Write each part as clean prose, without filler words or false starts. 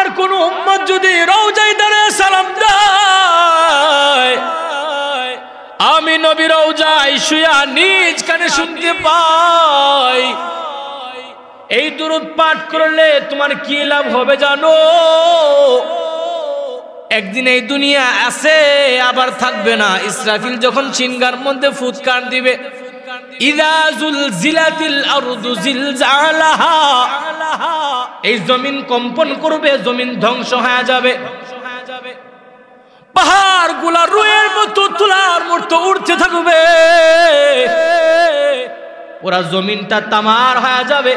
আমার কোন উম্মত যদি রওজায় দাঁড়িয়ে সালাম দেয়, আমি নবী রওজায় শুয়া নিজ কানে শুনতে পাই। এই দুরূদ পাঠ করলে তোমার কি লাভ হবে জানো? একদিন এই দুনিয়া আছে, আবার থাকবে না। ইসরাফিল যখন সিংহার মধ্যে ফুৎকার দিবে, ইযা যুলজিলাতিল আরদু জিলজালাহা, এই জমিন কম্পন করবে, জমিন ধ্বংস হয়ে যাবে। পাহাড় গুলা রুয়ের মতো তুলার মতো উঠতে থাকবে, পুরা জমিনটা তামার হয়ে যাবে।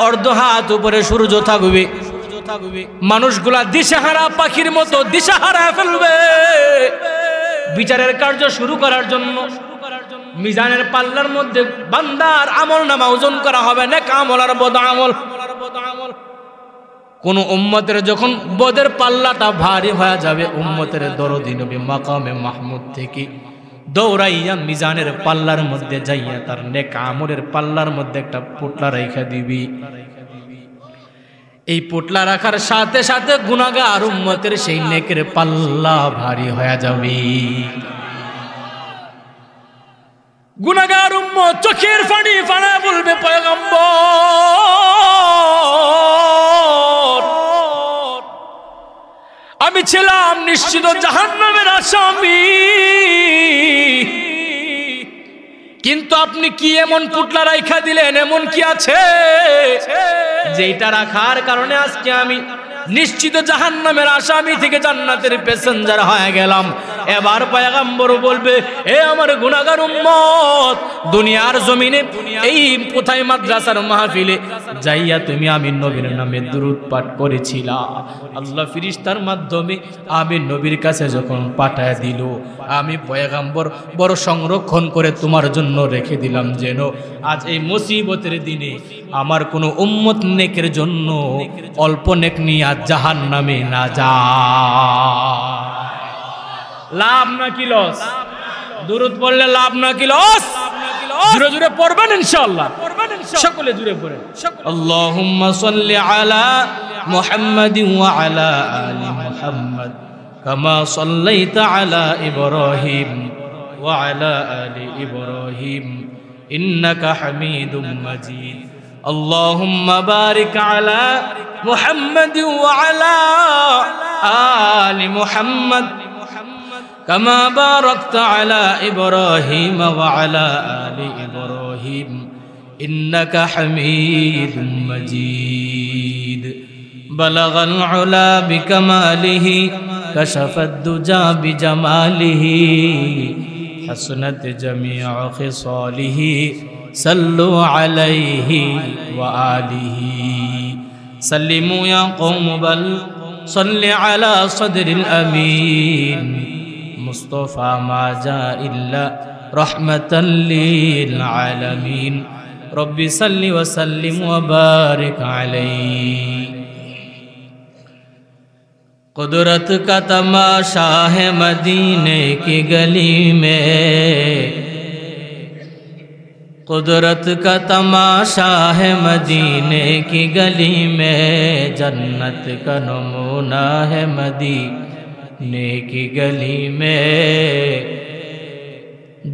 অর্ধ হাত উপরে সূর্য থাকবে, মানুষগুলা দিশাহারা পাখির মতো দিশাহারা ফেলবে। বিচারের কার্য শুরু করার জন্য মিজানের পাল্লার মধ্যে বান্দার আমল নামা ওজন করা হবে, নেক আমল আর বদ আমল। কোন উম্মতের যখন বদের পাল্লাটা ভারী হয়ে যাবে, উম্মতের দরদি নবী মাকামে মাহমুদ থেকে দৌড়াইয়া মিজানের পাল্লার মধ্যে যাইয়া তার নেক আমলের পাল্লার মধ্যে একটা পোটলা রেখে দিবি। এই পোটলা রাখার সাথে সাথে গুনাহগার উম্মতের সেই নেকের পাল্লা ভারী হয়ে যাবে। গুনাহগার উম্মত চোখের পানি ফানা বলবে, পয়গম্বর আমি ছিলাম নিশ্চিত জাহান্নামের আসামি, কিন্তু আপনি কি এমন পুটলা রাইখা দিলেন? এমন কি আছে যেটা রাখার কারণে আজকে আমি নিশ্চিত জাহান্নামের আসামি থেকে জান্নাতের প্যাসেঞ্জার হয়ে গেলাম? এবার পয়গম্বর বলবে, এ আমার গুনাহগার উম্মত, দুনিয়ার জমিনে এই কোথায় মাদ্রাসার মাহফিলে যাইয়া তুমি আমি নবীর নামে দুরূদ পাঠ করেছিলা, আল্লাহ ফেরেশতার মাধ্যমে আমি নবীর কাছে যখন পাঠায় দিল, আমি পয়গম্বর বড় সংরক্ষণ করে তোমার জন্য রেখে দিলাম, যেন আজ এই মুসিবতের দিনে আমার কোনো উম্মত নেকের জন্য অল্প নেক নিয়ে জাহান্নামে না যায়। লাভ নাকি লস? দুরূদ পড়লে লাভ নাকি লস? জোরে জোরে পড়বেন ইনশাআল্লাহ, সকলে জোরে পড়েন। আল্লাহুম্মা সাল্লি আলা মুহাম্মাদিন ওয়া আলা আলি মুহাম্মাদ কামা সাল্লাইতা আলা ইব্রাহিম ওয়া আলা আলি ইব্রাহিম ইন্নাকা হামিদুম মাজিদ। আল্লাহুম্মা বারিক আলা মুহাম্মাদিন ওয়া আলা আলি মুহাম্মাদ كما باركت على إبراهيم وعلى آل إبراهيم إنك حميد مجيد. بلغ العلا بكماله كشف الدجى بجماله حسنت جميع خصاله صلوا عليه وآله. سلموا يا قوم بل صل على صدر الأمين مصطفى ما جاء إلا رحمة للعالمين. رب صل وسلم وبارك عليه. قدرت کا تماشا ہے مدینے کی گلی میں، قدرت کا تماشا ہے مدینے کی گلی میں، جنت کا نمونہ ہے مدینے کی گلی میں،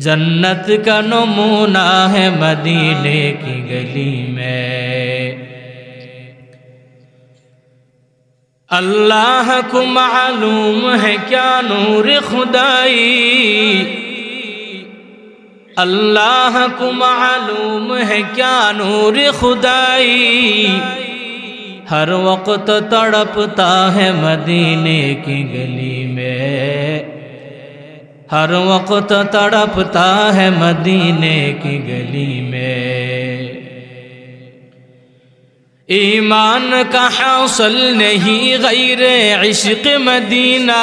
جنت کا نمونہ ہے مدینے کی گلی میں. اللہ کو معلوم ہے کیا نور خدائی، اللہ کو معلوم ہے کیا نور خدائی، ہر وقت تڑپتا ہے مدینے کی گلی میں، ہر وقت تڑپتا ہے مدینے کی گلی میں. ایمان کا حاصل نہیں غیر عشق مدینہ،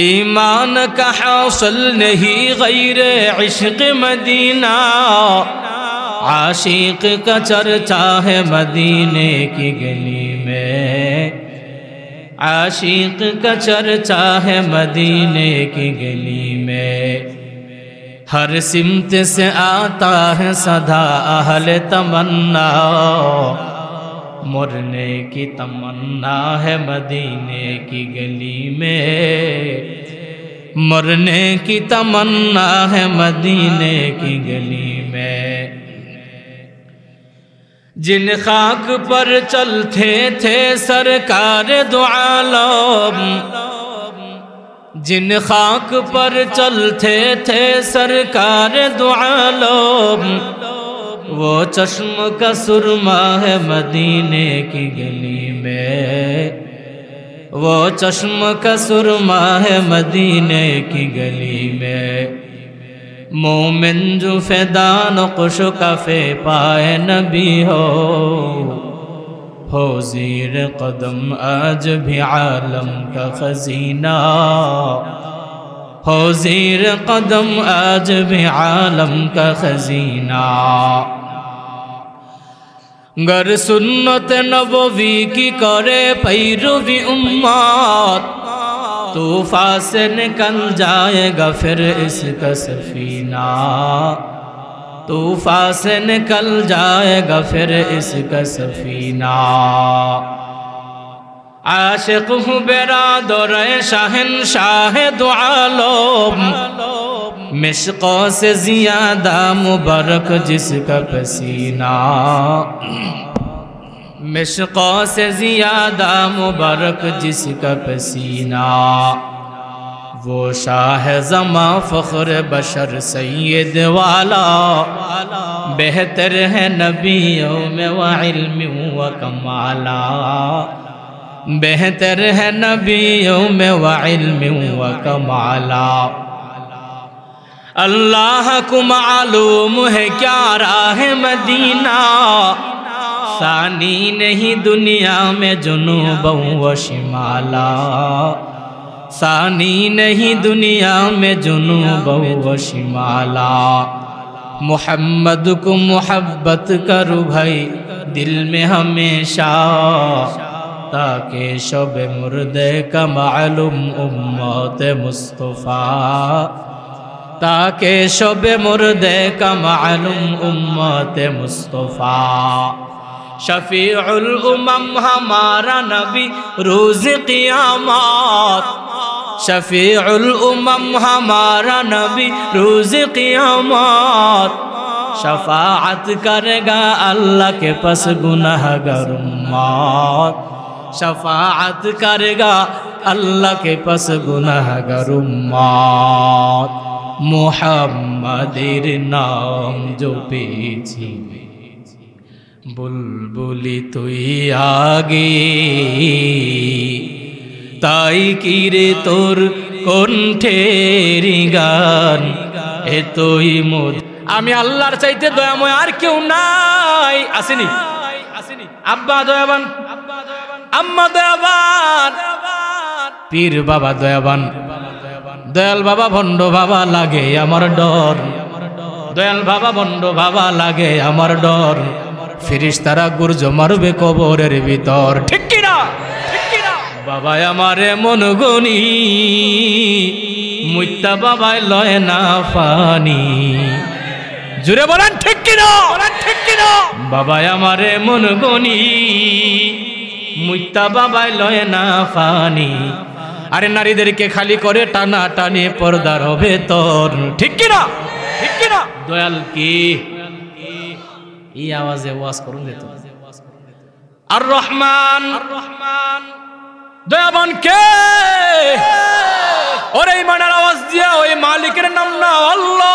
ایمان کا حاصل نہیں غیر عشق مدینہ، عاشق کا چرچا ہے مدینے کی گلی میں، عاشق کا چرچا ہے مدینے کی گلی میں. ہر سمت سے آتا ہے صدا اہل تمنا، मरने की तमन्ना है मदीने की गली में, मरने की तमन्ना है मदीने की गली में। जिन खाक पर चलते थे सरकार दो आलम, जिन खाक पर चलते थे सरकार दो आलम, वो चश्म का सुरमा है मदीने की गली में, वो चश्म का सुरमा है मदीने की गली में। मोमिन जो फ़ैदान कुश कफ़े पाए नबी हो ज़ीर कदम आज भी आलम का खजीना, हो ज़ीर कदम आज भी आलम का खजीना। गर सुन्नत नबवी की करे पैरवी उम्मत, तूफा से निकल जाएगा फिर इसका सफीना, तूफा से निकल जाएगा फिर इसका सफीना। आशिक हूँ बेरादर शहंशाह दो आलम, मिश्कों से ज़ियादा मुबारक जिसका पसीना, मिश्कों से ज़ियादा मुबारक जिसका पसीना। वो शाह ज़मा फ़ख्र बशर सैयद वाला, बेहतर है नबियों में व इल्म व कमाला, बेहतर है नबियों में व इल्म व कमाला। अल्लाह को मालूम है क्या राह मदीना, सानी नहीं दुनिया में जुनूब व शिमाला, सानी नहीं दुनिया में जुनूब व शिमाला। मुहम्मद को मोहब्बत करो भाई दिल में हमेशा, ताकि शब मुर्दे का मालूम उम्मत मुस्तफ़ा, ताकि शब मुर्दे का मालूम उम्मत मुस्तफ़ा। शफीउल उमम हमारा नबी रोज़ क़ियामत, शफीउल उमम हमारा नबी रोज़ क़ियामत। शफाअत करेगा अल्लाह के पास गुनाहगार उम्मत, शफाअत करेगा अल्लाह के पास गुनाहगार उम्मत। मुहम्मदेर नाम जो पेची बुलबुली तुई आगे, ताई किरे तोर कण्ठेरी गान ए तुई मोद। आमी आल्लाहर चाইতে দয়াময় আর কেউ নাই, আসেনি আসেনি। আব্বা দয়াবান, আম্মা দয়াবান, পীর বাবা দয়াবান, দয়াল বাবা ভণ্ড বাবা লাগে আমার ডর, দয়াল বাবা ভণ্ড বাবা লাগে আমার ডর। ফেরেশতারা গুরজ মারবে কবরের ভিতর, ঠিক কি না? ঠিক কি না? বাবা আমারে মন গনি, মুইতা বাবাই লয় না পানি। জুড়ে বলেন ঠিক কি না? বলেন ঠিক কি না? বাবা আমারে মন গনি, মুইতা বাবাই লয় না পানি। আরে নারীদেরকে খালি করে টানা টানে পর্দার ভেতর, ঠিক কি না? ঠিক কি না? দয়াল কি এই আওয়াজে ওয়াজ করুন দিত। আর রহমান, দয়াবান কে? ওরে ইমানের আওয়াজ দিয়া ওই মালিকের নাম না আল্লাহ,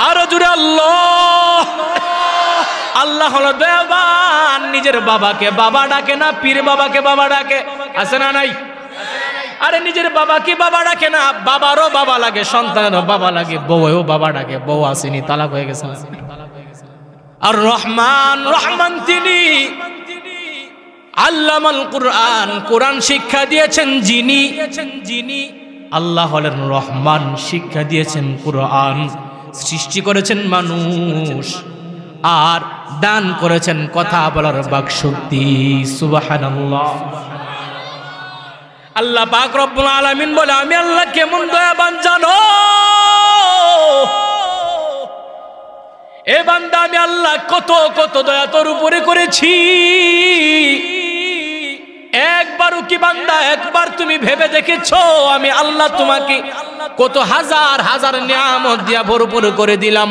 আরো জুড়ে আল্লাহ। আল্লাহ হলো দয়াবান, নিজের বাবাকে বাবা ডাকে না, পীর বাবাকে বাবা ডাকে, আছে না নাই? আরে নিজের বাবাকে বাবা ডাকে না, বাবারও বাবা লাগে, সন্তানেরও বাবা লাগে, বউও বাবা ডাকে, বউ আসেনি, তালাক হয়ে গেছে। আর রহমান, রহমান তিনি আল্লামাল কুরআন, কোরআন শিক্ষা দিয়েছেন যিনি। আল্লাহ হলেন রহমান, শিক্ষা দিয়েছেন কুরআন, সৃষ্টি করেছেন মানুষ আর দান করেছেন কথা বলার বাকশক্তি। সুবহানাল্লাহ। আল্লাহ পাক রব্বুল আলামিন বলে, আমি আল্লাহ কেমন দয়াবান জানো? এ বান্দা আমি আল্লাহ কত কত দয়া তোর উপরে করেছি, একবারও কি বান্দা একবার তুমি ভেবে দেখেছো আমি আল্লাহ তোমাকে কত হাজার হাজার নিয়ামত দিয়া ভরপুর করে দিলাম।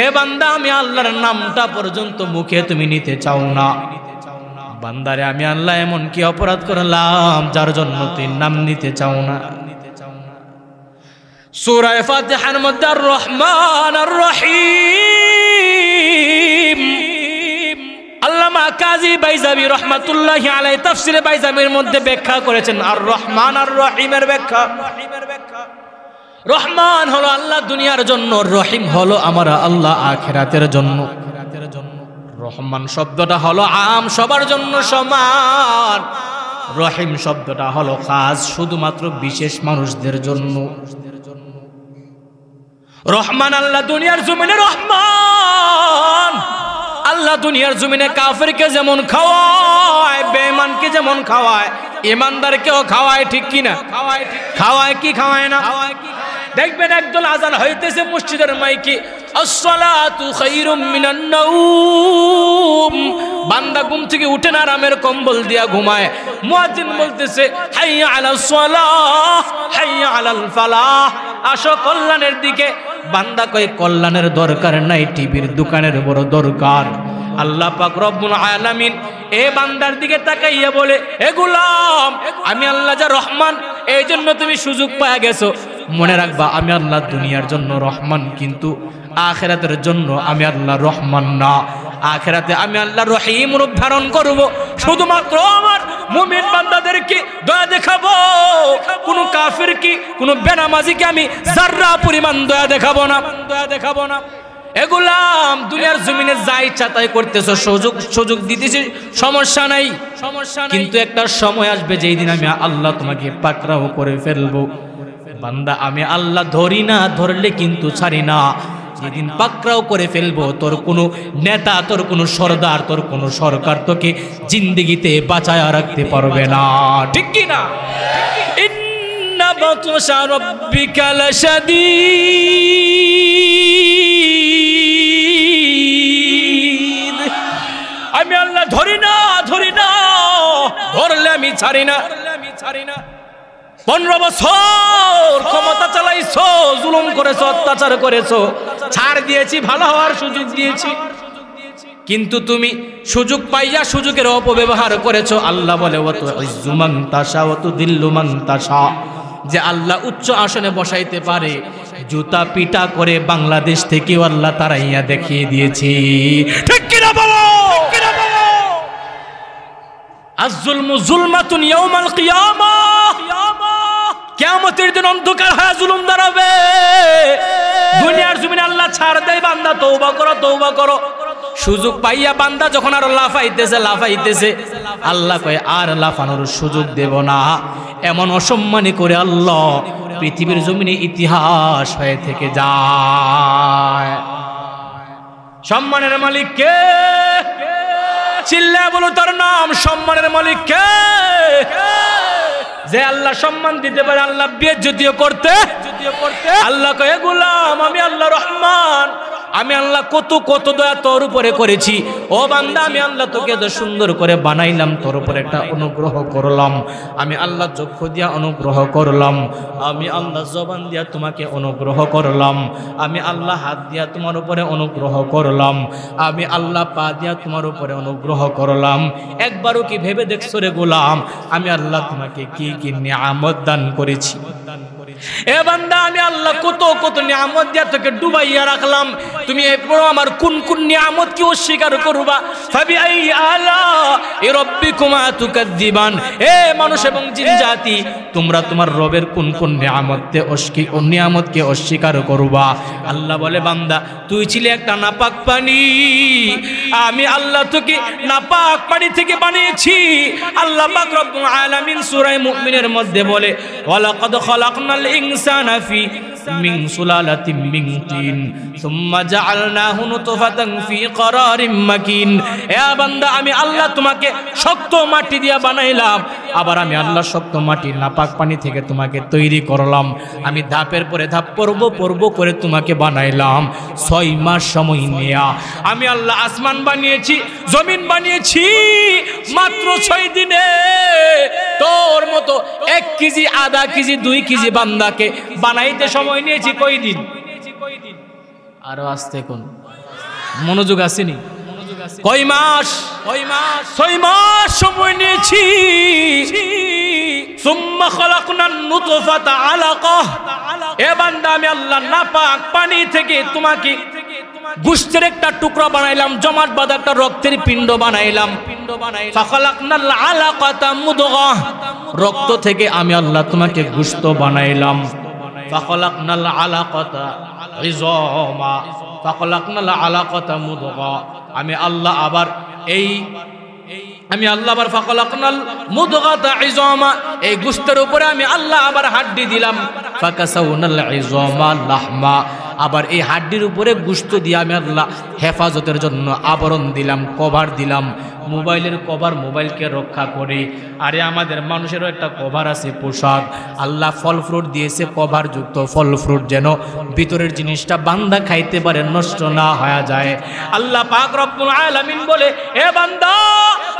এ বান্দা আমি আল্লাহর নামটা পর্যন্ত মুখে তুমি নিতে চাও না। বান্দারে আমি আল্লাহ এমন কি অপরাধ করলাম যার জন্য তুই নাম নিতে চাও না? সূরা ফাতিহার মধ্যে আর রহমান আর রহিম, আল্লামা কাজী বাইজাবি রহমাতুল্লাহি আলাইহি তাফসিরে বাইজাবির মধ্যে ব্যাখ্যা করেছেন আর রহমান আর রহিমের ব্যাখ্যা। রহমান হলো আল্লাহ দুনিয়ার জন্য, রহিম হলো আমার আল্লাহ আখিরাতের জন্য। রহমান শব্দটা হলো আম, সবার জন্য সমান। রহিম শব্দটা হলো খাস, শুধুমাত্র বিশেষ মানুষদের জন্য। রহমান আল্লাহ দুনিয়ার জমিনে রহমান, আল্লাহ দুনিয়ার জমিনে কাফেরকে যেমন খাওয়ায়, বেঈমানকে যেমন খাওয়ায়, ইমানদারকেও খাওয়ায়, ঠিক কি না? খাওয়ায় কি খাওয়ায় না? দেখবেন একদল আজান হইতেছে মসজিদের মাইকে, আসসালাতু খায়রুম মিনান নাওম, বান্দা ঘুম থেকে উঠে না আরামের কম্বল দিয়া ঘুমায়। মুয়াজ্জিন বলতেছে হাইয়া আলাস সালাহ হাইয়া আলাল ফালাহ, আসো কল্যাণের দিকে। বান্দা কয় কল্যাণের দরকার নাই, টিভির দোকানের বড় দরকার। আল্লাহ পাক রব্বুল আলামিন এ বান্দার দিকে তাকাইয়া বলে, এ গোলাম আমি আল্লাহ যা রহমান, এই জন্য তুমি সুযোগ পাওয়া গেছো। মনে রাখবা আমি আল্লাহ দুনিয়ার জন্য রহমান, কিন্তু আখিরাতের জন্য আমি আল্লাহ রহমান না। আখিরাতে আমি আল্লাহ রহিম রূপ ধারণ করব, শুধুমাত্র আমার মুমিন বান্দাদেরকে দয়া দেখাবো। কোন কাফিরকে, কোন বেনামাজিকে আমি যাররা পরিমাণ দয়া দেখাবো না। এগুলাম দুনিয়ার জমিনে যা ইচ্ছা তাই করতেছো, সুযোগ দিতেছি, সমস্যা নাই। কিন্তু একটা সময় আসবে যেই দিন আমি আল্লাহ তোমাকে পাকড়াও করে ফেলবো। বান্দা আমি আল্লাহ ধরি না, ধরলে কিন্তু ছাড়ি না। যেদিন পাকড়াও করে ফেলবো, তোর কোনো নেতা, তোর কোনো সরদার, তোর কোনো সরকার তোকে জিন্দেগিতে বাঁচায় রাখতে পারবে না, ঠিক কি না? ইন্না বাতশা রাব্বিকা লাশাদীদ, আমি আল্লাহ ধরি না, ধরলে আমি ছাড়ি না। 15 বছর ক্ষমতা চালাইছো, জুলুম করেছো, অত্যাচার করেছো, ছাড় দিয়েছি, ভালো হওয়ার সুযোগ দিয়েছি, কিন্তু তুমি সুযোগ পাইয়া সুযোগের অপব্যবহার করেছো। আল্লাহ বলে ওয়া তুইজ্জু মান তাশা ওয়া তুযিল্লু মান তাশা, যে আল্লাহ উচ্চ আসনে বসাইতে পারে, জুতা পিটা করে বাংলাদেশ থেকেও আল্লাহ তারাইয়া দেখিয়ে দিয়েছে, ঠিক কি না বলো? আয-যুলমু যুলমাতুন ইয়াউমাল কিয়ামাহ, কিয়ামতের দিন অন্ধকার হয়ে জুলুম দাঁড়াবে। দুনিয়ার জমিনে আল্লাহ ছাড় দেয়, বান্দা তওবা করো। সুযোগ পাইয়া বান্দা যখন আর লাফাইতেছে, আল্লাহ কয় আর লাফানোর সুযোগ দেব না। এমন অসম্মানী করে আল্লাহ পৃথিবীর জমিনে ইতিহাস হয়ে থেকে যায়। সম্মানের মালিক কে? চিল্লায় বলো তার নাম। সম্মানের মালিক কে? যে আল্লাহ সম্মান দিতে পারে, আল্লাহ বেইজ্জতিও করতে। আল্লাহ কয় গোলাম আমি আল্লাহ রহমান, আমি আল্লাহ কত দয়া তোর উপরে করেছি। ও বান্দা আমি আল্লাহ তোকে এত সুন্দর করে বানাইলাম, তোর উপরে একটা অনুগ্রহ করলাম। আমি আল্লাহ চক্ষু দিয়া অনুগ্রহ করলাম, আমি আল্লাহ জবান দিয়া তোমাকে অনুগ্রহ করলাম, আমি আল্লাহ হাত দিয়া তোমার উপরে অনুগ্রহ করলাম, আমি আল্লাহ পা দিয়া তোমার উপরে অনুগ্রহ করলাম। একবারও কি ভেবে দেখছো রে গোলাম আমি আল্লাহ তোমাকে কি কি নিয়ামত দান করেছি? এ বান্দা আমি আল্লাহ কত নিয়ামত দিয়া তোকে ডুবাইয়া রাখলাম, তুমি এরপর আমার কোন নিয়ামত কি অস্বীকার করবা? ফাবিআই আলা'i রাব্বিকুমা তুকাজ্জিবান, এ মানুষ এবং জিন জাতি তোমরা তোমার রবের কোন নিয়ামতকে অস্বীকার করবা? আল্লাহ বলে বান্দা তুই ছিলে একটা নাপাক পানি, আমি আল্লাহ তোকে নাপাক পানি থেকে বানিয়েছি। আল্লাহ পাক রব্বুল আলামিন সূরা মুমিনের মধ্যে বলে ওয়ালাকাদ খালাকনাল ইনসানা ফি মিন সুলালাতিন মিন তিন সুম্মা জাআলনাহু নুতফাতান ফি করারিম মাকিন। এ বান্দা আমি আল্লাহ তোমাকে শক্ত মাটি দিয়া বানাইলাম, আবার আমি আল্লাহ শক্ত মাটি নাপাক পানি থেকে তোমাকে তৈরি করলাম, আমি ধাপের পরে ধাপ পর্ব করে তোমাকে বানাইলাম। 6 মাস সময় নেয়া আমি আল্লাহ আসমান বানিয়েছি, জমিন বানিয়েছি মাত্র 6 দিনে। তোর মতো 1 কেজি, আধা কেজি, 2 কেজি বান্দাকে বানাইতে সময় নিয়েছি কয় দিন? আরো আসতে কোন মনোযোগ আসেনি? কয় মাস? 6 মাস সময় নিয়েছি। সুম্মা খালাকনান নুতফাতা আলাকাহ, এ বান্দা আমি আল্লাহ নাপাক পানি থেকে তোমাকে গোশতের একটা টুকরা বানাইলাম, জমাট বাঁধা একটা রক্তের পিণ্ড বানাইলাম। ফাখালাকনাল আলাকাতা মুদগাহ, রক্ত থেকে আমি আল্লাহ তোমাকে গোশত বানাইলাম। ফাখালাকনাল আলাকাতা ইযামা, ফাখালাকনাল আলাকাতা মুদগা, আমি আল্লাহ আবার ফাখালাকনাল মুদগাতা ইযামা, এই গোশতের উপরে আমি আল্লাহ আবার হাড্ডি দিলাম। ফাকাসাউনাল ইযামা লাহমা, আবার এই হাড্ডির উপরে গোশত দিয়ে আমি আল্লাহ হেফাজতের জন্য আবরণ দিলাম, কভার দিলাম। মোবাইলের কভার মোবাইলকে রক্ষা করে, আরে আমাদের মানুষেরও একটা কভার আছে, পোশাক। আল্লাহ ফল ফ্রুট দিয়েছে কভার যুক্ত ফল ফ্রুট, যেন ভিতরের জিনিসটা বান্দা খাইতে পারে, নষ্ট না হয়ে যায়। আল্লাহ পাক রব্বুল আলামিন বলে, হে বান্দা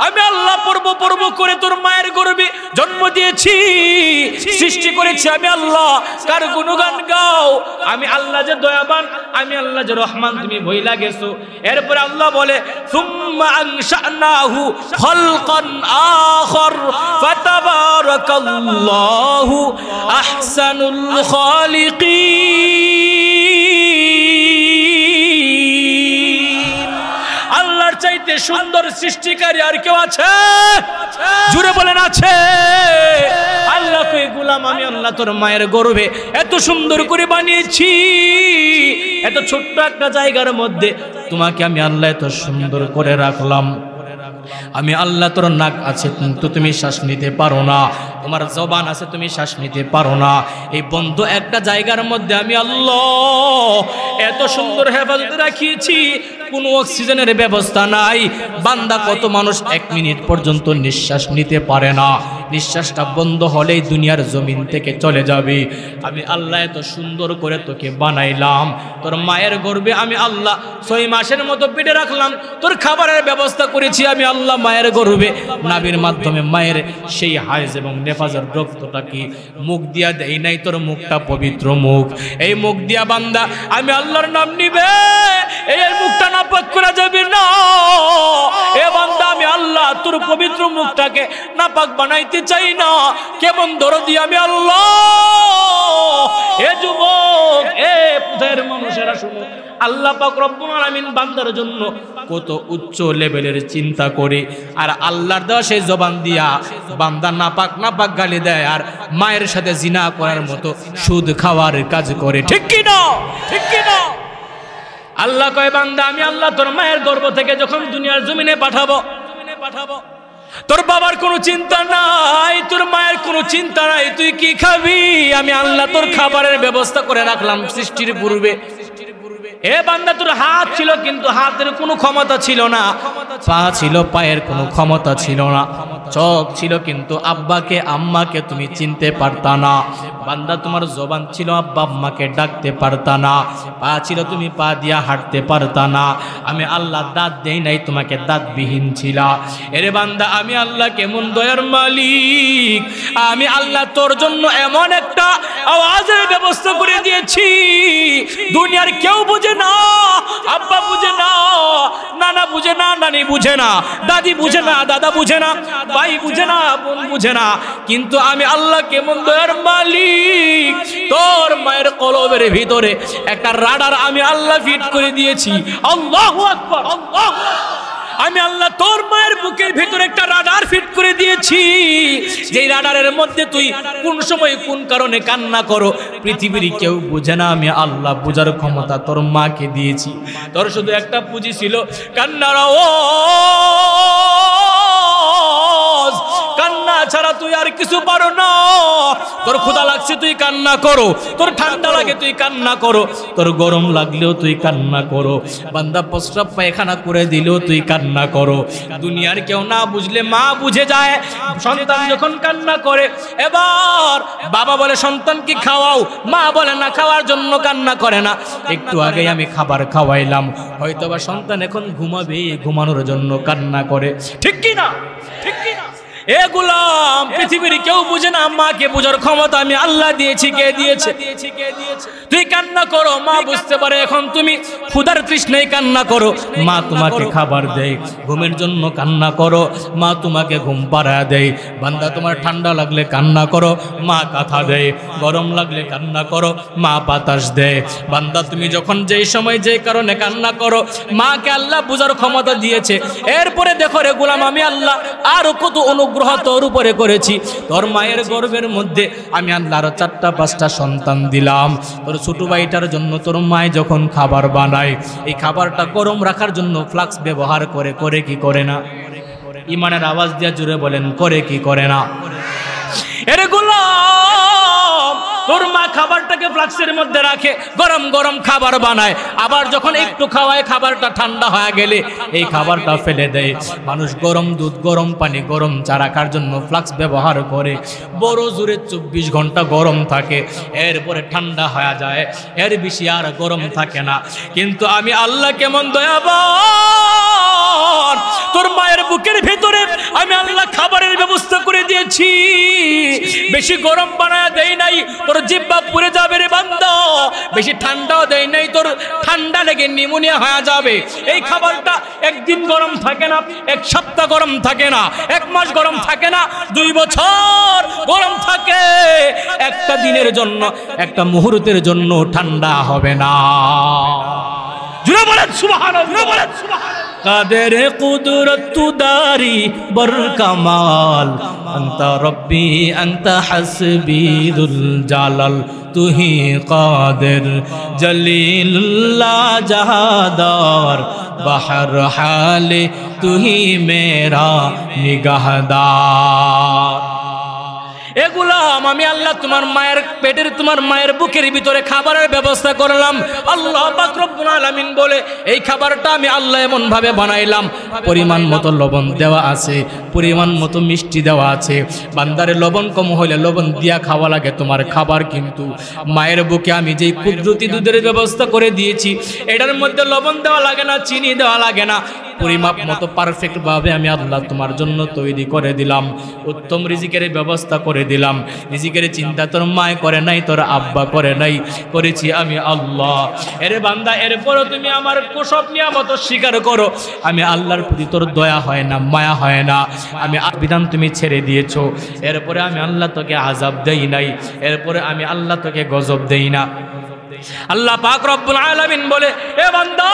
আমি আল্লাহ পর্ব করে তোর মায়ের গর্ভে জন্ম দিয়েছি, সৃষ্টি করেছি আমি আল্লাহ। কার গুণগান গাও? আমি আল্লাহ যে দয়াবান, আমি আল্লাহ যে রহমান, তুমি ভুইলা গেছো। এরপর আল্লাহ বলে, সুম্মা আনশানাহু খালকান আখর ফাতাবারাকাল্লাহু আহসানুল খালিকিন। আল্লাহর চাইতে সুন্দর সৃষ্টিকারী আর কেউ আছে? জুড়ে বলেন আছে। আল্লাহ কই গোলাম আমি আল্লাহ তোর মায়ের গর্ভে এত সুন্দর করে বানিয়েছি, এত ছোট্ট একটা জায়গার মধ্যে তোমাকে আমি আল্লাহ এত সুন্দর করে রাখলাম। আমি আল্লাহ তোর নাক আছে কিন্তু তুমি শ্বাস নিতে পারো না, তোমার জবান আছে তুমি শ্বাস নিতে পারো না। এই বন্ধ একটা জায়গার মধ্যে আমি আল্লাহ এত সুন্দর হেফাজতে রাখিয়েছি, কোনো অক্সিজেনের ব্যবস্থা নাই। বান্দা কত মানুষ 1 মিনিট পর্যন্ত নিঃশ্বাস নিতে পারে না, নিঃশ্বাসটা বন্ধ হলেই দুনিয়ার জমিন থেকে চলে যাবে। আমি আল্লাহ এত সুন্দর করে তোকে বানাইলাম, তোর মায়ের গর্ভে আমি আল্লাহ 6 মাসের মতো পেটে রাখলাম, তোর খাবারের ব্যবস্থা করেছি আমি আল্লাহ মায়ের গর্ভে। নাভির মাধ্যমে মায়ের সেই হাইজ এবং নেফাজের রক্তটাকে মুখ দিয়া দেই নাই, তোর মুখটা পবিত্র মুখ। এই মুখ দিয়া বান্দা আমি আল্লাহর নাম নিবে, এই মুখটা নাপাক করা যাবে না। এ বান্দা আমি আল্লাহ তোর পবিত্র মুখটাকে নাপাক বানাইতে চাই না। কেমন দরদি আমি আল্লাহ। এ যুবক, এ পুতের মানুষেরা শুনো, আল্লাহ পাক রব্বুল আলামিন বান্দার জন্য কত উচ্চ লেভেলের চিন্তা করে, আর আল্লাহর দেওয়া সেই জবান দিয়া বান্দা নাপাক গালি দেয়, আর মায়ের সাথে জিনা করার মতো সুদ খাওয়ার কাজ করে। ঠিক কি না? ঠিক কি না? আল্লাহ কয় বান্দা আমি আল্লাহ তোর মায়ের গর্ভ থেকে যখন দুনিয়ার জমিনে পাঠাবো, তোর বাবার কোনো চিন্তা নাই, তোর মায়ের কোনো চিন্তা নাই, তুই কি খাবি আমি আল্লাহ তোর খাবারের ব্যবস্থা করে রাখলাম সৃষ্টির পূর্বে। এ বান্দা তোর হাত ছিল কিন্তু হাতের কোনো ক্ষমতা ছিল না, পা ছিল পায়ের কোনো ক্ষমতা ছিল না, চোখ ছিল কিন্তু আব্বাকে আম্মাকে তুমি চিনতে পারতা না। বান্দা তোমার জবান ছিল আব্বা আম্মাকে ডাকতে পারতা না, পা ছিল তুমি পা দিয়া হাঁটতে পারতা না। আমি আল্লাহ দাঁত দেই নাই, তোমাকে দাঁতবিহীন ছিল। এরে বান্দা আমি আল্লাহ কেমন দয়ার মালিক, আমি আল্লাহ তোর জন্য এমন একটা আওয়াজের ব্যবস্থা করে দিয়েছি দুনিয়ার কেউ বুঝে না, আব্বা বুঝে না, নানা বুঝে না, নানি বুঝে না, দাদি বুঝে না, দাদা বুঝে না, ভাই বুঝে না, বোন বুঝে না, কিন্তু আমি আল্লাহ কেমন দয়ার মালিক, তোর মায়ের কলবের ভিতরে একটা রাডার আমি আল্লাহ ফিট করে দিয়েছি। আল্লাহু আকবার, আল্লাহু আকবার। আমি আল্লাহ তোর মায়ের বুকের ভিতরে একটা রাডার ফিট করে দিয়েছি, যেই রাডারের মধ্যে তুই কোন সময় কোন কারণে কান্না করো পৃথিবীর কেউ বুঝে না, আমি আল্লাহ বুঝার ক্ষমতা তোর মাকে দিয়েছি। তোর শুধু একটা পুঁজি ছিল কান্নার আওয়াজ, কান্না ছাড়া তুই আর কিছু পারো না। তোর ক্ষুধা লাগছে তুই কান্না করো, তোর ঠান্ডা লাগে তুই কান্না করো, তোর গরম লাগলেও তুই কান্না করো, বান্দা প্রস্রাব পায়খানা করে দিলেও তুই কান্না করো। দুনিয়ার কেউ না বুঝলে মা বুঝে যায়। সন্তান যখন কান্না করে, এবার বাবা বলে সন্তানকে খাওয়াও, মা বলে না খাওয়ার জন্য কান্না করে না। একটু আগে আমি খাবার খাওয়াইলাম, হয়তোবা সন্তান এখন ঘুমাবে, ঘুমানোর জন্য কান্না করে। ঠিক কি না? ঠিক কি না? এ গোলাম, পৃথিবীর কেউ বুঝে না, মাকে বোঝার ক্ষমতা আমি আল্লাহ দিয়েছি। কে দিয়েছে? তুই কান্না করো, মা বুঝতে পারে এখন তুমি ক্ষুধার তৃষ্ণায় কান্না করো, মা তোমাকে খাবার দেয়। ঘুমের জন্য কান্না করো, মা তোমাকে ঘুম পাড়ায় দেয়। বান্দা তোমার ঠান্ডা লাগলে কান্না করো, মা কাঁথা দেয়। গরম লাগলে কান্না করো, মা বাতাস দেয়। বান্দা তুমি যখন যেই সময় যেই কারণে কান্না করো, মাকে আল্লাহ বোঝার ক্ষমতা দিয়েছে। এরপরে দেখো রে গোলাম, আমি আল্লাহ আরো কত অনুগ্রহ তোর উপরে করেছি। তোর মায়ের গর্ভের মধ্যে আমি আল্লাহ আরো 4-5টা সন্তান দিলাম। তোর ছোট ভাইটার জন্য তোর মায় যখন খাবার বানায়, এই খাবারটা গরম রাখার জন্য ফ্লাক্স ব্যবহার করে। করে কি করে না? ইমানের আওয়াজ দিয়ে জুড়ে বলেন, করে কি করে না? এরে গোলাম, তোর মা খাবারটাকে ফ্লাক্সের মধ্যে রাখে, গরম গরম খাবার বানায়। আবার যখন একটু খাওয়ায়, খাবারটা ঠান্ডা হয়ে গেলে এই খাবারটা ফেলে দেয়। মানুষ গরম দুধ, গরম পানি, গরম চা রাখার জন্য ফ্লাক্স ব্যবহার করে। বড় জোরে 24 ঘন্টা গরম থাকে, এরপরে ঠান্ডা হয়ে যায়, এর বেশি আর গরম থাকে না। কিন্তু আমি আল্লাহ কেমন দয়াবান, তোর মায়ের বুকের ভেতরে আমি আল্লাহ খাবারের ব্যবস্থা করে দিয়েছি। বেশি গরম বানায় দেই নাই, তোর জিহ্বা পুড়ে যাবে রে বান্দা। বেশি ঠান্ডাও দেই নাই, তোর ঠান্ডা লেগে নিউমোনিয়া হয়ে যাবে। এই খাবারটা একদিন গরম থাকে না, এক সপ্তাহ গরম থাকে না, 1 মাস গরম থাকে না, 2 বছর গরম থাকে। একটা দিনের জন্য, একটা মুহূর্তের জন্য ঠান্ডা হবে না। জুড়ে বলেন সুবহানাল্লাহ, বলেন সুবহানাল্লাহ। কাদের কুদরত তুদারি বর কামাল, আনতা রব্বি আনতা হাসবি দুল জালাল, তুহি কাদের জলিলুল্লাহ জাহাদার, বাহর হালে তুহি মেরা নিগাহদার। এগুলাম আমি আল্লাহ তোমার মায়ের পেটের, তোমার মায়ের বুকের ভিতরে খাবারের ব্যবস্থা করলাম। আল্লাহ পাক রব্বুল আলামিন বলে এই খাবারটা আমি আল্লাহ এমন ভাবে বানাইলাম, পরিমাণ মতো লবণ দেওয়া আছে, পরিমাণ মতো মিষ্টি দেওয়া আছে। বান্দারে লবণ কম হলে লবণ দিয়া খাওয়া লাগে তোমার খাবার, কিন্তু মায়ের বুকে আমি যেই কুদরতি দুধের ব্যবস্থা করে দিয়েছি, এটার মধ্যে লবণ দেওয়া লাগে না, চিনি দেওয়া লাগে না, পরিমাপ মতো পারফেক্ট ভাবে আমি আল্লাহ তোমার জন্য তৈরি করে দিলাম। উত্তম রিজিকের ব্যবস্থা করে দিলাম। রিজিকের চিন্তা তোর মায় করে নাই, তোর আব্বা করে নাই, করেছি আমি আল্লাহ। এরে বান্দা, এরপরও তুমি আমার সব নিয়ামত স্বীকার করো, আমি আল্লাহর প্রতি তোর দয়া হয় না, মায়া হয় না, আমি বিধান তুমি ছেড়ে দিয়েছো। এরপরে আমি আল্লাহ তোকে আযাব দেই নাই, এরপরে আমি আল্লাহ তোকে গজব দেই না। আল্লাহ পাক রব্বুল আলামিন বলে, এ বান্দা,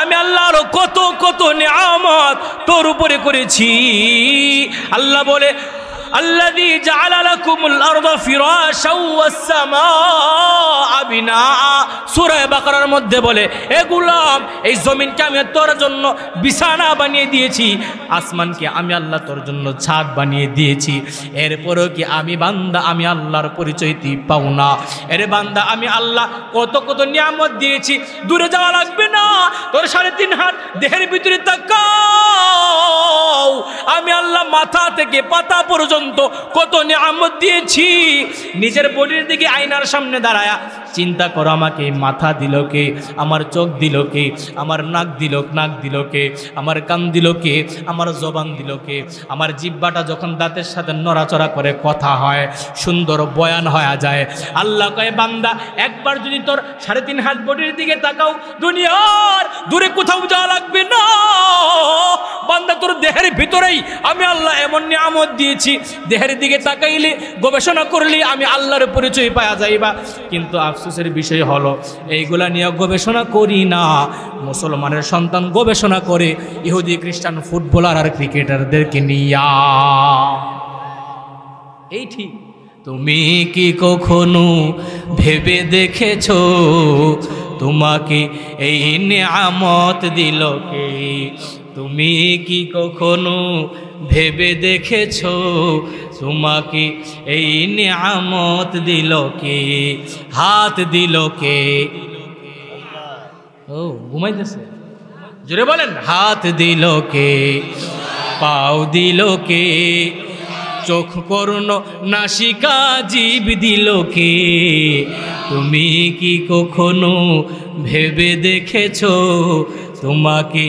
আমি আল্লাহর কত কত নিয়ামত তোর উপরে করেছি। আল্লাহ বলে, আল্লাযী জাআলা লাকুমুল আরদা ফিরাশাও ওয়াস সামাআ বিনাআ। সূরা বাকারার মধ্যে বলে, এ গোলাম, এই জমিনকে আমি তোর জন্য বিছানা বানিয়ে দিয়েছি, আসমানকে আমি আল্লাহ তোর জন্য ছাদ বানিয়ে দিয়েছি। এরপরেও কি আমি বান্দা, আমি আল্লাহর পরিচয় তুই পাও না? এরে বান্দা, আমি আল্লাহ কত কত নিয়ামত দিয়েছি, দূরে যাওয়া লাগবে না, তোর 3.5 হাত দেহের ভিতরে তাকাও। আমি আল্লাহ মাথা থেকে পাতা পর্যন্ত কত নিয়ামত দিয়েছি। নিজের বডির দিকে আয়নার সামনে দাঁড়ায়া চিন্তা করো, আমাকে মাথা দিল কে, আমার চোখ দিল কে, আমার নাক দিল কে, আমার কান দিল কে, আমার জবান দিল কে, আমার জিহ্বাটা যখন দাঁতের সাথে নড়াচড়া করে কথা হয়, সুন্দর বয়ান হয়ে যায়। আল্লাহ কয়, বান্দা, একবার যদি তোর 3.5 হাত বডির দিকে তাকাও, দুনিয়ার দূরে কোথাও যাওয়া লাগবে না। বান্দা, তোর দেহের ভিতরেই আমি আল্লাহ এমন নিয়ামত দিয়েছি, দেহের দিকে তাকাইলে, গবেষণা করলে আমি আল্লাহর পরিচয় পাওয়া যাইবা। কিন্তু আফসোসের বিষয় হলো, এইগুলা নিয়ে গবেষণা করি না। মুসলমানের সন্তান গবেষণা করে ইহুদি, খ্রিস্টান, ফুটবলার আর ক্রিকেটারদেরকে নিয়া। এই ঠিক। তুমি কি কখনো ভেবে দেখেছো তোমাকে এই নিয়ামত দিল কে? তুমি কি কখনো ভেবে দেখেছো তোমাকে এই নিয়ামত দিল কে, হাত দিল কে? ও ঘুমাইতেছে, জোরে বলেন, হাত দিল কে, পাও দিল কে, চোখ কর্ণ নাসিকা জীব দিল কে? তুমি কি কখনো ভেবে দেখেছো তোমাকে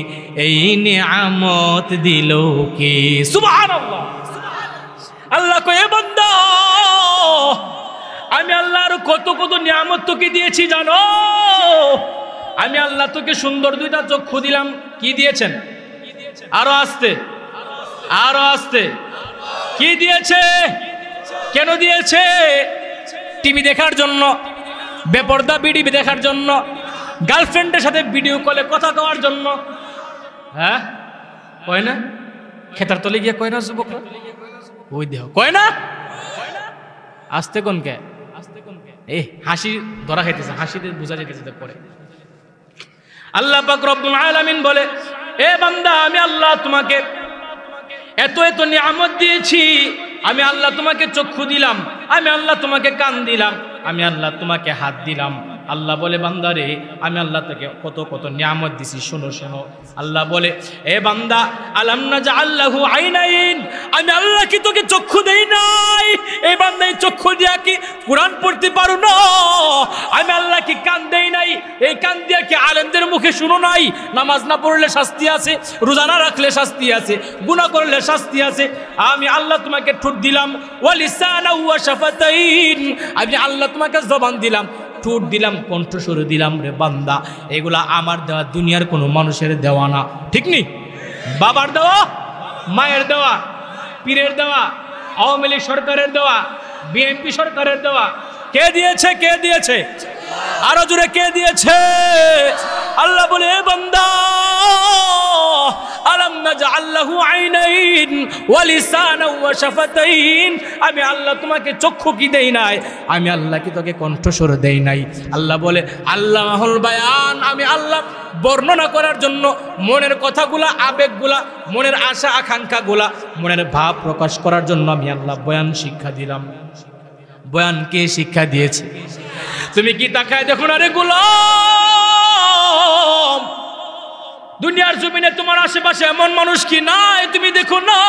এই নিয়ামত দিল কে? সুবহানাল্লাহ। আল্লাহ কয়ে বান্দা, আমি আল্লাহর কত কত নিয়ামত তোকে দিয়েছি জানো? আমি আল্লাহ তোকে সুন্দর দুইটা চক্ষু দিলাম। কি দিয়েছেন? আরো আস্তে, আরো আস্তে। কি দিয়েছে? কেন দিয়েছে? টিভি দেখার জন্য, বেপরদা ভিডিও দেখার জন্য, গার্লফ্রেন্ডের সাথে ভিডিও কলে কথা কওয়ার জন্য। হ্যাঁ কয় না? খেতার তলে গিয়ে কয় না যুবকরা? ওই দেহ কয় না? আস্তে কোন কে? এই হাসি ধরা খাইতেছে, হাসিতে বোঝা যেতেছে পরে। আল্লাহ পাক রব্বুল আলামিন বলে, এ বান্দা, আমি আল্লাহ তোমাকে এত এত নিয়ামত দিয়েছি। আমি আল্লাহ তোমাকে চক্ষু দিলাম, আমি আল্লাহ তোমাকে কান দিলাম, আমি আল্লাহ তোমাকে হাত দিলাম। আল্লাহ বলে, বান্দারে, আমি আল্লাহ তোকে কত কত নিয়ামত দিছি, শোনো শোনো। আল্লাহ বলে, এ বান্দা, আলাম নাজআল লাহু আইনাইন, আমি আল্লাহ কি তোকে চক্ষু দেই নাই? এই বান্দা, এই চক্ষু দিয়া কি কোরআন পড়তে পারো না? আমি আল্লাহ কি কান দেই নাই? এই কান দিয়া কি আলেমদের মুখে শুনো নাই? নামাজ না পড়লে শাস্তি আছে, রোজা না রাখলে শাস্তি আছে, গুনাহ করলে শাস্তি আছে। আমি আল্লাহ তোমাকে ঠোঁট দিলাম, ওয়া লিসানা ওয়া শাফাতাইন, আমি আল্লাহ তোমাকে জবান দিলাম, ঠোঁট দিলাম, কণ্ঠস্বর দিলাম। রে বান্দা, এগুলা আমার দেওয়া, দুনিয়ার কোনো মানুষের দেওয়া না। ঠিক নি? বাবার দেওয়া, মায়ের দেওয়া, পীরের দেওয়া, আওয়ামী লীগ সরকারের দেওয়া, বিএনপি সরকারের দেওয়া। কে দিয়েছে? কে দিয়েছে? আরো জোরে কে দিয়েছে? আল্লাহ বলে, এ বান্দা, আলাম নাজআল লাহু আইনাইন ওয়া লিসানান ওয়া শাফাতাইন, আমি আল্লাহ তোমাকে চক্ষু কি দেই নাই? আমি আল্লাহ কি তোকে কণ্ঠস্বর দেই নাই? আল্লাহ বলে, আল্লাহুল বায়ান, আমি আল্লাহ বর্ণনা করার জন্য, মনের কথাগুলা, আবেগগুলা, মনের আশা আকাঙ্ক্ষাগুলা, মনের ভাব প্রকাশ করার জন্য আমি আল্লাহ বয়ান শিক্ষা দিলাম। বয়ান কে শিক্ষা দিয়েছে? তুমি কি তাকায় দেখো না রে গোলাম? দুনিয়ার জমিনে তোমার আশেপাশে এমন মানুষ কি নাই তুমি দেখো না?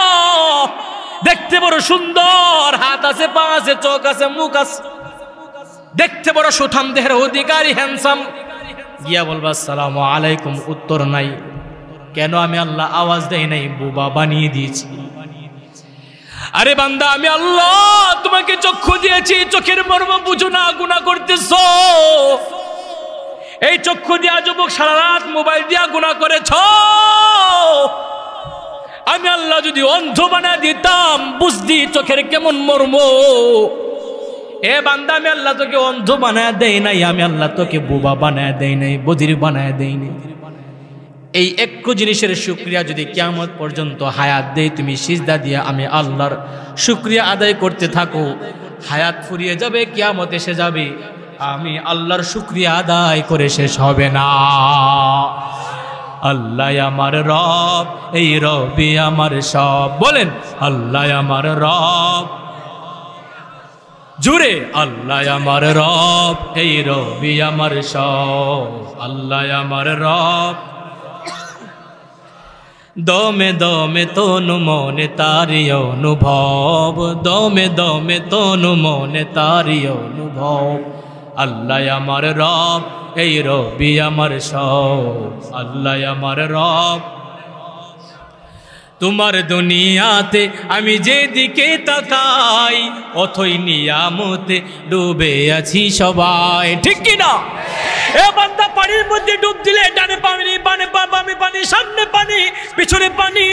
দেখতে বড় সুন্দর, হাত আছে, পা আছে, চোখ আছে, মুখ আছে, দেখতে বড় সুঠাম দেহের অধিকারী, হ্যান্ডসাম। গিয়া বলবা আসসালামু আলাইকুম, উত্তর নাই। কেন? আমি আল্লাহ আওয়াজ দেই নাই, বোবা বানিয়ে দিয়েছি। আরে বান্দা, আমি আল্লাহ তোমাকে চক্ষু দিয়েছি, চোখের মর্ম বুঝো না, গুনাহ করতেছ। এই চক্ষু দিয়া যুবক সারা রাত মোবাইল দিয়া গুনাহ করেছ। আমি আল্লাহ যদি অন্ধ বানা দিতাম, বুঝদি চোখের কেমন মর্ম। এ বান্দা, আমি আল্লাহ তোকে অন্ধ বানায় দেই নাই, আমি আল্লাহ তোকে বোবা বানায় দেই নাই, বধির বানায় দেই নাই। এই একটু জিনিসের শুকরিয়া যদি কিয়ামত পর্যন্ত হায়াত দেই, তুমি সিজদা দিয়ে আমি আল্লাহর শুকরিয়া আদায় করতে থাকো, হায়াত ফুরিয়ে যাবে, কিয়ামত এসে যাবে, আমি আল্লাহর শুকরিয়া আদায় করে শেষ হবে না। আল্লাহ আমার রব, এই রবি আমার সব। বলেন, আল্লাহ আমার রব, জুড়ে, আল্লাহ আমার রব, এই রবি আমার সব। আল্লাহ আমার রব, দমে দমে তনু মনে তারি অনুভব, দমে দমে তনু মনে তারি অনুভব। আল্লাহ আমার রব, এই রবি আমার সব। আল্লাহ আমার রব, তোমার দুনিয়াতে আমি যেদিকে তাকাই, অথই নিয়ামতে ডুবে আছি সবাই। ঠিক কি না? এ বান্দা, পানির মধ্যে ডুব দিলে ডানে পানি, বামে পানি, সামনে পানি, পিছনে পানি,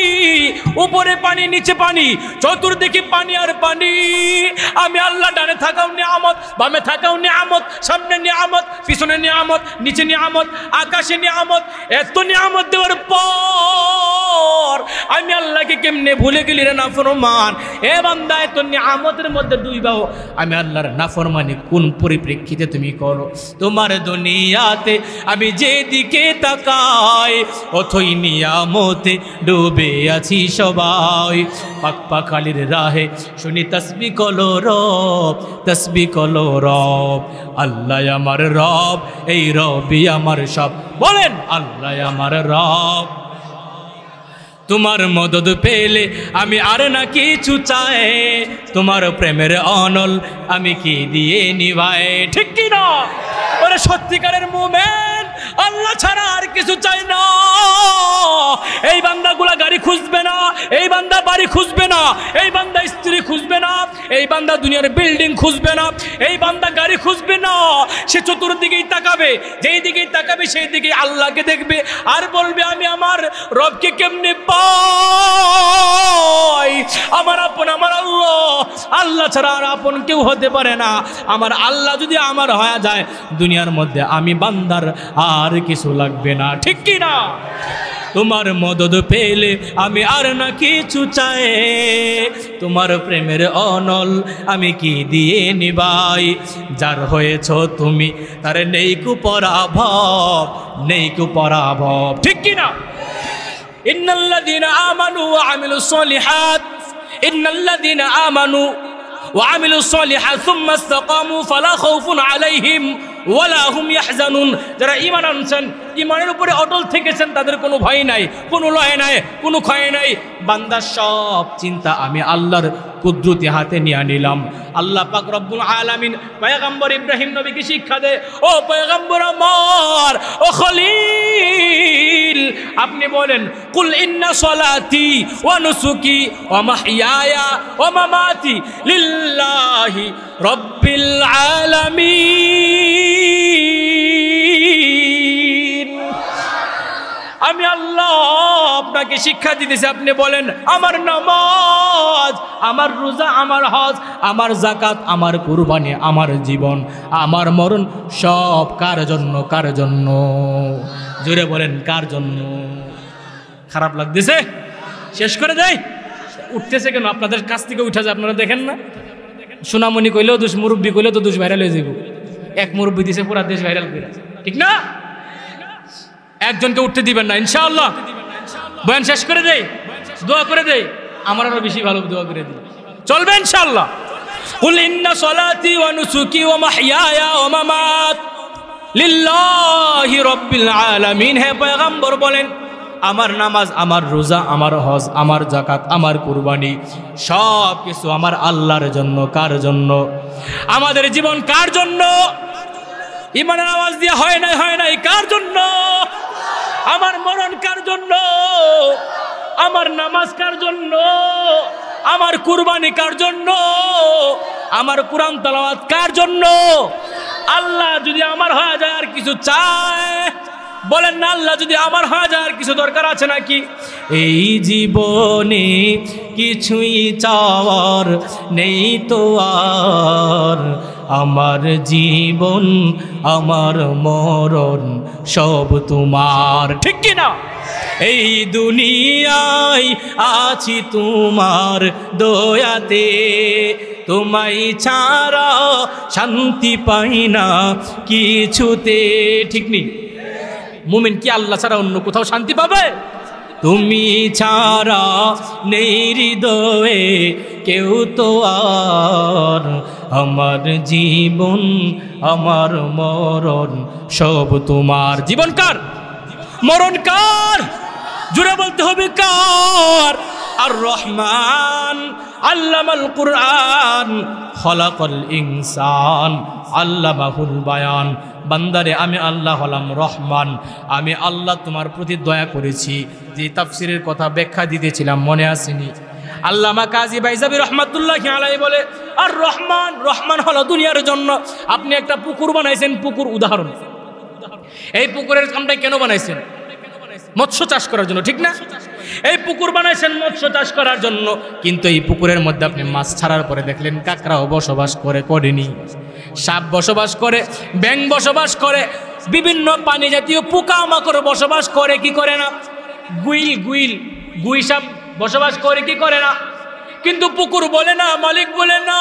উপরে পানি, নিচে পানি, চতুর্দিকে পানি আর পানি। আমি আল্লাহ ডানে থাকাও নিয়ামত, বামে থাকাও নিয়ামত, সামনে নিয়ামত, পিছনে নিয়ামত, নিচে নিয়ামত, আকাশে নিয়ামত। এত নিয়ামত দেওয়ার পর আমি আল্লাহকে কেমনে ভুলে গেলি রে নাফরমান। এ বান্দা এত নিয়ামতের মধ্যে ডুইবাও আমি আল্লাহর নাফরমানি কোন পরিপ্রেক্ষিতে তুমি করো? তোমার দুনিয়াতে আমি যেদিকে তাকাই অথই নিয়ামতে ডুবে আছি সবাই। পাক পাখালির রাহে শুনি তসবিহ কলো রব, তসবিহ কলো রব। আল্লাহ আমার রব, এই রবই আমার সব। বলেন আল্লাহ আমার রব। তোমার মদদ পেলে আমি আর না কিছু চাই, তোমার প্রেমের অনল আমি কি দিয়ে নিভাই। ঠিক কি না? ওরে সত্যিকারের মুমিন আল্লাহ ছাড়া আর কিছু চাই না। এই বান্দাগুলা গাড়ি খুঁজবে না, এই বান্দা বাড়ি খুঁজবে না, এই বান্দা স্ত্রী খুঁজবে না, এই বান্দা দুনিয়ার বিল্ডিং খুঁজবে না, এই বান্দা গাড়ি খুঁজবে না। সে চতুর্দিকেই তাকাবে, যেই দিকেই তাকাবে সেই দিকেই আল্লাহকে দেখবে আর বলবে আমি আমার রবকে কেমনে পাই। আমার আপন আমার আল্লাহ, আল্লাহ ছাড়া আর আপন কেউ হতে পারে না। আমার আল্লাহ যদি আমার হয়ে যায় দুনিয়ার মধ্যে আমি বান্দার আর কিছু লাগবে না। ঠিক কি না? তোমার মদদ পেলে আমি আর না কিছু চাই, তোমার প্রেমের অনল আমি কি দিয়ে নিবাই। যার হয়েছ তুমি তার নেই কু পরাভব, নেই কু পরাভব। ঠিক কি না? ইন্নাল্লাযীনা আমানু ওয়া আমিলুস সলিহাত, ইন্নাল্লাযীনা আমানু ওয়া আমিলুস সলিহাত সুম্মা ইসতাকামু ফালা খাউফুন আলাইহিম ওয়ালা হুম ইয়াহজানুন। যারা ঈমান আনছেন, ঈমানের উপরে অটল থেকেছেন, তাদের কোনো ভয় নাই, কোনো লয় নাই, কোনো ক্ষয় নাই। বান্দার সব চিন্তা আমি আল্লাহর কুদরতি হাতে নিয়ে নিলাম। আল্লাহ পাক রব্বুল আলামিন পয়গম্বর ইব্রাহিম নবীকে শিক্ষা দেয়, ও পয়গম্বর আমার, ও খলিল, আপনি বলেন কুল ইন্না সলাতি ওয়া নুসুকি ওয়া মাহইয়ায়া ওয়া মামাতি লিল্লাহি রব্বিল আলামিন। আমি আল্লাহ আপনাকে শিক্ষা দিতেছি, আপনি বলেন আমার নামাজ, আমার রোজা, আমার হজ, আমার যাকাত, আমার কুরবানি, আমার জীবন, আমার মরণ সব কার জন্য? কার জন্য? জোরে বলেন কার জন্য? খারাপ লাগতেছে? শেষ করে দেয়। উঠতেছে কেন? আপনাদের কাছ থেকে উঠা যায়, আপনারা দেখেন না? সোনামণি কইলেও দোষ, মুরব্বী কইলেও তো দোষ ভাইরাল হয়ে যাব। এক মুরব্বী দিছে পুরা দেশ ভাইরাল করে, ঠিক না? একজনকে উঠতে দিবেন না ইনশাআল্লাহ। বয়ান শেষ করে দেই, দোয়া করে দেই, আমার আরো বেশি ভালো দোয়া করে দিই, চলবে ইনশাআল্লাহ। কুল ইন্না সলাতি ওয়া নুসুকি ওয়া মাহইয়ায়া ওয়া মামাত লিল্লাহি রাব্বিল আলামিন। হে পয়গম্বর বলেন আমার নামাজ, আমার রোজা, আমার হজ, আমার যাকাত, আমার কুরবানি সব কিছু আমার আল্লাহর জন্য। কার জন্য? আমাদের জীবন কার জন্য? ঈমানের আওয়াজ দিয়ে হয় নাই, হয় নাই, কার জন্য? আমার মরণ কার জন্য? আমার নামাজ কার জন্য? আমার কুরবানি কার জন্য? আমার কোরআন তেলাওয়াত কার জন্য? আল্লাহ যদি আমার হয়ে যায় আর কিছু চায়? বলেন না আল্লাহ যদি আমার হয়ে যায় আর কিছু দরকার আছে নাকি? এই জীবনে কিছুই চাওয়ার নেই তো আর, আমার জীবন আমার মরণ সব তোমার। ঠিক কি না? এই দুনিয়ায় আছি তোমার দয়াতে, তোমায় ছাড়া শান্তি পাই না কিছুতে। ঠিক নেই? মুমিন কি আল্লাহ ছাড়া অন্য কোথাও শান্তি পাবে? তুমি ছাড়া নেই হৃদয়ে কেউ তো আর, আমার জীবন আমার মরণ সব তোমার। জীবন কার? মরণ কার? জুড়ে বলতে হবে কার? আর রহমান আল্লামাল কুরআন খলাকাল ইনসান আল্লামাহুল বায়ান। বান্দারে আমি আল্লাহ হলাম রহমান, আমি আল্লাহ তোমার প্রতি দয়া করেছি। যে তাফসিরের কথা ব্যাখ্যা দিতেছিলাম মনে আসেনি? আল্লামা কাজী বাইজাবি রহমাতুল্লাহি আলাইহি বলে আর রহমান, রহমান হলো দুনিয়ার জন্য। আপনি একটা পুকুর বানাইছেন, পুকুর উদাহরণ, এই পুকুরের কামটা কেন বানাইছেন? মৎস্য চাষ করার জন্য, ঠিক না? এই পুকুর বানাইছেন মৎস্য চাষ করার জন্য, কিন্তু এই পুকুরের মধ্যে আপনি মাছ ছাড়ার পরে দেখলেন কাঁকড়াও বসবাস করে, করেনি? সাপ বসবাস করে, ব্যাঙ বসবাস করে, বিভিন্ন পানি জাতীয় পোকামাকড় বসবাস করে, কি করে না? গুইল, গুইল গুইসাপ বসবাস করে কি করে না? কিন্তু পুকুর বলে না, মালিক বলে না,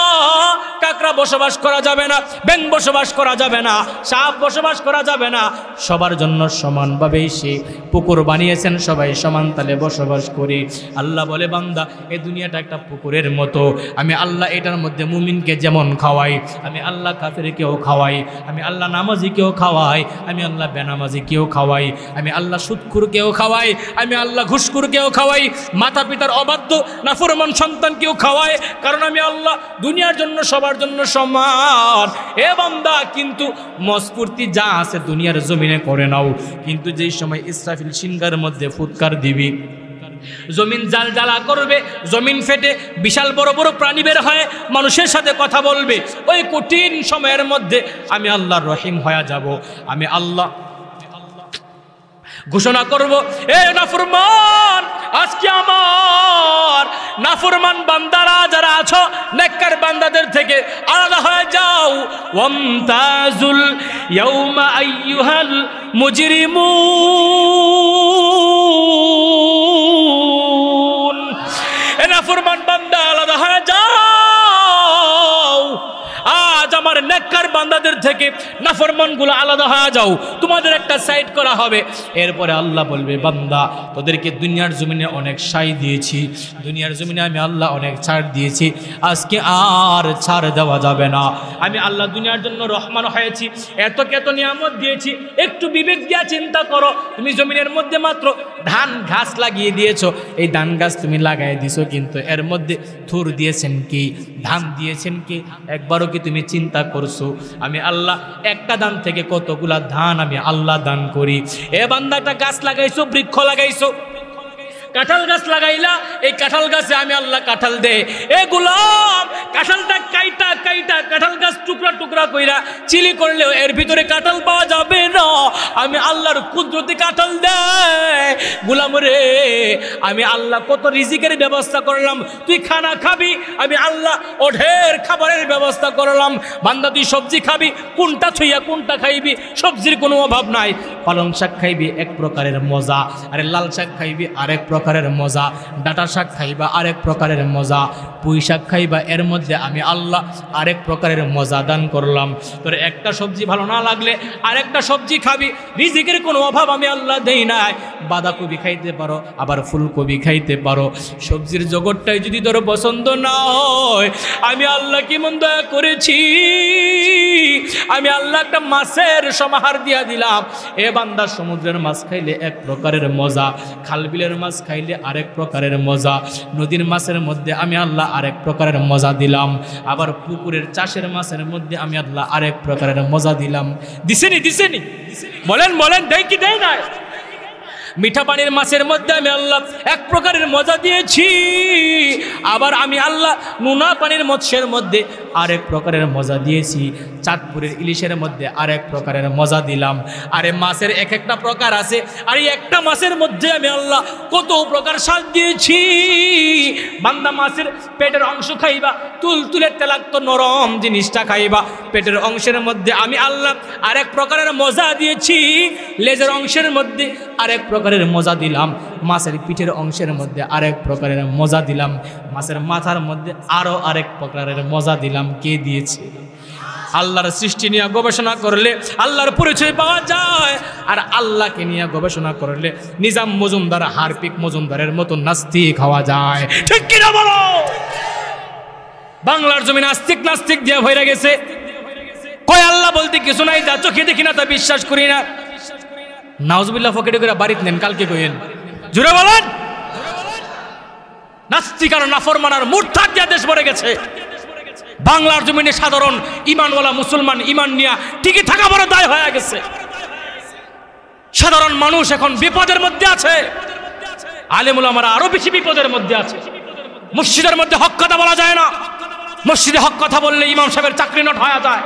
কাকড়া বসবাস করা যাবে না, ব্যাঙ বসবাস করা যাবে না, সাপ বসবাস করা যাবে না। সবার জন্য সমানভাবেই সে পুকুর বানিয়েছেন, সবাই সমান তালে বসবাস করি। আল্লাহ বলে বান্দা এই দুনিয়াটা একটা পুকুরের মতো, আমি আল্লাহ এটার মধ্যে মুমিনকে যেমন খাওয়াই, আমি আল্লাহ কাফেরকেও খাওয়াই, আমি আল্লাহ নামাজিকেও খাওয়াই, আমি আল্লাহ বেনামাজিকেও খাওয়াই, আমি আল্লাহ সুদখোরকেও খাওয়াই, আমি আল্লাহ ঘুষখোরকেও খাওয়াই, মাতা পিতার অবাধ্য নাফরমান সন্তানকেও খাওয়াই, কারণ আমি আল্লাহ দুনিয়ার জন্য সবার জন্য সমান। এ বান্দা কিন্তু মস্কুর্তি যা আছে দুনিয়ার জমিনে করে নাও, কিন্তু যেই সময় ইসরাফিল সিংহার মধ্যে ফুৎকার দিবি, জমিন জাল জ্বালা করবে, জমিন ফেটে বিশাল বড় বড় প্রাণী বের হয়, মানুষের সাথে কথা বলবে, ওই কঠিন সময়ের মধ্যে আমি আল্লাহ রহিম হয়ে যাব। আমি আল্লাহ ঘোষণা করব, এ নাফরমান, আজকে আমার নাফরমান বান্দারা যারা আছো, নেককার বান্দাদের থেকে আলাদা হয়ে যাও। ওয়ামতাজুল ইয়াউমা আইয়ুহাল মুজরিমুন, এ নাফরমান বান্দা আলাদা হয়ে যাও। আজ আমার নেককার বান্দাদের থেকে নাফরমানগুলো আলাদা হয়ে যাও, তোমাদের একটা সাইড করা হবে। এরপরে আল্লাহ বলবে, বান্দা তোদেরকে দুনিয়ার জমিনে অনেক সাই দিয়েছি, দুনিয়ার জমিনে আমি আল্লাহ অনেক ছাড় দিয়েছি, আজকে আর ছাড় দেওয়া যাবে না। আমি আল্লাহ দুনিয়ার জন্য রহমান হয়েছি, এত নিয়ামত দিয়েছি, একটু বিবেক দিয়া চিন্তা করো। তুমি জমিনের মধ্যে মাত্র ধান ঘাস লাগিয়ে দিয়েছো, এই ধান গাছ তুমি লাগাই দিছো, কিন্তু এর মধ্যে থুর দিয়েছেন কি, ধান দিয়েছেন কি, একবারও কি তুমি চিন্তা করছো? আমি আল্লাহ একটা দান থেকে কতগুলা ধান আমি আল্লাহ দান করি। এ বান্দাটা গাছ লাগাইছো, বৃক্ষ লাগাইছো, কাঁঠাল গাছ লাগাইলা, এই কাঁঠাল গাছে আমি আল্লাহ কাঁঠাল দে। এ গোলাম, কাঁঠালটা কাইটা কাইটা কাঁঠাল গাছ টুকরা টুকরা কইরা চিলি করলেও এর ভিতরে কাঁঠাল পাওয়া যাবে না, আমি আল্লাহর কুদরতে কাঁঠাল দে। গোলাম রে, আমি আল্লাহ কত রিজিকের ব্যবস্থা করলাম, তুই খানা খাবি, আমি আল্লাহ ওঢের খাবারের ব্যবস্থা করলাম। বান্দা তুই সবজি খাবি, কোনটা থইয়া কোনটা খাইবি, সবজির কোনো অভাব নাই। পালং শাক খাইবি এক প্রকারের মজা, আরে লাল শাক খাইবি আরেক প্রকারের মজা, ডাটা শাক খাইবা আরেক প্রকারের মজা, পুঁই শাক খাইবা, এর মধ্যে আমি আল্লাহ আরেক প্রকারের মজা দান করলাম। তোর একটা সবজি ভালো না লাগলে আরেকটা সবজি খাবি, রিজিকের কোনো অভাব আমি আল্লাহ দেই নাই। বাঁধাকপি খাইতে পারো, আবার ফুলকপি খাইতে পারো। সবজির জগৎটাই যদি তোর পছন্দ না হয়, আমি আল্লাহ কি মন দয়া করেছি, আমি আল্লাহ একটা মাছের সমাহার দিয়া দিলাম। এ বান্দা, সমুদ্রের মাছ খাইলে এক প্রকারের মজা, খালবিলের মাছ খাইলে আরেক প্রকারের মজা, নদীর মাছের মধ্যে আমি আল্লাহ আরেক প্রকারের মজা দিলাম, আবার পুকুরের চাষের মাছের মধ্যে আমি আল্লাহ আরেক প্রকারের মজা দিলাম। দিছেনি দিছেনি? বলেন বলেন, দেয় কি দেয় না? মিঠা পানির মাছের মধ্যে আমি আল্লাহ এক প্রকারের মজা দিয়েছি, আবার আমি আল্লাহ নোনা পানির মৎস্যের মধ্যে আরেক প্রকারের মজা দিয়েছি, চাঁদপুরের ইলিশের মধ্যে আরেক প্রকারের মজা দিলাম। আরে মাছের এক একটা প্রকার আছে, আর এই একটা মাছের মধ্যে আমি আল্লাহ কত প্রকার স্বাদ দিয়েছি। বান্দা মাছের পেটের অংশ খাইবা, তুলতুলের তেলাক্ত নরম জিনিসটা খাইবা, পেটের অংশের মধ্যে আমি আল্লাহ আরেক প্রকারের মজা দিয়েছি, লেজের অংশের মধ্যে আরেক প্রকারের মজা দিলাম, মাছের পিঠের অংশের মধ্যে আরেক প্রকারের মজা দিলাম, মাছের মাথার মধ্যে আরো আরেক প্রকারের মজা দিলাম। কে দিয়েছে? আল্লাহর সৃষ্টি নিয়ে গবেষণা করলে আল্লাহর পরিচয় পাওয়া যায়, আর আল্লাহকে নিয়ে গবেষণা করলে নিজাম মজুমদার, হারপিক মজুমদারের মতো নাস্তিক হওয়া যায়। ঠিক কিনা বলো? বাংলার জমিন আস্তিক নাস্তিক দিয়ে ভরে গেছে। কয় আল্লাহ বলতে কিছু নাই, যা চোখে দেখি না তা বিশ্বাস করি না। নাউজুবিল্লাহ ফকেটে করে বাড়িতে নেন, কালকে কইেন, জুড়ে বলেন। নাস্তিক আর নাফরমান আর মুরতাদ দিয়ে দেশ ভরে গেছে। বাংলার জমিনে সাধারণ ইমানওয়ালা মুসলমান ইমান নিয়া টিকে থাকা বড় দায় হয়ে গেছে। সাধারণ মানুষ এখন বিপদের মধ্যে আছে, আলেম উলামারা আরো বেশি বিপদের মধ্যে আছে। মসজিদের মধ্যে হক কথা বলা যায় না, মসজিদে হক কথা বললে ইমাম সাহেবের চাকরি নট হয়ে যায়।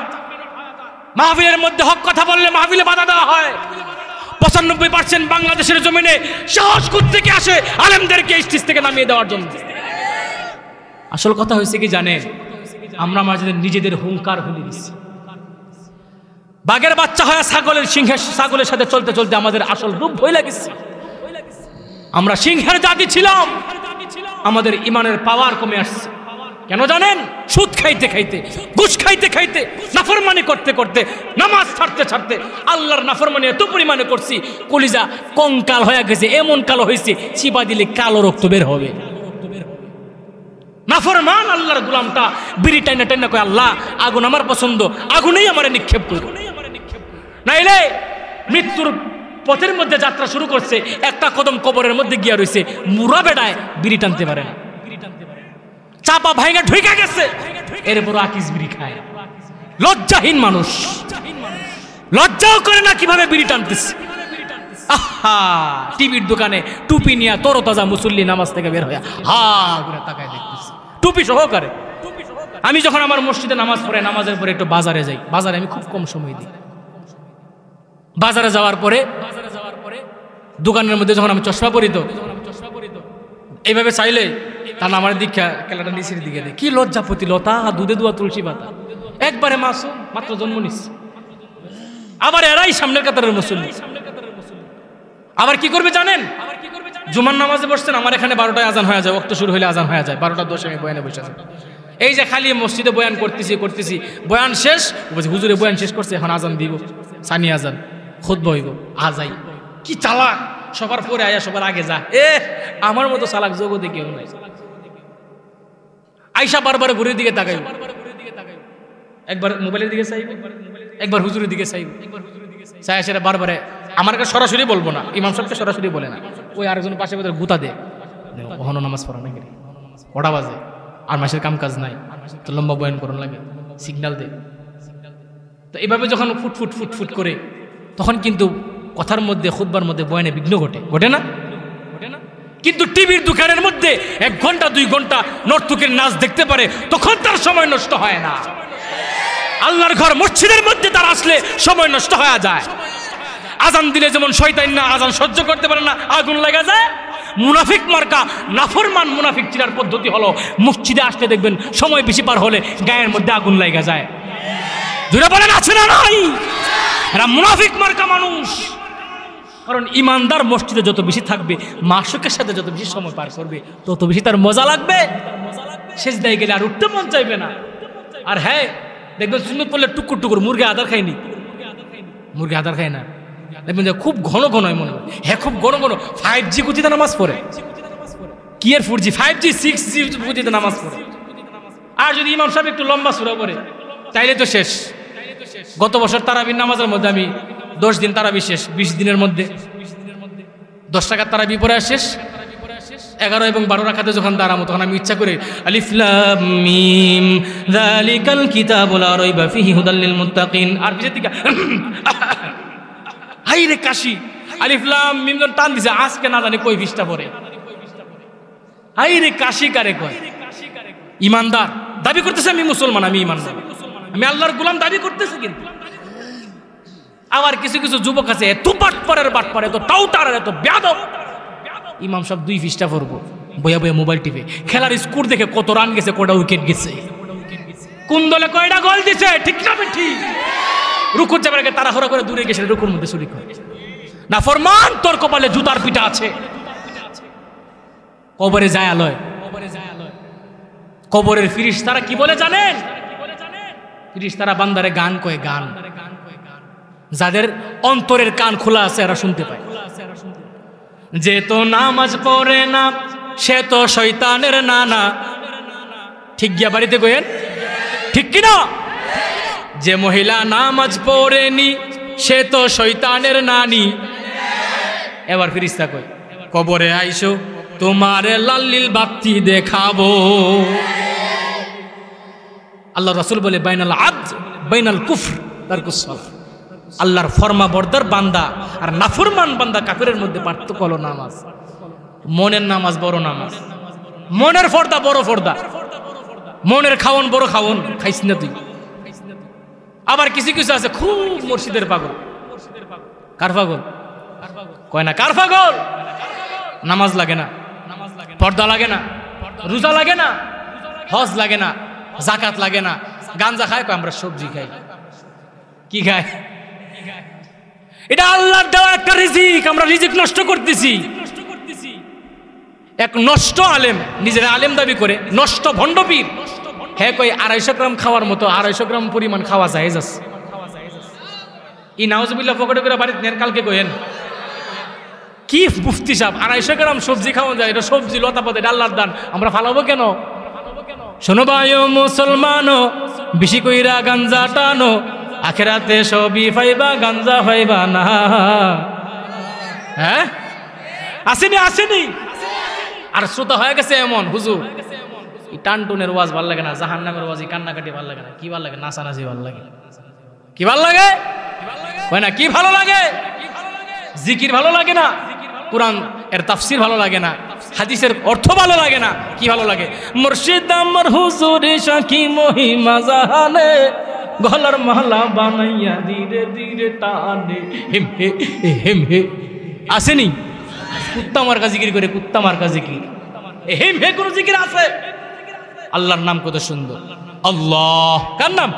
মাহফিলের মধ্যে হক কথা বললে মাহফিলে বাধা দেওয়া হয়। 95% বাংলাদেশের জমিনে সাহস থেকে আসে আলেমদেরকে স্টেজ থেকে নামিয়ে দেওয়ার জন্য। আসল কথা হয়েছে কি জানে, আমরা আমাদের নিজেদের হুঙ্কার ভুলে গেছি। বাঘের বাচ্চা হয় ছাগলের সাথে চলতে চলতে আমাদের আসল রূপ ভুলে গেছি। আমরা সিংহের জাতি ছিলাম, আমাদের ইমানের পাওয়ার কমে আসছে। কেন জানেন? সুদ খাইতে খাইতে, ঘুষ খাইতে খাইতে, নাফরমানি করতে করতে, নামাজ ছাড়তে ছাড়তে আল্লাহর নাফরমানি এত পরিমাণে করছি, কলিজা কঙ্কাল হয়ে গেছে, এমন কালো হয়েছে চিবা দিলে কালো রক্ত বের হবে। নাফরমান আল্লাহর গোলামটা বিড়ি টাইনা টাইনা কয়, আল্লাহ আগুন আমার পছন্দ, আগুনেই আমার নিক্ষেপ করো, নাইলে মৃত্যুর পথের মধ্যে যাত্রা শুরু করছে, একটা কদম কবরের মধ্যে গিয়া রয়েছে, মুরা বেড়ায় বিড়ি টানতে পারে না, চাপা ভাইঙ্গা ঢুইকা গেছে, এরপর আকিস বিড়ি খায়। লজ্জাহীন মানুষ, লজ্জাও করে না কিভাবে বিড়ি টানতেছে। আহা, টিভির দোকানে টুপি নিয়ে তরতাজা মুসল্লি নামাজ থেকে বের হয়ে হা করে তাকায় দেখতেছে, টুপি সহকারে। আমি যখন আমার মসজিদে নামাজ পড়ে, নামাজের পরে একটু বাজারে যাই, বাজারে আমি খুব কম সময় দিই। বাজারে যাওয়ার পরে দোকানের মধ্যে যখন আমি চশমা পরি, তো এইভাবে চাইলে তার আমার দীক্ষা কেলাটা নিচের দিকে দেয়। কি লজ্জাপতি লতা, দুধে দুয়া তুলসী পাতা, একবারে মাসুম, মাত্র জন্ম নিচ্ছে। আবার এরাই সামনের কাতারের মুসল্লি। আবার কি করবে জানেন? জুমার নামাজে বসছেন, আমার এখানে 12টায় আজান হয়ে যায়, ওয়াক্ত শুরু হলে আজান হয়ে যায়, 12:10 আমি বয়ানে বসে আছি। এই যে খালি মসজিদে বয়ান করতেছি, বয়ান শেষ, হুজুরে বয়ান শেষ করছে, এখন আজান দিব, সানি আজান, খুতবা হইব, আজাই। কি চালাক, সবার পরে আয়া সবার আগে যা। আমার মতো চালাক জগতে কেউ নাই। আইসা বারবার ঘুরের দিকে তাকাইব, একবার মোবাইলের দিকে চাইব, একবার হুজুরের দিকে চাইব, চাই সেটা বারবারে। আমার কাছে সরাসরি বলবো না, ইমাম সাহেবকে সরাসরি বলে না, ওই আরেকজন পাশে বোধহয় গুতা দে, ওখানে নামাজ পড়া নাকি, কটা বাজে, আর মাসের কাম কাজ নাই, তো লম্বা বয়ান করুন লাগে, সিগন্যাল দে। তো এইভাবে যখন ফুট ফুট ফুট করে, তখন কিন্তু কথার মধ্যে, খুতবার মধ্যে, বয়ানে বিঘ্ন ঘটে না? কিন্তু টিভির দোকানের মধ্যে 1 ঘন্টা 2 ঘন্টা নর্তকের নাচ দেখতে পারে, তখন তার সময় নষ্ট হয় না। আল্লাহর ঘর মসজিদের মধ্যে তার আসলে সময় নষ্ট হয়ে যায়। আজান দিলে যেমন শয়তান না আজান সহ্য করতে পারে না, আগুন লাগা যায়। মুনাফিক মার্কা নাফরমান মুনাফিক চিনার পদ্ধতি হলো, মসজিদে আসলে দেখবেন সময় বেশি পার হলে গায়ের মধ্যে আগুন লাগা যায়। দুরা বলেন আছে না নাই? এরা মুনাফিক মার্কা মানুষ। কারণ ইমানদার মসজিদে যত বেশি থাকবে, মাশুকের সাথে যত বেশি সময় পার করবে, তত বেশি তার মজা লাগবে। সেজদায় গেলে আর উঠতে মন চাইবে না। আর হ্যাঁ, দেখবেন সুন্নত পড়লে টুকুর টুকুর মুরগি আদার খায়নি, মুরগি আদার খায় না, দেখবেন যে খুব ঘন ঘন মনে হয়। হ্যাঁ, খুব ঘন ঘন 5G গতিতে নামাজ পড়ে, কি এর 4G 5G 6G গতিতে নামাজ পড়ে। আর যদি ইমাম সাহেব একটু লম্বা সূরা পড়ে, তাইলে তো শেষ। গত বছর তারাবির নামাজের মধ্যে আমি 10 দিন তারাবি শেষ, 20 দিনের মধ্যে 10 টাকার তারাবি পড়া শেষ। 11 এবং 12 রাকাতে যখন দাঁড়াবো, তখন আমি ইচ্ছা করে আলিফ লাম মিম যালিকাল কিতাবু লা রাইবা ফিহি হুদাল লিল মুত্তাকিন, আর পিছের দিকে হাই রে কাশি, আলিফ লাম মিম যখন টান দিছে, আজকে না জানি কই পৃষ্ঠা পড়ে। হাই রে কাশি কারে কয়? ইমানদার দাবি করতেছে আমি মুসলমান, আমি ইমানদার, আমি আল্লাহর গোলাম দাবি করতেছি। কিন্তু আবার কিছু কিছু যুবক আছে এত বাটপারের বাটপার, এত টাউটার, এত বেয়াদব, ইমাম সাহেব 2 পৃষ্ঠা পড়বো, বইয়া বইয়া মোবাইল টিপে, খেলার স্কোর দেখে কত রান গেছে, কয়টা উইকেট গেছে, কোন দলে কয়টা গোল দিছে, ঠিক না ঠিক? রুকুর যাবার আগে তাড়াহুড়া করে দূরে গেছে, রুকুর মধ্যে শরীক হয় না। ফরমান তোর কপালে জুতার পিটা আছে। কবরে যায় আলয়, কবরের ফিরিশতারা কি বলে জানেন? ফিরিশতারা বান্দারে গান কয়, গান। যাদের অন্তরের কান খোলা আছে এরা শুনতে পায়। যে তো নামাজ পড়ে না সে তো শয়তানের নানা, ঠিক গিয়া বাড়িতে কইেন, ঠিক কিনা? যে মহিলা নামাজ পড়েনি সে তো শয়তানের নানি। এবার ফিরিস্তা কই, কবরে আইসো তোমার লাল্লিল বাতি দেখাবো। আল্লাহ রাসূল বলে বাইনাল আবদ বাইনাল কুফর তারকুস সালাত। আল্লাহর ফরমা বরদার বান্দা আর নাফরমান বান্দা কাফেরের মধ্যে পার্থক্য হলো নামাজ। মনের নামাজ বড় নামাজ, মনের ফর্দা বড় ফর্দা, মনের খাওন বড় খাওন, খাইস না তুই। আবার কিছু কিছু আছে খুব মুর্শিদের পাগল। কার পাগল? কয় না কার পাগল? নামাজ লাগে না, পর্দা লাগে না, রোজা লাগে না, হজ লাগে না, যাকাত লাগে না, গাঞ্জা খায়, কয় আমরা সবজি খাই। কি খায়? এটা আল্লাহর দেওয়া একটা রিজিক, আমরা রিজিক নষ্ট করতেছি। এক নষ্ট আলেম, নিজের আলেম দাবি করে, নষ্ট ভণ্ডপীর, হ্যাঁ কই 250 গ্রাম খাওয়ার মতো 250 গ্রাম পরিমাণ খাওয়া যায় যাচ্ছে। ই নাউজুবিল্লাহ পকেটে করে বাড়িতে নেন, কালকে কইেন কি মুফতি সাহেব 250 গ্রাম সবজি খাওয়া যায়, এটা সবজি লতা পাতা, এটা আল্লাহর দান, আমরা ফালাবো কেন? শোনো ভাই ও মুসলমানো, বেশি কইরা গাঞ্জা টানো, আখেরাতে সবই পাইবা, গাঞ্জা পাইবা না। হ্যাঁ আসেনি আসেনি। আর শ্রোতা হয়ে গেছে এমন, হুজুর এই টানটুনের ওয়াজ ভাল লাগে না, জাহান্নামের ওয়াজ কান্নাকাটি ভাল লাগে না, কি ভাল লাগে? নাচানাচি ভাল লাগে। কি ভাল লাগে? হয় না? কি ভালো লাগে? জিকির ভালো লাগে না, কুরআন এর তাফসীর ভালো লাগে না, হাদিসের অর্থ ভালো লাগে না, কি ভালো লাগে? মুর্শিদ আমার হুজুরে সাকি মহিমা জাহানে, গলার মালা বানাইয়া ধীরে ধীরে টানে, হেম হে হেম হে। আসেনি? কুত্তা মার্কা জিকির করে, কুত্তা মার্কা জিকির। হেম হে কোন জিকির আছে? আল্লাহর নাম কত সুন্দর, আল্লাহ। কার নাম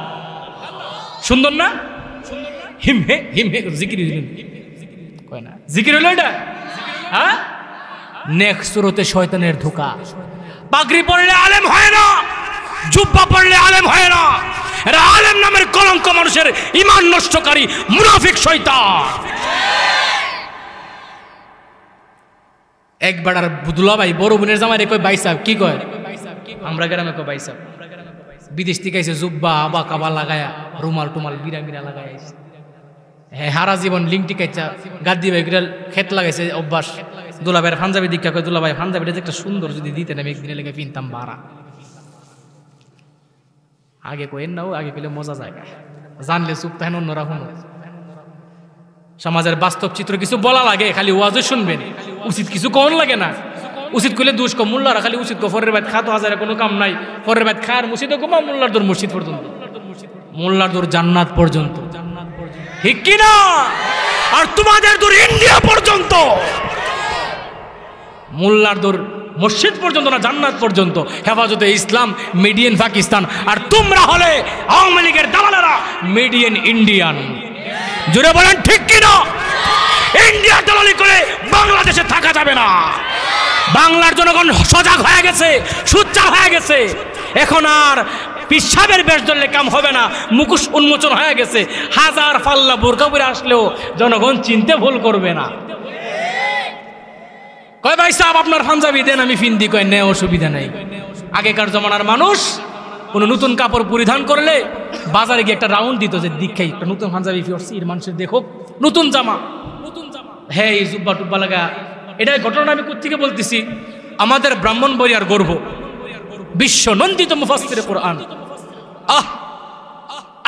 সুন্দর না? হিম হে জিকির কয় না, জিকির হলো এটা। হ্যাঁ, নেক্সট সুরতে শয়তানের ধোঁকা। পাগড়ি পরলে আলেম হয় না, জুব্বা পরলে আলেম হয় না, এরা আলেম নামের কলঙ্ক, মানুষের ঈমান নষ্টকারী মুনাফিক শয়তান। একবার আর বুদুলা ভাই বড় বোনের জামাই কয় ভাই সাহেব, কি কয়? আমরা গ্রামে কয় ভাই সাহেব। বিদেশ থেকে আইসে জুব্বা আবা কাবা লাগায়া, রুমাল টুমাল বিরা বিরা লাগাই আইসে। হ্যাঁ, হারা জীবন লিংটি কাইচা গাদ্দি ভাই খেত লাগাইছে অভ্যাস। দুলাভাইয়ের পাঞ্জাবি দীক্ষা কয়, দুলাভাই পাঞ্জাবিটা একটা সুন্দর যদি দিতেন আমি একদিনে লেগে পিনতাম বাড়া। আগে কইেন না, আগে পেলে মজা জায়গা, জানলে চুপ তাহেন অন্যরা শুনো। সমাজের বাস্তব চিত্র কিছু বলা লাগে, খালি ওয়াজও শুনবেন, উচিত কিছু কোন লাগে না। উচিত কইলে দুষ্ক মোল্লারা খালি উচিত কো, ফরের বাইত খাতো হাজারে কোনো কাম নাই, ফরের বাইত খার মসজিদে কমা, মোল্লার দূর মসজিদ পর্যন্ত, মোল্লার দূর জান্নাত পর্যন্ত, ঠিক কি না? আর তোমাদের দূর ইন্ডিয়া পর্যন্ত, মোল্লার দূর মসজিদ পর্যন্ত না, জান্নাত পর্যন্ত। হেফাজতে ইসলাম মিডিয়ান পাকিস্তান, আর তোমরা হলে আওয়ামী লীগের দালালেরা মিডিয়ান ইন্ডিয়ান। জোরে বলেন ঠিক কি না? ইন্ডিয়া দালালি করে বাংলাদেশে থাকা যাবে না। বাংলার জনগণ সজাগ হয়ে গেছে, সোচ্চার হয়ে গেছে। এখন আর পিসাবের বেশ ধরলে কাম হবে না, মুখোশ উন্মোচন হয়ে গেছে। হাজার পাল্লা বোরকা পরে আসলেও জনগণ চিনতে ভুল করবে না। কয় ভাই সাহেব আপনার পাঞ্জাবি দেন, আমি ফিন্দি। কয় নে, অসুবিধা নাই। আগেকার জমানার মানুষ কোনো নতুন কাপড় পরিধান করলে বাজারে গিয়ে একটা রাউন্ড দিত, যে দীক্ষাই একটা নতুন পাঞ্জাবি ফিরছি, এর মানুষের দেখো নতুন জামা, হ্যাঁ এই জুব্বা টুব্বা লাগা। এটাই ঘটনা আমি কোত্থেকে বলতেছি, আমাদের ব্রাহ্মণবাড়িয়ার গর্ব, বিশ্ব নন্দিত মুফাসসিরে কোরআন।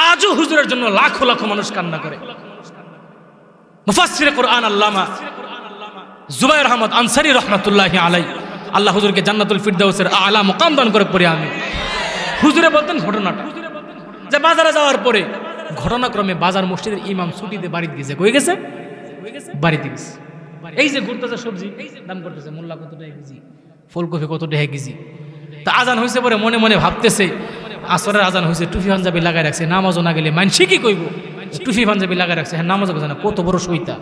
আজও হুজুরের জন্য লাখো লাখো মানুষ কান্না করে। মুফাসসিরে কোরআন আল্লামা জুবায়ের আহমদ আনসারী রহমাতুল্লাহি আলাইহি, আল্লাহ হুজুরকে জান্নাতুল ফিরদাউসের আলা মুকাম দান করে পড়ে। আমি হুজুরে বলতেন ঘটনাটা, যে বাজারে যাওয়ার পরে ঘটনাক্রমে বাজার মসজিদের ইমাম ছুটিতে বাড়িতে গেছে। কই গেছে? বাড়িতে গেছে। এই যে ঘুরতেছে, সবজি দাম করতেছে, মোল্লা কত টাকা কেজি, ফুলকপি কত টাকা কেজি। তা আজান হয়েছে পরে মনে মনে ভাবতেছে, আসরের আজান হয়েছে, টুপি পাঞ্জাবি লাগাই রাখছে, নামাজও না গেলে মানসি কি কইব, টুপি পাঞ্জাবি লাগাই রাখছে, হ্যাঁ নামাজও গেছে না, কত বড় শৈতা।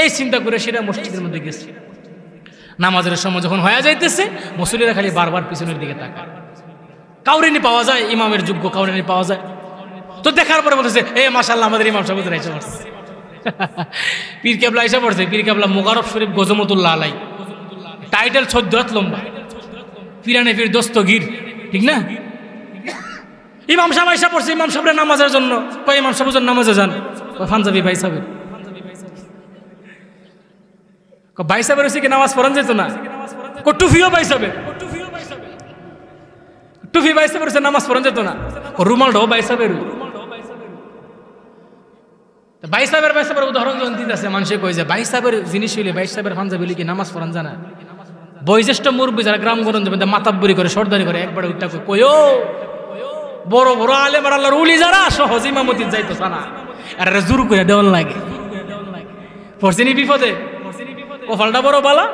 এই চিন্তা করে সেটা মসজিদের মধ্যে গেছে। নামাজের সময় যখন হয়ে যাইতেছে, মুসল্লিরা খালি বারবার পিছনের দিকে তাকায়। কাউরিনি পাওয়া যায়, ইমামের যোগ্য কাউরিনি পাওয়া যায়। তো দেখার পরে বলতেছে, এ মাশাআল্লাহ আমাদের ইমাম সাহেব এসে পড়ছে। পীর কেবলা এসে পড়ছে। পীর কেবলা মোবারক শরীফ গজমতুল্লাহ আলাই, টাইটেল 14 হাত লম্বা, পিরানে পীর দস্তগীর, ঠিক না? ইমাম সাহেব এসে পড়ছে ইমাম সাহেবের নামাজের জন্য। কয় ইমাম সাহেব নামাজে যান? পাঞ্জাবি ভাই সাহেবের। ভাই সাহেবের হচ্ছে কি নামাজ পড়ান যেত না? টুফিও ভাই সাহেবের, টুফি ভাই সাহেবের হচ্ছে নামাজ পড়ান যেত না? রুমালটাও ভাই সাহেবের। ভাই সাহেবের উদাহরণ যখন দিতেছে, মানুষে কই যে ভাই সাহেবের জিনিস হইলে, ভাই সাহেবের পাঞ্জাবি হইলে কি নামাজ পড়ান জানা? বয়োজ্যেষ্ঠ মুরব্বী যারা গ্রামগঞ্জ মাতাব্বরি করে, সর্দারি করে, একবারে উঠটা কইও বড় বড় আলেম আর আল্লাহর ওলি যারা সহজ ইমামতির যাইতো না, আর জোর করে দেওয়ান লাগে। পড়ছেনি বিপদে, কপালটা বড় বালা।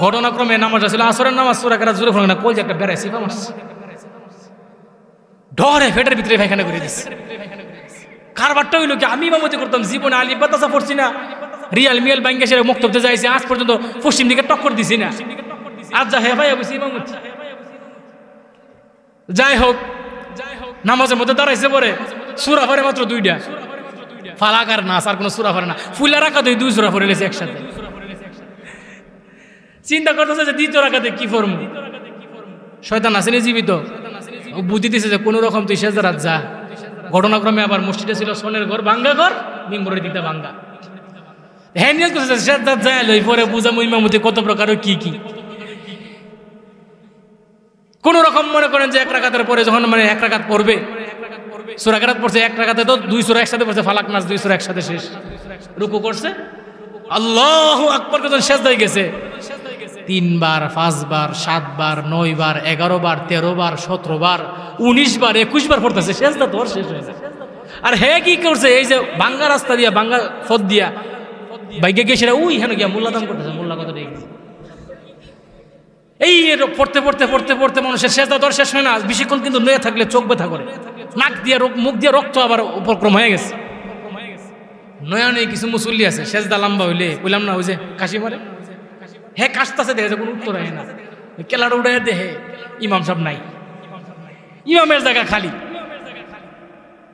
ঘটনাক্রমে নামাজ আসলে আসরের নামাজ, সুরা কারা জোরে ফোন না, কল যে একটা বেড়াই সিফা মারছে, ডরে ফেটের ভিতরে পায়খানা করে দিচ্ছে। কারবারটা হইল কি, আমি ইমামতি করতাম, জীবনে আলিফ বাতাসা পড়ছি না, রিয়াল মিয়াল ব্যাংকে সেরে মুক্তবতে যাইছি, আজ পর্যন্ত পশ্চিম দিকে টক্কর দিছি না। আজ যা হেফাই বুঝি ইমামতি। যাই হোক নামাজের মধ্যে দাঁড়াইছে পরে সূরা পড়ে মাত্র 2টা, ফালাক আর নাস, আর কোনো সূরা পড়ে না। ফুলা রাকাতে 2 সূরা পড়ে লেছে একসাথে। চিন্তা করতেছে যে দ্বিতীয় রাকাতে কি পড়ব। শয়তান আসেনি জীবিত, বুদ্ধি দিছে যে কোনো রকম তুই সেজদারাত যা। ঘটনাক্রমে আবার মসজিদে ছিল সোনের ঘর, ভাঙ্গা ঘর, মিম্বরের দিকটা ভাঙ্গা। হ্যাঁ নিয়ে করতেছে সেজদারাত যায় লই, পরে বুঝামু ইমামতি কত প্রকার কি কি। কোন রকম মনে করেন যে এক রাকাতের পরে যখন মানে এক রাকাত পড়বে, সূরা কেরাত পড়ছে, এক রাকাতে তো 2 সূরা একসাথে পড়ছে, ফালাক নাস 2 সূরা একসাথে শেষ। রুকু করছে, আল্লাহু আকবার যখন সেজদায় গেছে 3 বার 5 বার 7 বার 9 বার 11 বার 13 বার 17 বার 19 বার 21 বার পড়তেছে, সেজদা তো শেষ হয়ে যায়। আর হে কি করছে, এই যে ভাঙ্গা রাস্তা দিয়া, ভাঙ্গা পথ দিয়া বাইকে গিয়ে সেটা ওই হেন গিয়া মোল্লা দাম করতেছে, মোল্লা কত রেগে গেছে। এই পড়তে পড়তে পড়তে পড়তে মানুষের সেজদা তোর শেষ হয় না। বেশিক্ষণ কিন্তু নয়ে থাকলে চোখ ব্যথা করে, নাক দিয়ে মুখ দিয়ে রক্ত আবার উপক্রম হয়ে গেছে। নয়া নেই কিছু মুসল্লি আছে, সেজদা লম্বা হইলে বললাম না ওই যে কাশি মারে, হ্যাঁ কাশতাছে, দেখে যে কোনো উত্তর হয় না, কেলাটা উঠে দেহে ইমাম সাহেব নাই, ইমামের জায়গা খালি।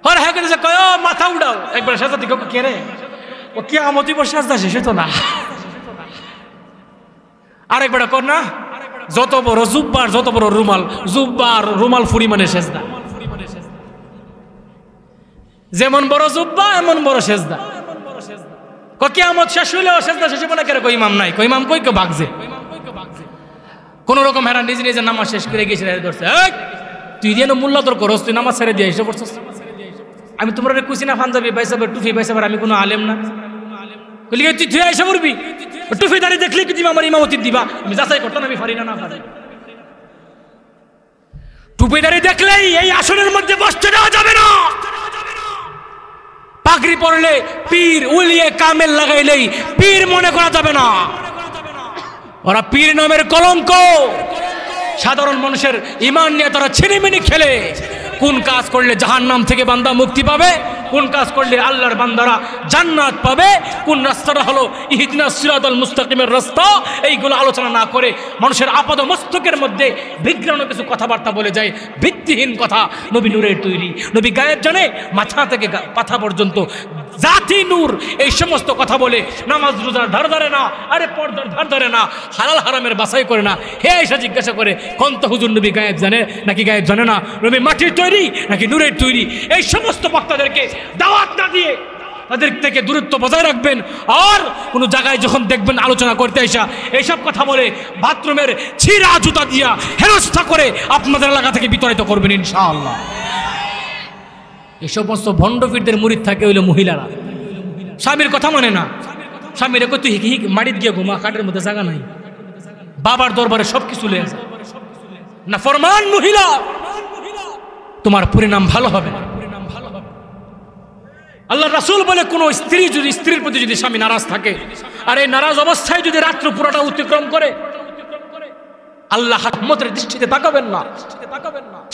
হর হ্যাঁ কেছে কয় মাথা উঠাও, একবার সেজদা দিকে কেড়ে ও কি আমতি বসে সেজদা শেষ হতো না। আরেকবার কর না, যত বড় জুব্বার যত বড় রুমাল, জুব্বার রুমাল ফুরি মানে সেজদা, যেমন বড় জুব্বা এমন বড় সেজদা। কিয়ামত শেষ হইলেও সেজদা শেষ হবে না, কেন কই ইমাম নাই, কই ইমাম কই কে ভাগছে। কোন রকম হেরা নিজে নিজে নামাজ শেষ করে গিয়েছে ধরছে, তুই দিয়ে মোল্লা তোর করস, তুই নামাজ ছেড়ে দিয়ে এসে পড়ছস। আমি তোমরা কুচি না পাঞ্জাবি বাইসাবার টুফি বাইসাবার, আমি কোনো আলেম না। কইলি তুই তুই এসে পড়বি, টুফি দাঁড়িয়ে দেখলি কি তুমি আমার ইমামতি দিবা, আমি যাচাই করতাম আমি পারি না না পারি। টুপি দাঁড়িয়ে দেখলেই এই আসনের মধ্যে বসতে দেওয়া যাবে না। পাগড়ি পরলে পীর, উলিয়ে কামেল লাগাইলেই পীর মনে করা যাবে না। ওরা পীর নামের কলঙ্ক। সাধারণ মানুষের ইমান নিয়ে তারা ছিনিমিনি খেলে। কোন কাজ করলে জাহান্নাম থেকে বান্দা মুক্তি পাবে, কোন কাজ করলে আল্লাহর বান্দারা জান্নাত পাবে, কোন রাস্তাটা হলো ইহদিনাস সিরাতাল মুস্তাকিমের রাস্তা, এইগুলো আলোচনা না করে মানুষের আপাদ মস্তকের মধ্যে বিজ্ঞান কিছু কথাবার্তা বলে যায়, ভিত্তিহীন কথা। নবী নূরের তৈরি, নবী গায়েব জানে, মাথা থেকে পাথা পর্যন্ত জাতি নূর, এই সমস্ত কথা বলে নামাজ রোজার ধার ধারে না, আরে পর্দার ধার ধারে না, হালাল হারামের বাছাই করে না। হে এসে জিজ্ঞাসা করে কোনটা হুজুর নবী গায়েব জানে নাকি গায়েব জানে না, নবী মাটির তৈরি নাকি নূরের তৈরি। এই সমস্ত বক্তাদেরকে দাওয়াত না দিয়ে তাদের থেকে দূরত্ব বজায় রাখবেন। আর কোনো জায়গায় যখন দেখবেন আলোচনা করতে আসা এইসব কথা বলে বাথরুমের ছিঁড়া জুতা দিয়া হেনস্থা করে আপনাদের এলাকা থেকে বিতাড়িত করবেন ইনশাআল্লাহ। এই সমস্ত ভণ্ডপীরদের মুরিদ থাকে হইলো মহিলারা, স্বামীর কথা মানে না। স্বামীর কত হিক মাটিত গিয়ে ঘুমা, কাঠের মধ্যে জায়গা নাই, বাবার দরবারে সবকিছু লেগে যায় না। ফরমান মহিলা, তোমার পরিণাম ভালো হবে না। আল্লাহ রাসূল বলে কোন স্ত্রী যদি, স্ত্রীর প্রতি যদি স্বামী নারাজ থাকে, আর এই নারাজ অবস্থায় যদি রাত্র পুরোটা অতিক্রম করে, আল্লাহ রহমতের দৃষ্টিতে তাকাবেন না।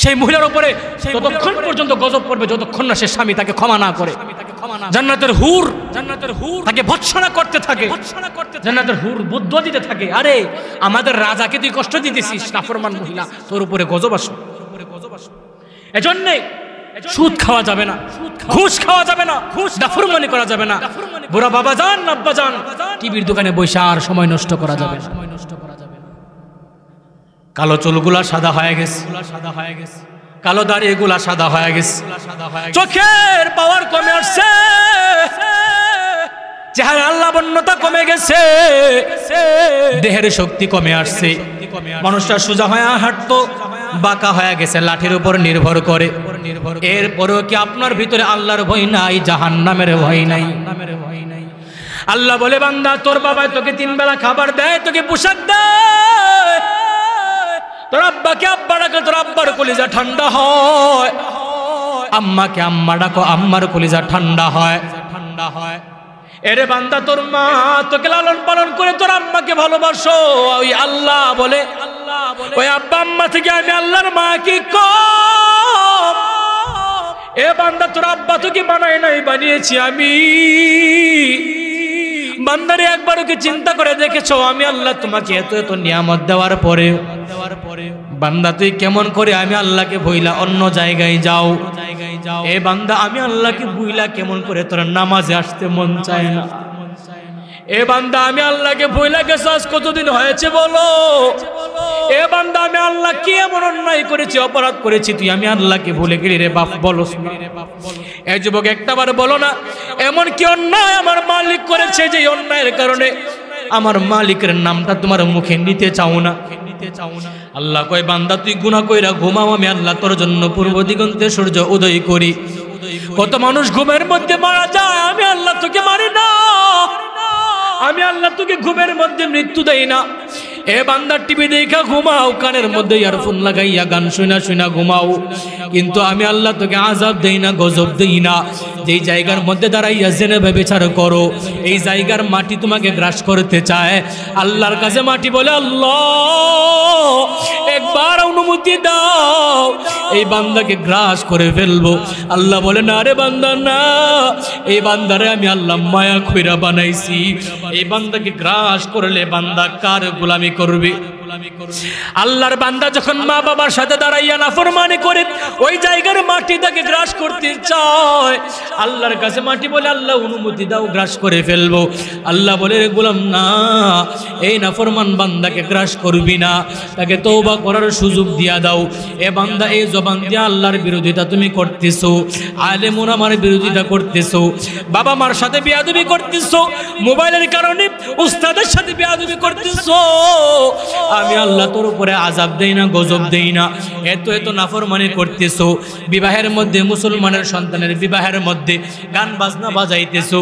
সেই মহিলার উপরে ততক্ষণ পর্যন্ত গজব পড়বে যতক্ষণ না সে স্বামী তাকে ক্ষমা না করে। জান্নাতের হুর তাকে ভৎসনা করতে থাকে, জান্নাতের হুর বুদ্ধ দিতে থাকে, আরে আমাদের রাজাকে তুই কষ্ট দিতেছিস, নাফরমান মহিলা, তোর উপরে গজব আসো। এজন্য সুদ খাওয়া যাবে না, ঘুষ খাওয়া যাবে না, নাফরমানি করা যাবে না। বুড়া বাবা যান, আব্বা যান, টিভির দোকানে বসে আর সময় নষ্ট করা যাবে না। কালো চুলগুলা সাদা হয়ে গেছে, কালো দাড়ি এগুলা সাদা হয়ে গেছে, চোখের পাওয়ার কমে আসছে, চেহারা আল্লাহ বন্যতা কমে গেছে, দেহের শক্তি কমে আসছে। মানুষটা সোজা হয়ে হাঁটতো, বাঁকা হয়ে গেছে, লাঠির উপর নির্ভর করে। এরপরেও কি আপনার ভিতরে আল্লাহর ভয় নাই, জাহান্নামের ভয় নাই? আল্লাহ বলে বান্দা, তোর বাবা তোকে 3 বেলা খাবার দেয়, তোকে পোশাক দেয়, তোর আব্বাকে আব্বা ডাকো, তোর আব্বার কলিজা ঠান্ডা হয়, আম্মাকে আম্মা ডাকো, আম্মার কলিজা ঠান্ডা হয়। এরে বান্দা, তোর মা তোকে লালন পালন করে, তোর আম্মাকে ভালোবাসো। ওই আল্লাহ বলে, ওই আব্বা আম্মা থেকে আমি আল্লাহর মা কি কম? এ বান্দা, তোর আব্বা তোকে বানাই নাই, বানিয়েছি আমি। বান্দারে একবারও কি চিন্তা করে দেখেছো আমি আল্লাহ তোমাকে এত এত নিয়ামত দেওয়ার পরে বান্দা তুই কেমন করে আমি আল্লাহকে ভুইলা অন্য জায়গায় যাও? এ বান্দা আমি আল্লাহকে ভুইলা কেমন করে তোর নামাজে আসতে মন চায় না? এ বান্দা আমি আল্লাহকে ভুইলা গেছো আজ কতদিন হয়েছে বলো? এ বান্দা আমি আল্লাহ কি এমন অন্যায় করেছি, অপরাধ করেছি তুই আমি আল্লাহকে ভুলে গেলি রে বাপ? বলো এ যুবক একটাবার বলো না এমন কি অন্যায় আমার মালিক করেছে যে অন্যায়ের কারণে আমার মালিকের নামটা তোমার মুখে নিতে চাও না? আল্লাহ কয় বান্দা তুই গুনাহ কইরা ঘুমাও, আমি আল্লাহ তোর জন্য পূর্ব দিগন্তে সূর্য উদয় করি। কত মানুষ ঘুমের মধ্যে মারা যায়, আমি আল্লাহ তোকে মারি না, আমি আল্লাহ তোকে ঘুমের মধ্যে মৃত্যু দেই না। এ বান্দা টিভি দেখা ঘুমাও, কানের মধ্যে ইয়ারফোন লাগাইয়া গান শুনা শুনা ঘুমাও, কিন্তু আমি আল্লাহ তোকে আযাব দেই না, গজব দেই না। যেই জায়গার মধ্যে দাঁড়াইয়া জেনে ব্যভিচার করো, এই জায়গার মাটি তোমাকে গ্রাস করতে চায়। আল্লাহর কাছে মাটি বলে আল্লাহ একবার অনুমতি দাও, এই বান্দাকে গ্রাস করে ফেলবো। আল্লাহ বলে না রে বান্দা না, এই বান্দারে আমি আল্লাহ মায়া কইরা বানাইছি, এই বান্দাকে গ্রাস করলে বান্দা কার গোলামি করবে? আল্লাহর বান্দা যখন মা বাবার সাথে দাঁড়াইয়া নাফরমানি করে ওই জায়গার মাটি তাকে গ্রাস করতে চায়, আল্লাহর কাছে মাটি বলে আল্লাহ অনুমতি দাও, গ্রাস করে ফেলবো। আল্লাহ বলে রে গোলাম না, এই নাফরমান বান্দাকে গ্রাস করবি না, তাকে তওবা করার সুযোগ দিয়া দাও। এ বান্দা এই জবান দিয়ে আল্লাহর বিরোধিতা তুমি করতেছো, আলেম ওলামার বিরোধিতা করতেছো, বাবা মার সাথে বেয়াদবি করতেছো, মোবাইলের কারণে উস্তাদের সাথে বেয়াদবি করতেছো, আমি আল্লাহ তোর উপরে আযাব দেই না, গজব দেই না। এত এত নাফরমানি করতেছো, বিবাহের মধ্যে মুসলমানের সন্তানের বিবাহের মধ্যে গান বাজনা বাজাইতেছো।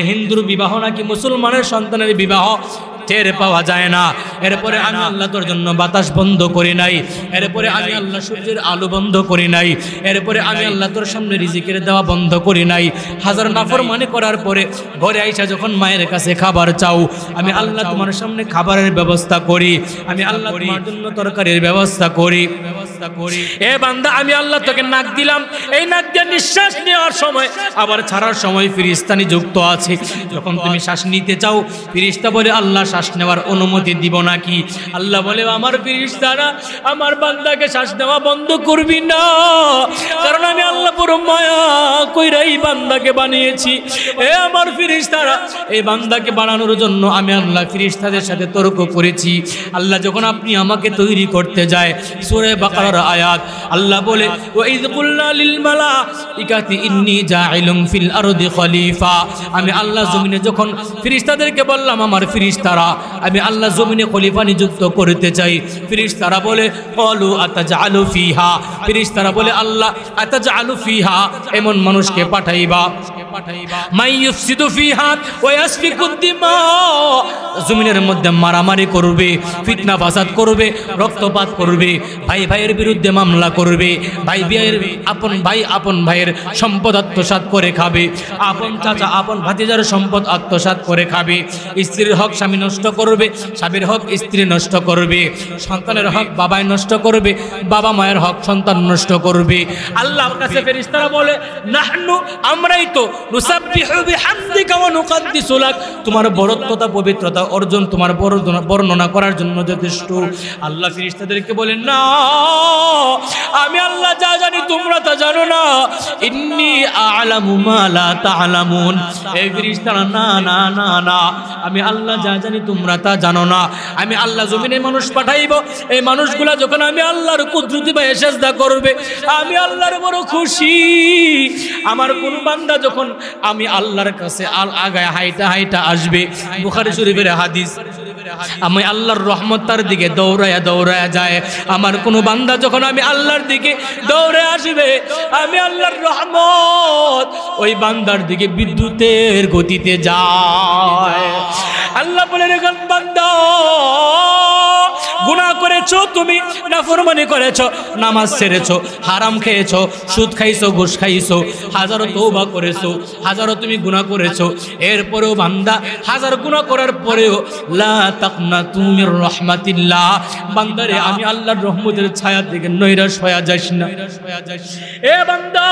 হিন্দুর বিবাহ নাকি মুসলমানের সন্তানের বিবাহ টের পাওয়া যায় না। এরপরে আমি আল্লাহ তোর জন্য বাতাস বন্ধ করি নাই, এরপরে আমি আল্লাহ সূর্যের আলো বন্ধ করি নাই, এরপরে আমি আল্লাহ তোর সামনে রিজিকের দেওয়া বন্ধ করি নাই। হাজার নাফরমানি করার পরে ঘরে আইসা যখন মায়ের কাছে খাবার চাও, আমি আল্লাহ তোমার সামনে খাবারের ব্যবস্থা করি, আমি আল্লাহ তোমার জন্য তরকারির ব্যবস্থা করি। এ বান্দা আমি আল্লাহ তোকে নাক দিলাম, এই নাক দিয়ে নিঃশ্বাস নেওয়ার সময় আবার ছাড়ার সময় ফেরেশতা নিযুক্ত আছে। যখন তুমি শ্বাস নিতে চাও, ফেরেশতা বলে আল্লাহ শ্বাস নেওয়ার অনুমতি দিব নাকি? আল্লাহ বলে আমার ফেরেশতারা আমার বান্দাকে শ্বাস নেওয়া বন্ধ করবি না, কারণ আমি আল্লাহ বড় মায়া কইরা এই বান্দাকে বানিয়েছি। এ আমার ফেরেশতারা এই বান্দাকে বানানোর জন্য আমি আল্লাহ ফেরেশতাদের সাথে তর্ক করেছি। আল্লাহ যখন আপনি আমাকে তৈরি করতে যায়, সূরা বাকারার আয়াত, আল্লাহ বলে ওয়াইয কুলনা লিল মালাইকাতি ইন্নী জাইলুম ফিল আরদি খলিফা। আমি আল্লাহ জমিনে যখন ফেরেশতাদেরকে বললাম আমার ফেরেশতারা আমি আল্লাহ জমিনে খলিফা নিযুক্ত করতে চাই, ফেরেশতারা বলে ক্বালু আতাজআলু ফিহা, ফেরেশতারা বলে আল্লাহ আতাজআলু ফিহা এমন মানুষকে পাঠাইবা মাই ইউফসিদু ফিহা ওয়া ইয়াসফিকুদ দিমা, জমিনের মধ্যে মারামারি করবে, ফিতনা ফাসাদ করবে, রক্তপাত করবে, ভাই ভাইয়ের বিরুদ্ধে মামলা করবে, ভাই ভাইয়ের আপন ভাইয়ের সম্পদ আত্মসাৎ করে খাবে, আপন চাচা আপন ভাতিজার সম্পদ আত্মসাৎ করে খাবে, স্ত্রীর হক স্বামী নষ্ট করবে, স্বামীর হক স্ত্রী নষ্ট করবে, সন্তানের হক বাবায় নষ্ট করবে, বাবা মায়ের হক সন্তান নষ্ট করবে। আল্লাহর কাছে ফেরেশতারা বলে নাহনু আমরাই তো নুসাব্বিহু বিহামদিকা ওয়া নুকাদ্দিসু লাক, তোমার বরত্বতা পবিত্রতা অর্জন তোমার বর্ণনা করার জন্য যথেষ্ট। আল্লাহ ফেরেশতাদেরকে বলেন না, আমি আল্লাহ যা জানি তোমরা তা জানো না, ইন্নী আ'লামু মা লা তা'লামুন। এই ফেরেশতারা না না না না, আমি আল্লাহ যা জানি তোমরা তা জানো না। আমি আল্লাহ জমিনে মানুষ পাঠাইব, এই মানুষগুলা যখন আমি আল্লাহর কুদরতি বা সেজদা করবে, আমি আল্লাহর বড় খুশি। আমার কোন বান্দা যখন আমি আল্লাহর কাছে আগায় হাইটা হাইটা আসবে, বুখারী শরীফের হাদিস, আমি আল্লাহর রহমত তার দিকে দৌড়ায়া দৌড়ায়া যায়। আমার কোন বান্দা যখন আমি আল্লাহর দিকে দৌড়ে আসবে, আমি আল্লাহর রহমত ওই বান্দার দিকে বিদ্যুতের গতিতে যায়। আল্লাহ বলে রেখেন বান্দা গুনাহ করে করেছো, তুমি নাফরমানি করেছো, নামাজ ছেড়েছো, হারাম খেয়েছো, সুদ খাইছো, ঘুষ খাইছো, হাজারো তওবা করেছো, হাজারো তুমি গুনাহ করেছো। এরপরেও বান্দা হাজার গুনাহ করার পরেও লা তাকনাতু মির রাহমাতিল্লাহ, বান্দারে আমি আল্লাহর রহমতের ছায়া থেকে নৈরাশ হয়ে যাস না। এ বান্দা,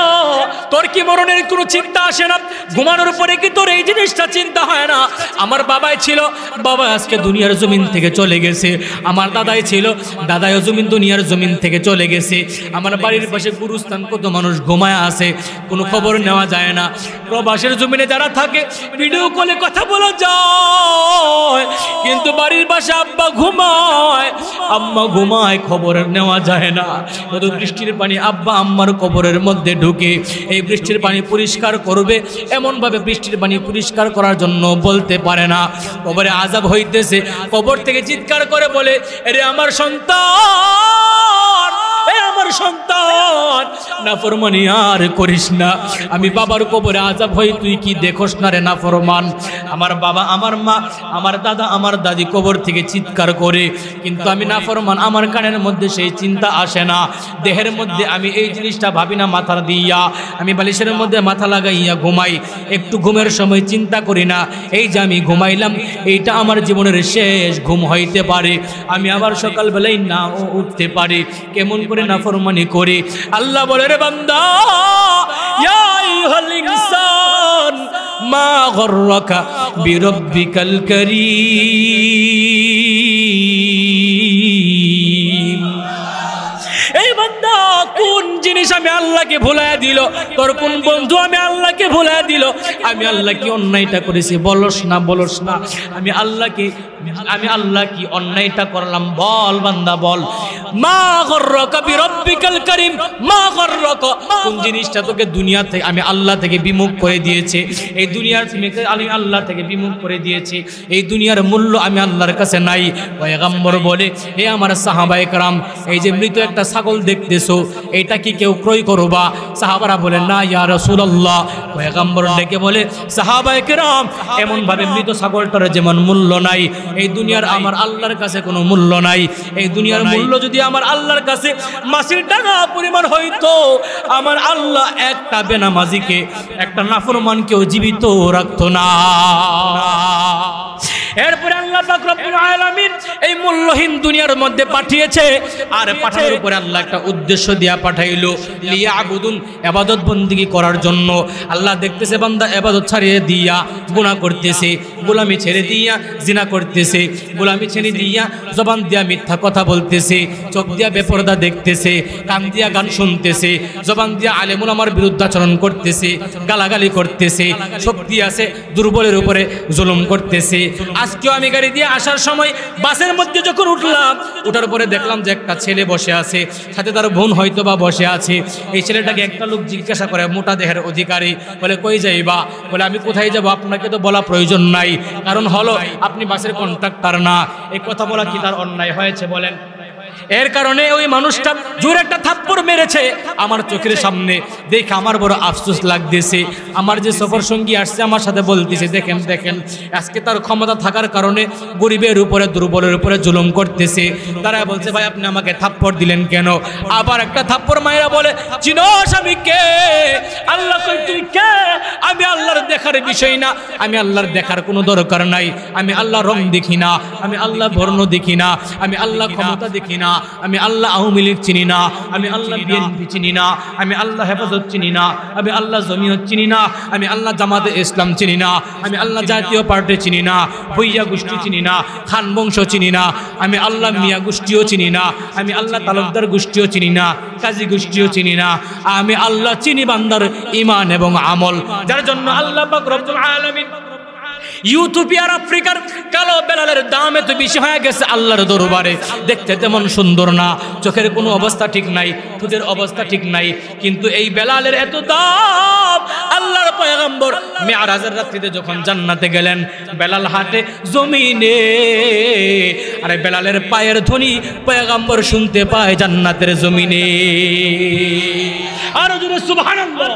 তোর কি মরণের কোনো চিন্তা আসে না? ঘুমানোর পরে কি তোর এই জিনিসটা চিন্তা হয় না? আমার বাবাই ছিল, বাবা আজকে দুনিয়ার জমিন থেকে চলে গেছে। আমার দাদাই ছিল, দাদাইও দুনিয়ার জমিন থেকে চলে গেছে। আমার বাড়ির পাশে গুরুস্থান কত মানুষ ঘুমায় আছে, কোনো খবর নেওয়া যায় না। প্রবাসের জমিনে যারা থাকে ভিডিও কলে কথা বলা যায়, কিন্তু বাড়ির পাশে আব্বা ঘুমায়, আম্মা ঘুমায়, খবর নেওয়া যায় না। কত বৃষ্টির পানি আব্বা আম্মার কবরের মধ্যে ঢুকে এই বৃষ্টির পানি পরিষ্কার করবে, এমনভাবে বৃষ্টির পানি পরিষ্কার করার জন্য বলতে পারে না। কবরে আযাব হইতেছে, কবর থেকে চিৎকার করে বলে, আরে আমার সন্তান, এ আমার সন্তান, নাফরমানি আর করিস না। আমি বাবার কবরে আযাব হই, তুই কি দেখোস না রে নাফরমান? আমার বাবা, আমার মা, আমার দাদা, আমার দাদি কবর থেকে চিৎকার করে, কিন্তু আমি নাফরমান, আমার কানের মধ্যে সেই চিন্তা আসে না, দেহের মধ্যে আমি এই জিনিসটা ভাবি না। মাথার দিয়া আমি বালিশের মধ্যে মাথা লাগাইয়া ঘুমাই, একটু ঘুমের সময় চিন্তা করি না এই যে আমি ঘুমাইলাম, এইটা আমার জীবনের শেষ ঘুম হইতে পারে, আমি আবার সকালবেলায় না উঠতে পারি। কেমন করে নাফরমানি করি? আল্লাহ বলে, রে বান্দা, ইয়া আইয়ুহাল ইনসান মা গররাকা বিরব্বিকাল কারীম। এই বান্দা, কোন জিনিস আমি আল্লাহকে ভুলাইয়া দিল? তোর কোন বন্ধু আমি আল্লাহকে ভুলাইয়া দিল? আমি আল্লাহ কি অন্যায়টা করেছি? বলস না, বলস না। আমি আল্লাহ কি অন্যায়টা করলাম? বল বান্দা, বল। মা গররাকা বিরব্বিকাল কারীম, মা গররাকা, কোন জিনিসটা তোকে দুনিয়া থেকে, আমি আল্লাহ থেকে বিমুখ করে দিয়েছে? এই দুনিয়ার থেকে আমি আল্লাহ থেকে বিমুখ করে দিয়েছি। এই দুনিয়ার মূল্য আমি আল্লাহর কাছে নাই। পয়গম্বর বলে, হে আমার সাহাবায়ে কেরাম, এই যে মৃত একটা ছাগল দেখতেছো, এটা কি কেউ ক্রয় করবা? সাহাবারা বলে, না ইয়া রাসূলুল্লাহ। পয়গম্বর ডেকে বলে, সাহাবায়ে কেরাম, এমন ভাবে মৃত ছাগলটার যেমন মূল্য নাই, এই দুনিয়ার আমার আল্লাহর কাছে কোনো মূল্য নাই। এই দুনিয়ার মূল্য যদি আমার আল্লাহর কাছে মাসির টাকা পরিমাণ হইতো, আমার আল্লাহ একটা বেনামাজিকে, একটা নাফরমানকেও জীবিত রাখতো না। এরপরে আল্লাহ পাক রব্বুল আলামিন এই মূল্যহীন দুনিয়ার মধ্যে পাঠিয়েছে, আর পাঠানোর পরে আল্লাহ একটা উদ্দেশ্য দিয়া পাঠাইলো, লিয়াবুদুন, ইবাদত বন্দেগী করার জন্য। আল্লাহ দেখতেছে বান্দা ইবাদত ছাড়িয়ে দিয়া গুনাহ করতেছে, গোলামি ছেড়ে দিয়া জিনা করতেছে, গোলামি ছেড়ে দিয়া জবান দিয়া মিথ্যা কথা বলতেছে, চোখ দিয়া বেপরদা দেখতেছে, কান দিয়া গান শুনতেছে, জবান দিয়া আলেম উলামার বিরুদ্ধাচরণ করতেছে, গালাগালি করতেছে, শক্তি আছে দুর্বলের উপরে জুলুম করতেছে। আজকেও আমি গাড়ি দিয়ে আসার সময় বাসের মধ্যে যখন উঠলাম, উঠার পরে দেখলাম যে একটা ছেলে বসে আছে, সাথে তার বোন হয়তো বা বসে আছে। এই ছেলেটাকে একটা লোক জিজ্ঞাসা করে, মোটা দেহের অধিকারী, বলে কই যাইবা? বলে আমি কোথায় যাব, আপনাকে তো বলা প্রয়োজন নাই, কারণ হলো আপনি বাসের কন্ট্রাক্টর না। এই কথা বলা কি তার অন্যায় হয়েছে বলেন? এর কারণে ওই মানুষটা জোরে একটা থাপ্পড় মেরেছে আমার চোখের সামনে, দেখে আমার বড় আফসোস লাগতেছে। আমার যে সফর সঙ্গী আসছে আমার সাথে বলতেছে, দেখেন দেখেন, আজকে তার ক্ষমতা থাকার কারণে গরিবের উপরে দুর্বলের উপরে জুলুম করতেছে। তারা বলছে, ভাই আপনি আমাকে থাপ্পড় দিলেন কেন? আবার একটা থাপ্পড় মাইরা বলে, চিনোস আমি কে? আল্লাহ কই তুই কে? আমি আল্লাহর দেখার বিষয় না, আমি আল্লাহর দেখার কোনো দরকার নাই। আমি আল্লাহ রং দেখি না, আমি আল্লাহ বর্ণ দেখি না, আমি আল্লাহ ক্ষমতা দেখি না, আমি আল্লাহ আওয়ামী লীগ চিনি না, আমি আল্লাহ বিএনপি চিনি না, আমি আল্লাহ হেফাজত চিনি না, আমি আল্লাহ জমিয়ত চিনি না, আমি আল্লাহ জামাতে ইসলাম চিনি না, আমি আল্লাহ জাতীয় পার্টি চিনি না, ভুইয়া গোষ্ঠী চিনি না, খান বংশ চিনি না, আমি আল্লাহ মিয়া গোষ্ঠীও চিনি না, আমি আল্লাহ তালুকদার গোষ্ঠীও চিনি না, কাজী গোষ্ঠীও চিনি না। আমি আল্লাহ চিনি বান্দার ঈমান এবং আমল, যার জন্য আল্লাহ পাক রব্বুল আলামিন ইউথোপিয়ার আফ্রিকার কালো বেলালের দাম এত বেশি হয়ে গেছে আল্লাহর দরবারে। দেখতে তেমন সুন্দর না, চোখের কোনো অবস্থা ঠিক নাই, ঠোঁটের অবস্থা ঠিক নাই, কিন্তু এই বেলালের এত দাম। আল্লাহর পয়গম্বর মেরাজের রাত্রিতে যখন জান্নাতে গেলেন, বেলাল হাঁটে জমিনে, আরে বেলালের পায়ের ধ্বনি পয়গম্বর শুনতে পায় জান্নাতের জমিনে। আরো জোরে সুবহানাল্লাহ।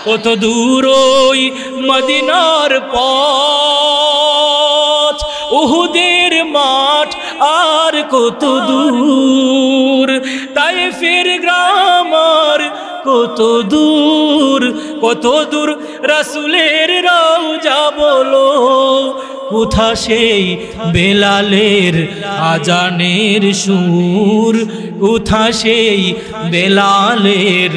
কত দূর ওই মদিনার পথ, উহুদের মাঠ আর কত দূর, তাইফের গ্রাম আর কত দূর, কত দূর রাসূলের রওজা বলো, কোথা সেই বেলালের আজানের সুর, কোথা সেই বেলালের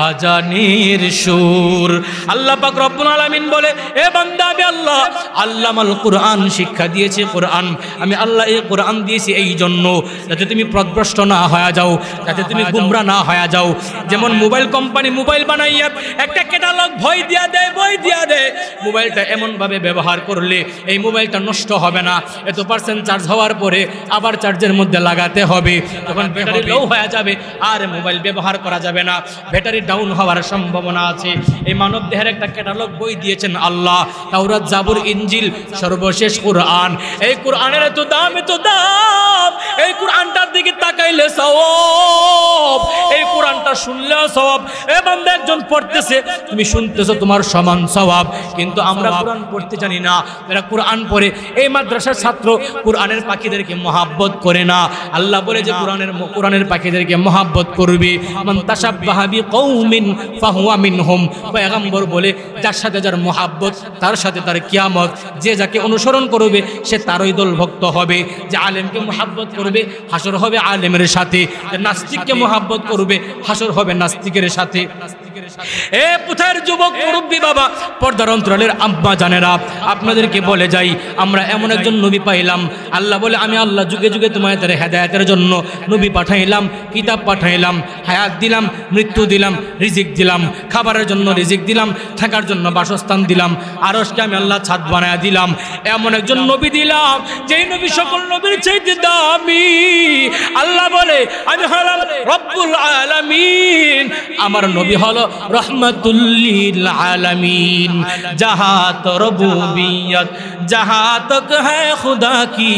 আজানের সুর। আল্লাহ পাক রব্বুল আলামিন বলে, এ বান্দা আমি আল্লাহ আল্লামাল কুরআন শিক্ষা দিয়েছি। কুরআন আমি আল্লাহ এই কুরআন দিয়েছি এই জন্য যাতে তুমি পথভ্রষ্ট না হয়ে যাও, যাতে তুমি গুমরা না হয়ে যাও। যেমন মোবাইল কোম্পানি মোবাইল বানাইয়া একটা ক্যাটালগ বই দিয়া দেয়, বই দিয়া দেয়, মোবাইলটা এমনভাবে ব্যবহার করলে এই মোবাইলটা নষ্ট হবে না, এত পার্সেন্ট চার্জ হওয়ার পরে আবার চার্জের মধ্যে লাগাতে হবে, তখন ব্যাটারি লো হয়ে যাবে আর মোবাইল ব্যবহার করা যাবে না, ব্যাটারি ডাউন হওয়ার সম্ভাবনা আছে। এই মানব দেহের একটা ক্যাটালগ বই দিয়েছেন আল্লাহ, তাওরাত জাবুর ইনজিল সর্বশেষ কুরআন। এই কুরআনের এত দাম, এত দাম, এই কুরআনটার দিকে তাকাইলে সওয়াব, এই কুরআনটা শুনলে সওয়াব। এ বান্দা একজন পড়তেছে, তুমি শুনতেছো, তোমার সমান সওয়াব। কিন্তু আমরা কুরআন পড়তে জানি না, যারা কুরআন পড়ে এই মাদ্রাসার ছাত্র কুরআনের পাখিদেরকে মহাব্বত করে না। আল্লাহ বলে যে কুরআনের পাখিদেরকে মহাব্বত করবে, মান তাশাব্বাহা বিকৌমিন ফাহুয়া মিনহুম। পয়গম্বর বলে যার সাথে যার মহাব্বত তার সাথে তার কিয়ামত, যে যাকে অনুসরণ করবে সে তারই দলভুক্ত হবে। যে আলেমকে মহাব্বত করবে হাসর হবে আলেমের সাথে, যে নাস্তিককে মহাব্বত করবে হাসর হবে নাস্তিকের সাথে। এ পুথার যুবক মুরব্বী বাবা, পর্দার অন্তরালের আম্মা জানেরা, আপনাদেরকে বলে যাই, আমরা এমন একজন নবী পাইলাম, আল্লাহ বলে আমি আল্লাহ যুগে যুগে তোমাদের হেদায়েতের জন্য নবী পাঠাইলাম, কিতাব পাঠাইলাম, হায়াত দিলাম, মৃত্যু দিলাম, রিজিক দিলাম, খাবারের জন্য রিজিক দিলাম, থাকার জন্য বাসস্থান দিলাম, আরশকে আমি আল্লাহ ছাদ বানায়া দিলাম। এমন একজন নবী দিলাম যেই নবী সকল নবীর চাইতে দামি। আল্লাহ বলে আমি হলাম রব্বুল আলামিন, আমার নবী হলো রহমাতুল লিল আলামিন। जहाँ तो रबूबियत जहाँ तक है खुदा की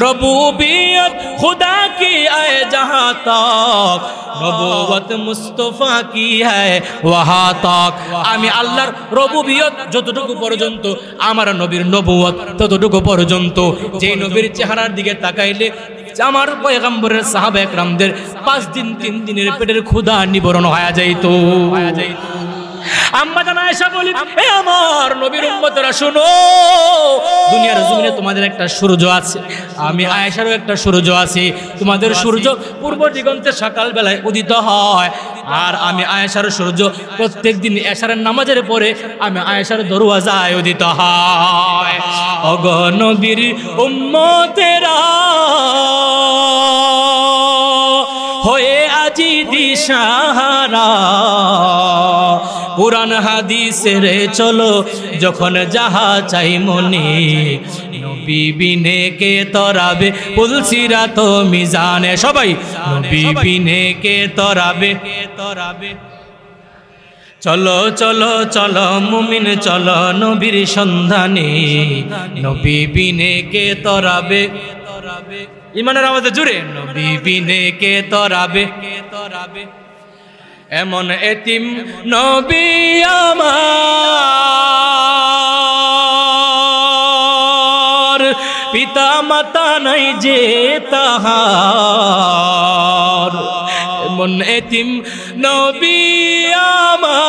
रबूबियत खुदा की आए जहाँ तक नबूवत मुस्तफा की है वहाँ तक। आमी आल्लाहर रबूबियत যতটুকু পর্যন্ত, আমার নবীর নবুয়ত ততটুকু পর্যন্ত। যেই নবীর চেহারার দিকে তাকাইলে আমার পয়গম্বরের সাহাবা একরামদের 5 দিন 3 দিনের পেটের ক্ষুধা নিবারণ হয়ে যাইতো। আম্মা জান আয়েশা বলি, এ আমার নবীর উম্মতরা শোনো, দুনিয়ার জমিনে তোমাদের একটা সূর্য আছে, আমি আয়েশারও একটা সূর্য আছে। তোমাদের সূর্য পূর্ব দিগন্তে সকাল বেলায় উদিত হয়, আর আমি আয়েশার সূর্য প্রত্যেকদিন এশারের নামাজের পরে আমি আয়েশার দরওয়াজায় উদিত হয়। ওগো নবীর উম্মতেরা হয়ে আজি দিশাহারা, কুরআন হাদিসের চলো যখন যাহা চাই মনে, নবী বিনে কে তরাবে পুলসিরাত মিজানে। সবাই নবী বিনে কে তরাবে, চলো চলো চলো মুমিন চলো নবীর সন্ধানে, নবী বিনে কে তরাবে, ইমানের আওয়াজে জুড়ে, নবী বিনে কে তরাবে। এমন এতিম নবী আমার, পিতা মাতা নাই যে তাহার। এমন এতিম নবী আমার,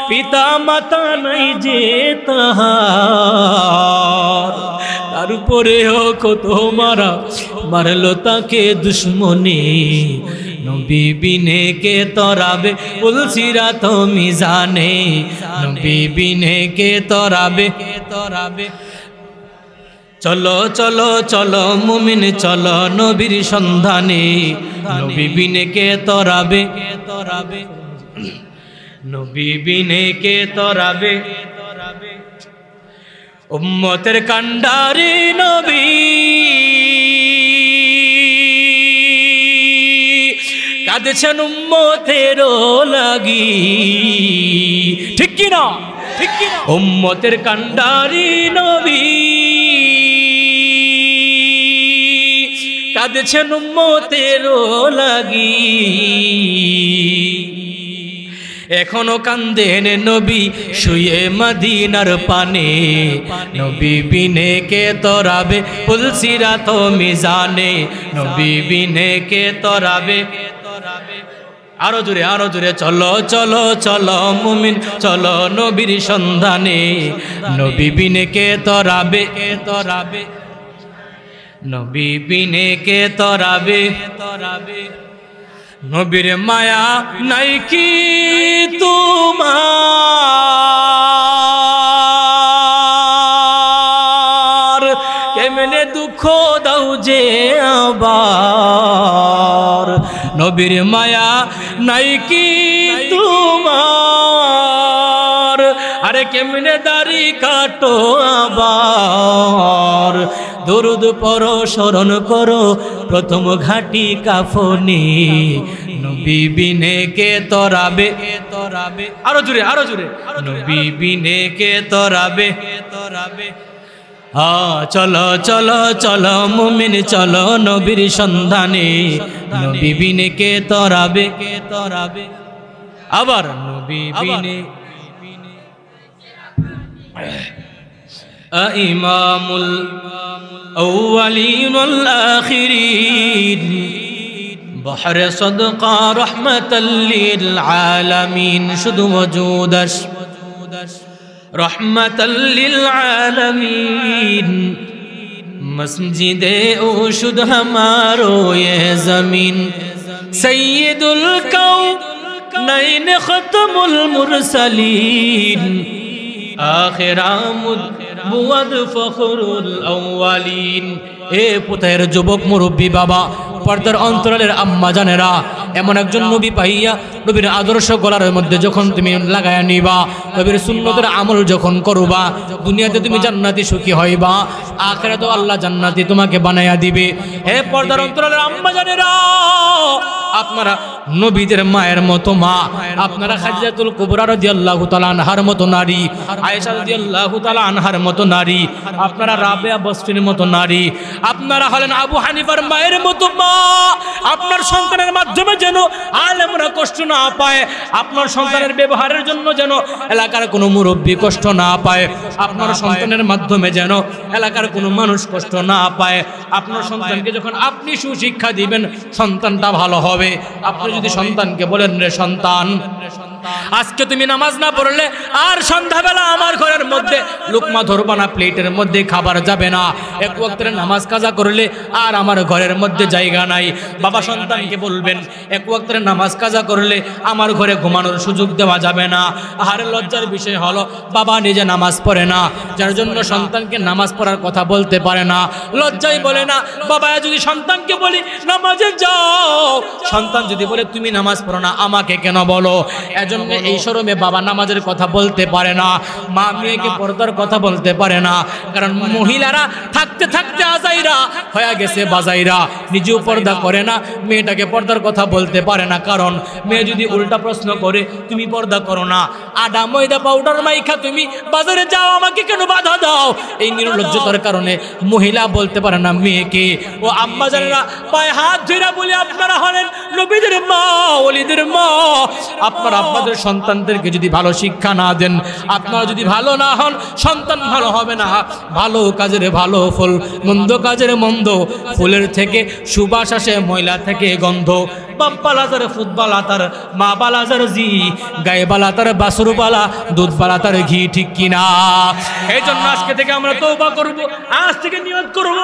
পিতা মাতা নাই যে তাহার। তারপরেও কত মারা মারলো তাকে দুশ্মনী, নবী বিনে কে তরাবে পুলসিরাত মিজানে, নবী বিনে কে তরাবে। চলো চলো চলো মুমিন চলো নবীর সন্ধানে, নবী বিনে কে তরাবে, নবী বিনে কে তরাবে। উম্মতের কান্ডারি নবী কাঁদছেন উম্মতের লাগি, ঠিক কি না? ঠিক কি না? উম্মতের কান্ডারি নবী কাঁদছেন উম্মতের লাগি। এখনো কান্দেন নবী শুয়ে মদিনার পানে, নবী বিনে কে তরাবে পুলসিরাত মিজানে, নবী বিনে কে তরাবে। আরো জোরে চলো চলো চলো মুমিন চলো নবীর সন্ধানে, নবী বিনে কে তরাবে, কে তরাবে, নবী বিনে কে তরাবে, তরাবে। নবীর মায়া নাই কি তোমার, কেমনে দুঃখ দাও যে আবার, নবীর মায়া নাই কি তোমার, আরে কেমনে দাড়ি কাটো আবার, দরুদ পড়ো স্মরণ করো প্রথম ঘাটি কাফনি, নবী বিনে কে তরাবে, তরাবে। আরো জোরে নবী বিনে কে তরাবে, তরাবে। চলো চলো চলো মুমিন চলো নবীর সন্ধানে, নবী বিনে কে তরাবে, কে তরাবে। আবার নবী বিনে ইমামুল আউয়ালিন ওয়াল আখিরিন, বহরে সদকা রহমাতাল লিল আলামিন, শুধু মজুদাস রহমাতাল লিল আলামিন, মসজিদে ওশুদ হামারো ये जमीन, सय्यदुल कौनैन खत्मुल मुरसलीन, आखिरामुद मुअद फखरुल अव्वलीन। এ পুতের যুবক মুরব্বী বাবা, পর্দার অন্তরালের আম্মা জানেরা, এমন একজন নবী পাইয়া নবীর আদর্শ গলার মধ্যে যখন তুমি লাগায়া নিবা, নবীর সুন্নতের আমল যখন করবা, দুনিয়াতে তুমি জান্নাতি সুখী হইবা, আখিরাতেও আল্লাহ জান্নাতি তোমাকে বানায়া দিবে। হে পর্দার অন্তরালের আম্মা জানেরা, আপনারা নবীদের মায়ের মতো মা, আপনারা খাদিজাতুল কুবরা রাদিয়াল্লাহু তাআলা আনহার মতো নারী, আয়েশা রাদিয়াল্লাহু তাআলা আনহার মতো নারী, আপনারা রাবেয়া বস্তির মতো নারী, আপনারা হলেন আবু হানিফার মায়ের মতো মা। আপনার সন্তানের মাধ্যমে যেন আলেমরা কষ্ট না পায়, আপনার সন্তানের ব্যবহারের জন্য যেন এলাকার কোনো মুরব্বী কষ্ট না পায়, আপনার সন্তানের মাধ্যমে যেন এলাকার কোনো মানুষ কষ্ট না পায়। আপনার সন্তানকে যখন আপনি সুশিক্ষা দিবেন, সন্তানটা ভালো হবে। আপনি যদি সন্তানকে বলেন, রে সন্তান, আজকে তুমি নামাজ না পড়লে আর সন্ধ্যাবেলা আমার ঘরের মধ্যে লুকমা ধরবা না, প্লেটের মধ্যে খাবার যাবে না, এক ওয়াক্তের নামাজ কাজা করলে আর আমার ঘরের মধ্যে জায়গা নাই। বাবা সন্তানকে বলবেন, এক ওয়াক্তের নামাজ কাজা করলে আমার ঘরে ঘুমানোর সুযোগ দেওয়া যাবে না। আর লজ্জার বিষয় হলো বাবা নিজে নামাজ পড়ে না, যার জন্য সন্তানকে নামাজ পড়ার কথা বলতে পারে না, লজ্জায় বলে না। বাবা যদি সন্তানকে বলি নামাজে যাও, সন্তান যদি বলে তুমি নামাজ পড়ো না, আমাকে কেন বলো? এজন্য এই শরমে বাবা নামাজের কথা বলতে পারে না, মা মেয়েকে পর্দার কথা বলতে পারে না। কারণ মহিলারা থাকতে থাকতে আজাইরা হয়ে গেছে বাজাইরা, নিজেও পর্দা করে না, মেয়েটাকে পর্দার কথা বলতে পারে না। কারণ মেয়ে যদি উল্টা প্রশ্ন করে, তুমি পর্দা করো না, আদা ময়দা পাউডার মাইখা তুমি বাজারে যাও, আমাকে কেন বাধা দাও? এই নির্লজ্জতার কারণে মহিলা বলতে পারে না মেয়েকে। ও আম্মা জানেরা, পায়ে হাত ধরে বলি, আপনারা হলেন নবীদের মা, ওলিদের মা। আপনারা আপনাদের সন্তানদেরকে যদি ভালো শিক্ষা না দেন, আপনারা যদি ভালো না হন, সন্তান ভালো হবে না। ভালো কাজের ভালো ফল, মন্দ কাজের মন্দ। ফুলের থেকে সুবাস আসে, ময়লা থেকে গন্ধ। বাপ্পালা তার ফুটবালা তার মা বালা তার জি, গায়ে বালা তার বাসুর বালা, দুধ বালা তার ঘি, ঠিক কিনা? এই জন্য আজকে থেকে আমরা তওবা করব, আজ থেকে নিয়ত করব।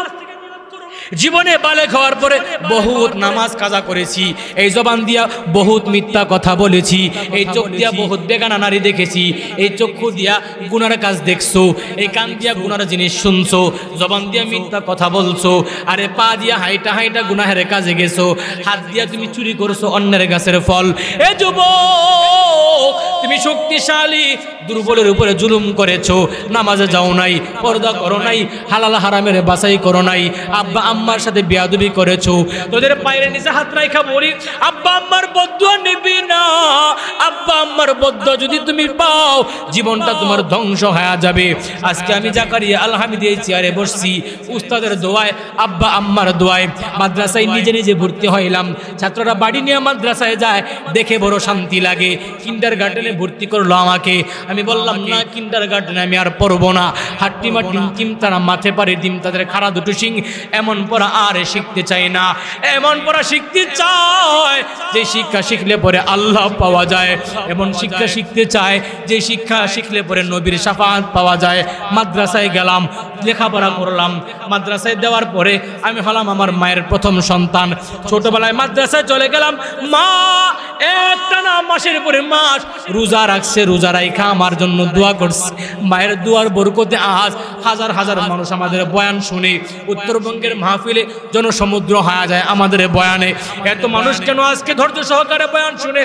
জীবনে বালেগ হওয়ার পরে বহুত নামাজ কাজা করেছি, এই জবান দিয়া বহুত মিথ্যা কথা বলেছি, এই চোখ দিয়া বহুত বেগানা নারী দেখেছি, এই চক্ষু দিয়া গুনার কাজ দেখছো, এই কান দিয়া গুনার জিনিস শুনছো, জবান দিয়া মিথ্যা কথা বলছো, আরে পা দিয়া হাইটা হাইটা গুনাহের কাজে গেছো, হাত দিয়া তুমি চুরি করছো অন্যের গাছের ফল। এ যুবক, তুমি শক্তিশালী, দুর্বলের উপরে জুলুম করেছো, নামাজে যাও নাই, পর্দা করো নাই, হালাল হারামের বাছাই করো নাই, আব্বা আম্মার সাথে বেয়াদবি করেছো, তোদের পায়ের নিচে হাত রাখা বলি আব্বা আম্মার বদদুয়া নিবি না। আব্বা আম্মার বদদুয়া যদি তুমি পাও জীবনটা তোমার ধ্বংস হয়ে যাবে। আজকে আমি জাকারিয়া আল হামিদ এই চেয়ারে বসছি উস্তাদের দোয়ায়, আব্বা আম্মার দোয়ায়। মাদ্রাসায় নিজে নিজে ভর্তি হইলাম, ছাত্ররা বাড়ি নিয়ে মাদ্রাসায় যায়, দেখে বড় শান্তি লাগে। কিন্ডারগার্টেনে ভর্তি করলো আমাকে, আমি বললাম না কিন্ডারগার্টেনে আমি আর পড়বো না। হাট্টিমা টিম তারা মাথে পারে ডিম তাদের খাড়া দুটো সিং, এমন পড়া আর শিখতে চাই না। এমন পড়া শিখতে চায় যে শিক্ষা শিখলে পরে আল্লাহ পাওয়া যায়, এমন শিক্ষা শিখতে চায় যে শিক্ষা শিখলে পরে নবীর শাফাআত পাওয়া যায়। মাদ্রাসায় গেলাম, লেখাপড়া করলাম। মাদ্রাসায় দেওয়ার পরে আমি হলাম আমার মায়ের প্রথম সন্তান। ছোটবেলায় মাদ্রাসায় চলে গেলাম, মা একটা না মাসের পরে মাস রোজা রাখছে, রোজা রাখা আমার জন্য দোয়া করছে। মায়ের দোয়ার বরকতে আজ হাজার হাজার মানুষ আমাদের বয়ান শুনে। উত্তরবঙ্গের মাহফিলে জনসমুদ্র হয়ে যায় আমাদের বয়ানে। এত মানুষ কেন আজকে ধৈর্য সহকারে বয়ান শুনে?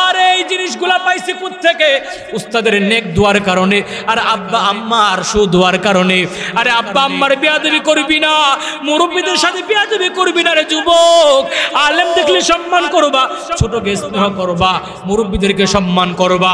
আর এই জিনিসগুলা পাইছি কোত্থেকে? উস্তাদের নেক দোয়ার কারণে, আর আব্বা আম্মার সুদোয়ার কারণে। আরে আব্বা আম্মার বেয়াদবি করবি না, মুরব্বীদের সাথে বেয়াদবি করবি না রে যুবক। আলেম দেখলে সম্মান করবা, ছোটকে স্নেহ করবা, মুরব্বীদেরকে সম্মান করবা।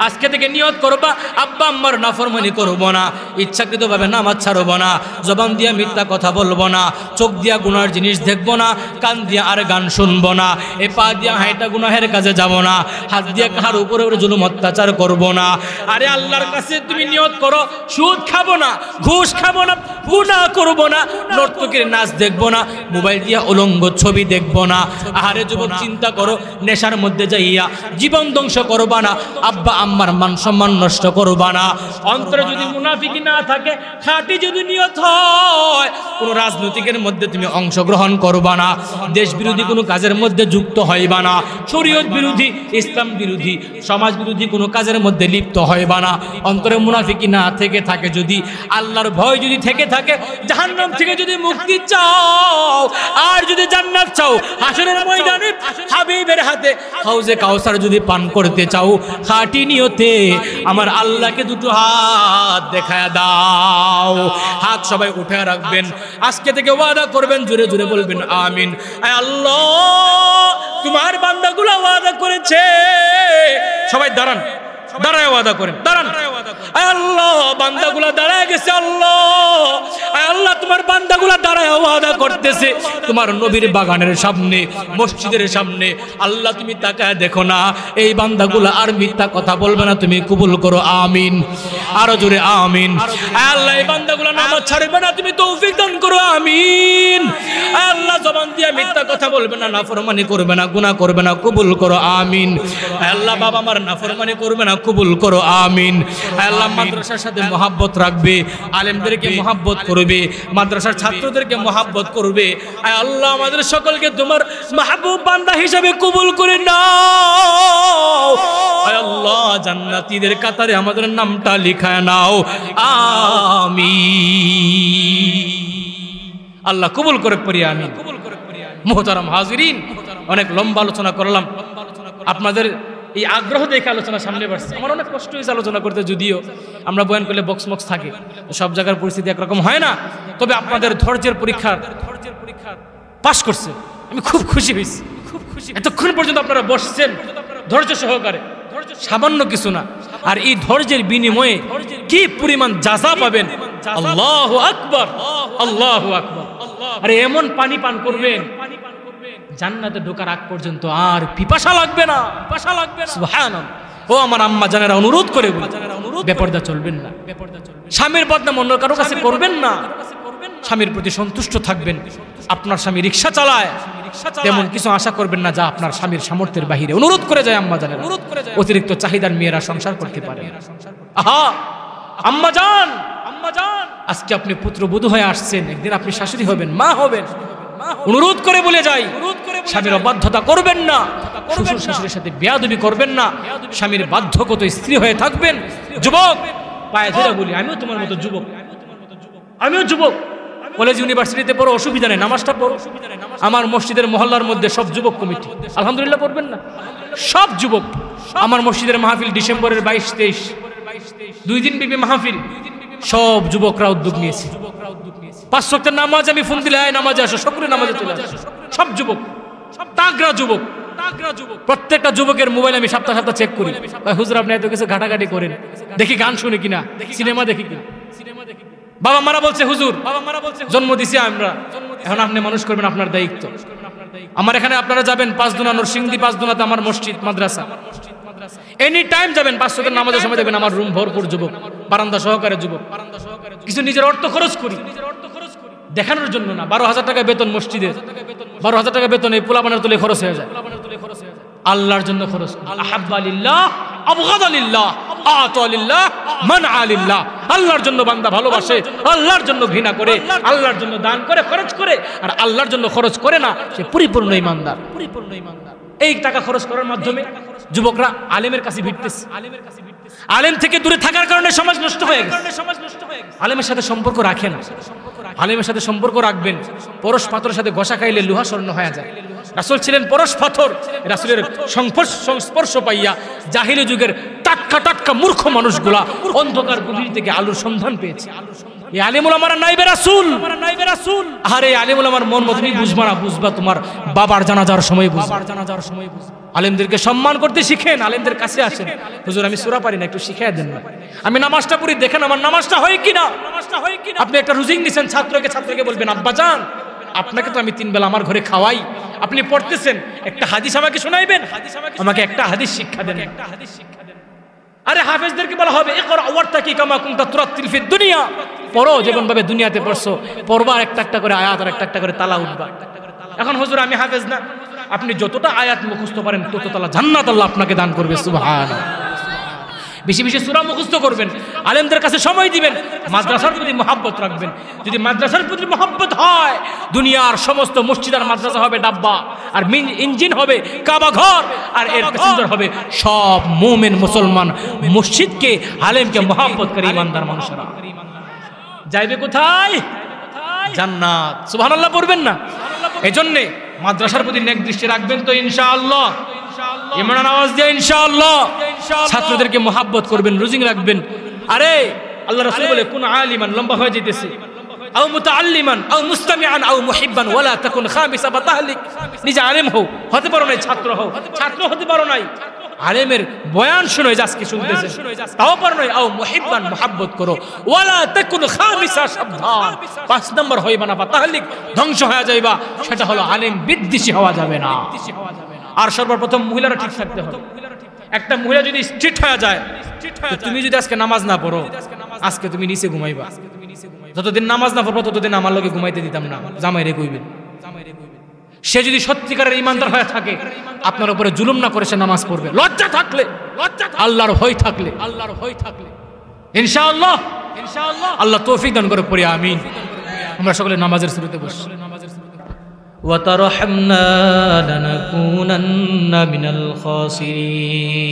আজকে থেকে নিয়ত করবা আব্বা আম্মার নাফরমানি করব না, ইচ্ছাকৃতভাবে নামাজ ছাড়ব না, জবান দিয়া মিথ্যা কথা বলবো না, চোখ দিয়া গুনার জিনিস দেখবো না, কান দিয়া আর গান শুনবো না, এ পা দিয়া হাঁটা গুনাহের কাজে যাব না, হাত দিয়া কাহার উপরে জুলুম অত্যাচার করব না। আরে আল্লাহর কাছে তুমি নিয়ত করো সুদ খাবো না, ঘুষ খাবো না, গুনাহ করব না, নর্তকীর নাচ দেখবো না, মোবাইল দিয়া উলঙ্গ ছবি দেখবো না। আহারে যুবক চিন্তা করো, নেশার মধ্যে যাইয়া জীবন ধ্বংস করবা না, আব্বা আম্মার মান সম্মান নষ্ট করবা না। অন্তরে যদি মুনাফিকি না থাকে, খাঁটি যদি নিয়ত হয়, কোন রাজনৈতিকের মধ্যে তুমি অংশগ্রহণ করবা না, দেশ বিরোধী কোনো কাজের মধ্যে যুক্ত হইবা না, শরীয়ত বিরোধী, ইসলাম বিরোধী, সমাজ বিরোধী কোনো কাজের মধ্যে লিপ্ত হইবা না। অন্তরে মুনাফিকি না থেকে থাকে, যদি আল্লাহর ভয় যদি থেকে থাকে, জাহান্নাম থেকে যদি মুক্তি চাও, আর যদি জান্নাত চাও, হাসরের ময়দানে হাবিবের হাতে হাউজে কাউসার যদি পান করতে চাও, খাঁটি নিয়তে আমার আল্লাহকে দুটো হাত দেখায় দাও। হাত সবাই উঠে রাখবেন, আজকে থেকে ওয়াদা করবেন, জোরে জোরে বলবেন আমিন। আয় আল্লাহ, তোমার বান্দাগুলো ওয়াদা করেছে। সবাই দাঁড়ান, দাঁড়ায় ওয়াদা করেন, দাঁড়ান। আয় আল্লাহ, বান্দাগুলা দাঁড়ায় গেছে। আল্লাহ, আয় আল্লাহ, তোমার বান্দাগুলা দাঁড়ায় ওয়াদা করতেছে তোমার নবীর বাগানের সামনে, মসজিদের সামনে। আল্লাহ তুমি তাকায় দেখো না, এই বান্দাগুলা আর মিথ্যা কথা বলবে না, তুমি কবুল করো আমিন। আরো জোরে আমিন। আয় আল্লাহ, এই বান্দাগুলা নামাজ ছাড়বে না, তুমি তৌফিক দান করো আমিন। আয় আল্লাহ, জবান দিয়ে মিথ্যা কথা বলবে না, নাফরমানি করবে না, গুনাহ করবে না, কবুল করো আমিন। আয় আল্লাহ, বাবা আমার নাফরমানি করবে না, কবুল করো আমিন। আয় আল্লাহ, মাদ্রাসার সাথে মহাব্বত রাখবে, আলেমদেরকে মহাব্বত করবে, মাদ্রাসার ছাত্রদেরকে মহাব্বত করবে। আয় আল্লাহ, আমাদের সকলকে তোমার মাহবুব বান্দা হিসেবে কবুল করে নাও। আয় আল্লাহ, জান্নাতীদের কাতারে আমাদের নামটা লিখায় নাও আমিন। আল্লাহ কবুল করে পড়ি আমিন। মুহতারাম হাজিরিন, অনেক লম্বা আলোচনা করলাম, আপনাদের এই আগ্রহ দেখে আলোচনা সামনে বাড়ছে। আমার অনেক কষ্ট হয়েছে আলোচনা করতে, যদিও আমরা বয়ান করলে বক্স মক্স থাকে, সব জায়গার পরিস্থিতি একরকম হয় না। তবে আপনাদের ধৈর্যের পরীক্ষা পাশ করছে, আমি খুব খুশি হয়েছি, খুব খুশি। এতক্ষণ পর্যন্ত আপনারা বসছেন ধৈর্য সহকারে, সামান্য কিছু না। আর এই ধৈর্যের বিনিময়ে কি পরিমাণ জাযা পাবেন, আল্লাহু আকবার, আল্লাহু আকবার। আরে এমন পানি পান করবেন, জান্নাতে ঢোকার আগ পর্যন্ত আর পিপাসা লাগবে না, পিপাসা লাগবে না। সুবহানাল্লাহ। ও আমার আম্মা জানেরা, অনুরোধ করে বলি, বেপরদা চলবেন না, স্বামীর বদনাম অন্য কারো কাছে করবেন না, স্বামীর প্রতি সন্তুষ্ট থাকবেন। আপনার স্বামী রিকশা চালায়, তেমন কিছু আশা করবেন না যা আপনার স্বামীর সামর্থ্যের বাহিরে। অনুরোধ করে যায় আম্মা জানেরা, অতিরিক্ত চাহিদার মেয়েরা সংসার করতে পারে। আহা আম্মা জান, আম্মা জান, আজকে আপনি পুত্রবধূ হয়ে আসছেন, একদিন আপনি শাশুড়ি হবেন, মা হবেন। অনুরোধ করে বলে যাই, স্বামীর অবাধ্যতা করবেন না, শ্বশুর শাশুড়ির সাথে বেয়াদবি করবেন না, স্বামীর বাধ্যগত স্ত্রী হয়ে থাকবেন। যুবক, পায়ে ধরে বলি, আমিও তোমার মতো যুবক, আমিও যুবক। কলেজ ইউনিভার্সিটিতে পড়ো, অসুবিধা নেই, নামাজটা পড়ো। আমার মসজিদের মহল্লার মধ্যে সব যুবক কমিটি, আলহামদুলিল্লাহ পড়বেন না, সব যুবক। আমার মসজিদের মাহফিল ডিসেম্বরের 22-23, 2 দিন ব্যাপী মাহফিল, সব যুবকরা উদ্যোগ নিয়েছে। 5 ওয়াক্তের নামাজ আমি ফোন দিলে আয় নামাজে আসো, সকলে নামাজে চলে আসে। সব যুবক, সব তাগড়া যুবক, প্রত্যেকটা যুবকের মোবাইল আমি সপ্তাহ চেক করি। হুজুর আপনি এত কিছু ঘাটাঘাটি করেন, দেখি গান শুনি কিনা, সিনেমা দেখি কিনা। বাবা মারা বলছে হুজুর জন্ম দিছি আমরা, এখন আপনি মানুষ করবেন, আপনার দায়িত্ব। আমার এখানে আপনারা যাবেন 5 দুনা নরসিংদী, 5 দুনাতে আমার মসজিদ মাদ্রাসা, এনি টাইম যাবেন, 5 ওয়াক্তের নামাজের সময় দেখবেন আমার রুম ভরপুর যুবক, বারান্দা সহকারে যুবক। কিছু নিজের অর্থ খরচ করি, দেখানোর জন্য না। 12,000 টাকা বেতন মসজিদের, 12,000 টাকা বেতন এই পোলাপানের তুলে খরচ হয়ে যায়। আল্লাহর জন্য খরচ, আহাব্বা লিল্লাহ আবগাদা লিল্লাহ আতা লিল্লাহ মানআ লিল্লাহ। আল্লাহর জন্য বান্দা ভালোবাসে, আল্লাহর জন্য ঘৃণা করে, আল্লাহর জন্য দান করে, খরচ করে, আর আল্লাহর জন্য খরচ করে না, সে পরিপূর্ণ ঈমানদার। এই টাকা খরচ করার মাধ্যমে যুবকরা আলেমের কাছে ভিড়তেছে। আলেম থেকে দূরে থাকার কারণে সমাজ নষ্ট হয়ে গেছে। আলেমের সাথে সম্পর্ক রাখে না। আলেমের সাথে সম্পর্ক রাখবেন, পরশ পাথরের সাথে ঘষা খাইলে লোহা স্বর্ণ হয়ে যায়। রাসূল ছিলেন পরশ পাথর, রাসূলের সংস্পর্শ পাইয়া জাহিলি যুগের টাটকা মূর্খ মানুষগুলা অন্ধকার গভীর থেকে আলোর সন্ধান পেয়েছে। এই আলেম উলামারা নাইবে রাসূল। আরে আলেম উলামার মন মত তুমি বুঝবা না, বুঝবা তোমার বাবার জানাজার সময় বুঝবা। আলেমদেরকে সম্মান করতে শিখেন, আলেমদের কাছে আসেন। হুজুর আমি সূরা পারি না, একটু শিখিয়ে দেন না। আমি নামাজটা পড়ি, দেখেন আমার নামাজটা হয় কিনা। আপনি একটা রুজিং দিচ্ছেন ছাত্রকে বলবেন আব্বা জান আপনাকে তো আমি 3 বেলা আমার ঘরে খাওয়াই, আপনি পড়তেছেন, একটা হাদিস আমাকে শোনাইবেন, আমাকে একটা হাদিস শিক্ষা দেন। আরে হাফেজদেরকে বলা হবে ইকরা ওয়ারতাকি কামা কুনতা তুরাতিল ফিদ দুনিয়া, পড়ো যেমন ভাবে দুনিয়াতে পড়ছো, পড়বা একটা করে আয়াত আর একটা করে তালা উঠবা। এখন হুজুর আমি হাফেজ না, আপনি যতটা আয়াত মুখস্থ পারেন তত তালা জান্নাত আল্লাহ আপনাকে দান করবে। সুবহানাল্লাহ। বেশি বেশি সূরা মুখস্থ করবেন, আলেমদের কাছে সময় দিবেন, মাদ্রাসার প্রতি মহব্বত রাখবেন। যদি মাদ্রাসার প্রতি মহব্বত হয়, দুনিয়ার সমস্ত মসজিদ আর মাদ্রাসা হবে ডাব্বা, আর ইঞ্জিন হবে কাবা ঘর, আর এর প্যাসেঞ্জার হবে সব মুমিন মুসলমান। মসজিদকে আলেমকে মহব্বত করে ইমানদার মানুষরা যাইবে কোথায়? জান্নাত। সুবহানাল্লাহ পড়বেন না? এজন্য মাদ্রাসার প্রতি নেক দৃষ্টি রাখবেন তো ইনশাআল্লাহ। ইমরান আওয়াজ দিয়ে ইনশাআল্লাহ। ছাত্রদেরকে মহব্বত করবেন, রুজিং রাখবেন। আরে আল্লাহ রাসূল বলে কোন আলিমান, লম্বা হয়ে যাইতেছে, আও মুতাআল্লিমান আও মুস্তামিআন আও মুহিব্বান ওয়ালা তাকুন খামিসা বাতাহলিক। নিজে আলেম হও, হতে পারো নাই ছাত্র হও, ছাত্র হতে পারো নাই, আলেমের বয়ান শুনো আজকে শুনতেছেন, তাও পারো নাই, আও মুহিব্বান মহব্বত করো, ওয়ালা তাকুন খামিসা সাবধান 5 নম্বর হইবা না, বাতাহলিক ধ্বংস হয়ে যাইবা, সেটা হলো আলেম বিদ্বেষী হওয়া যাবে না। আর সর্বপ্রথম মহিলারা ঠিক থাকতে হবে। একটা মহিলা যদি স্ট্রিট হয়ে যায়, তুমি যদি আজকে নামাজ না পড়ো, আজকে তুমি নিচে ঘুমাইবা। যতদিন নামাজ না পড়বো ততদিন আমার লগে ঘুমাইতে দিতাম না, জামাই রে কইবেন। সে যদি সত্যিকারের ইমানদার হয়ে থাকে, আপনার উপরে জুলুম না করে সে নামাজ পড়বে। লজ্জা থাকলে, আল্লাহর ভয় থাকলে, ইনশাআল্লাহ আল্লাহ তৌফিক দান করে পড়ি আমিন। আমরা সকলে নামাজের শুরুতে বসি। وترحمنا لنكونن من الخاسرين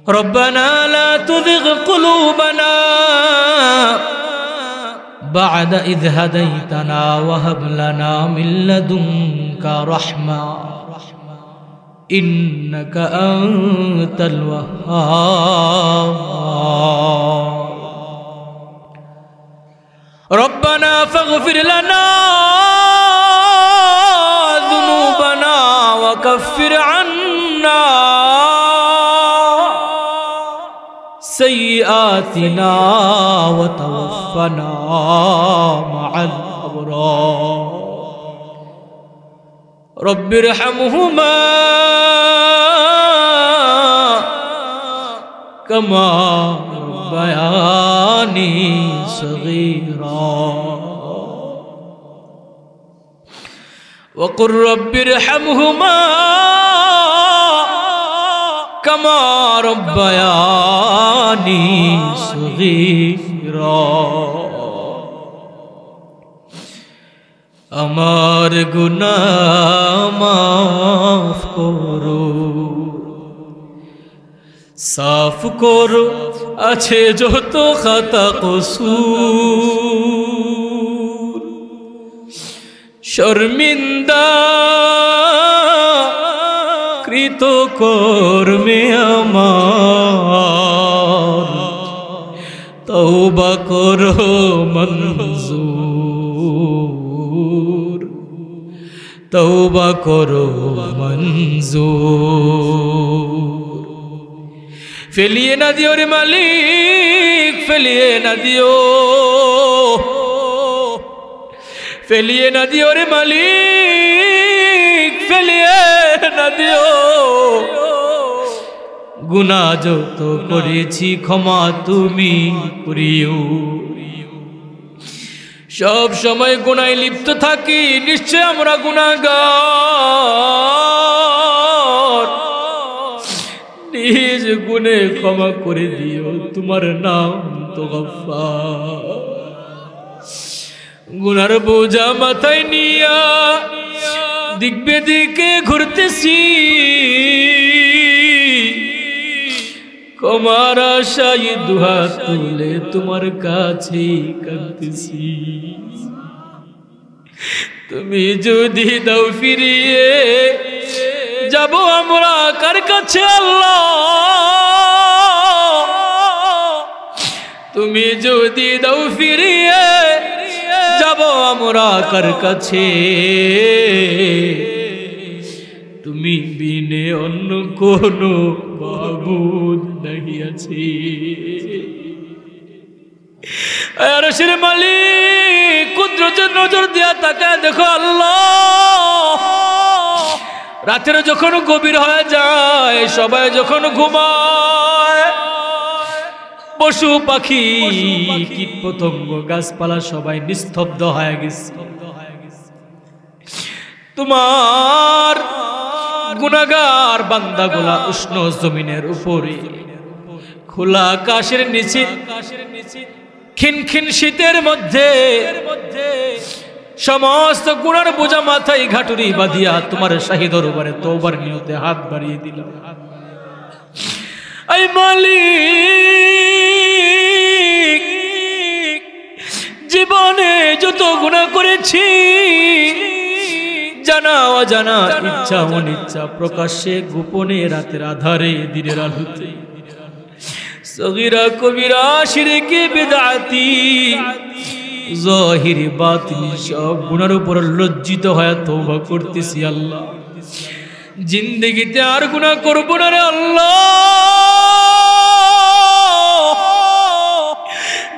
ربنا لا تزغ قلوبنا بعد إذ هديتنا وهب لنا من لدنك رحمة إنك أنت الوهاب ربنا فاغفر لنا ذنوبنا وكفر عنا سيئاتنا وتوفنا مع الأبرار رب ارحمهما كما ربياني صغيرا وقل رب ارحمهما كما ربياني صغيرا আমার গুনাহ মাফ করো, সাফ করো আছে যত খাতা কসুর, শর্মিন্দা কৃত কর্মে আমার তওবা করো মঞ্জুর, তওবা করো মঞ্জুর। ফেলিয়ে না দিও রে মালিক, ফেলিয়ে না দিও, ফেলিয়ে না দিও রে মালিক, ফেলিয়ে না দিও। গুনাহ যত করেছি ক্ষমা তুমি করিও। সব সময় গুনায় লিপ্ত থাকি, নিশ্চয় আমরা গুনাহগার। নিজ গুনে ক্ষমা করে দিও, তোমার নাম তো গফফার। গুনার বোঝা মাথায় নিয়া দিক বেদিকে ঘুরতেছি, ক্ষমার আশায় দুহাত তুলে তোমার কাছে কাঁদতেছি। তুমি যদি দাও ফিরিয়ে, যাব আমরা কার কাছে আল্লাহ? তুমি যদি দাও ফিরিয়ে, যাব আমরা কার কাছে? তুমি বিনে অন্য কোনো মাবুদ নাহি আছে। আরশের মালিক কুদরতের নজর দিয়া তাকায় দেখো আল্লাহ, রাতের যখন গভীর হয়ে যায়, সবাই যখন ঘুমায়, পশু পাখি কীট পতঙ্গ গাছপালা সবাই নিস্তব্ধ হয়ে গেছে। তোমার গুনাহগার বান্দাগুলা উষ্ণ জমিনের উপরে, খোলা আকাশের নিচে, খিনখিন শীতের মধ্যে সমস্ত গুনার বোঝা মাথায় ঘাটুরি বাঁধিয়া তোমার শাহী দরবারে তওবার নিয়তে হাত বাড়িয়ে দিল। এই মালিক, জীবনে যত গুনাহ করেছি, জানা অজানা, ইচ্ছা অনিচ্ছা, প্রকাশ্যে গোপনে, রাতের আধারে, দিনের আলোতে, সগীরা কবিরা, শিরকে বিদআতি, জাহিরি বাতিনি, সব গুনার উপর লজ্জিত হয়ে তওবা করতেছি আল্লাহ। জিন্দেগিতে আর গুনাহ করব না রে আল্লাহ।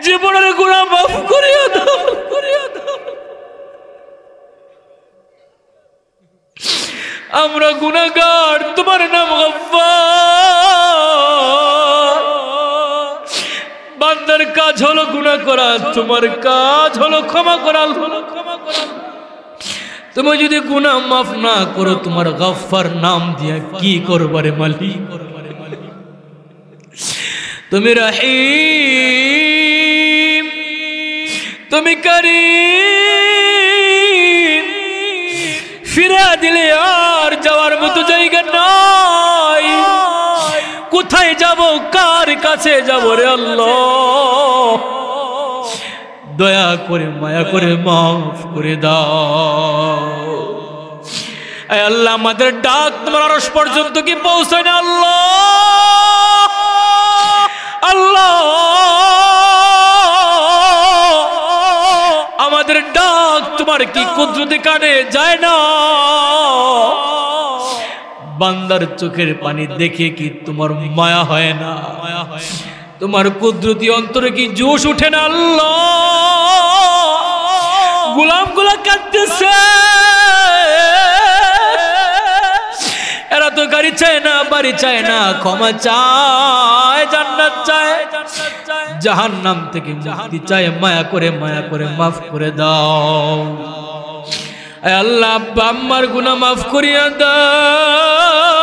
জীবনের গুনাহ মাফ করিয়া দাও, করিয়া দাও। আমরা গুনাহগার, তোমার নাম গফফার। বান্দার কাজ হলো গুনাহ করা, তোমার কাজ হলো ক্ষমা করা। তুমি যদি গুনাহ মাফ না করো, তোমার গফফার নাম দিয়া কি করবারে মালিক? তুমি রহিম, তুমি করিম, ফিরা দিলে আর যাওয়ার মতো জায়গা নাই। কোথায় যাব, কার কাছে যাব রে আল্লাহ? দয়া করে মায়া করে মাফ করে দাও। আয় আল্লাহ, আমাদের ডাক তোমার আরশ পর্যন্ত কি পৌঁছায় না আল্লাহ? আল্লাহ, আমাদের ডাক তোমার কি কুদরতে কানে যায় না? বান্দার চোখের পানি দেখে কি তোমার মায়া হয় না? তোমার কুদরতি অন্তরে কি জোশ উঠে না আল্লাহ? গোলামগুলা কাঁদতেছে, এরা তো গাড়ি চায় না, বাড়ি চায় না, ক্ষমা চায়, জান্নাত চায়, জাহান্নাম থেকে মুক্তি চায়। মায়া করে মাফ করে দাও। আয় আল্লাহ, আব্বা আম্মার গুনাহ মাফ করিয়া দাও।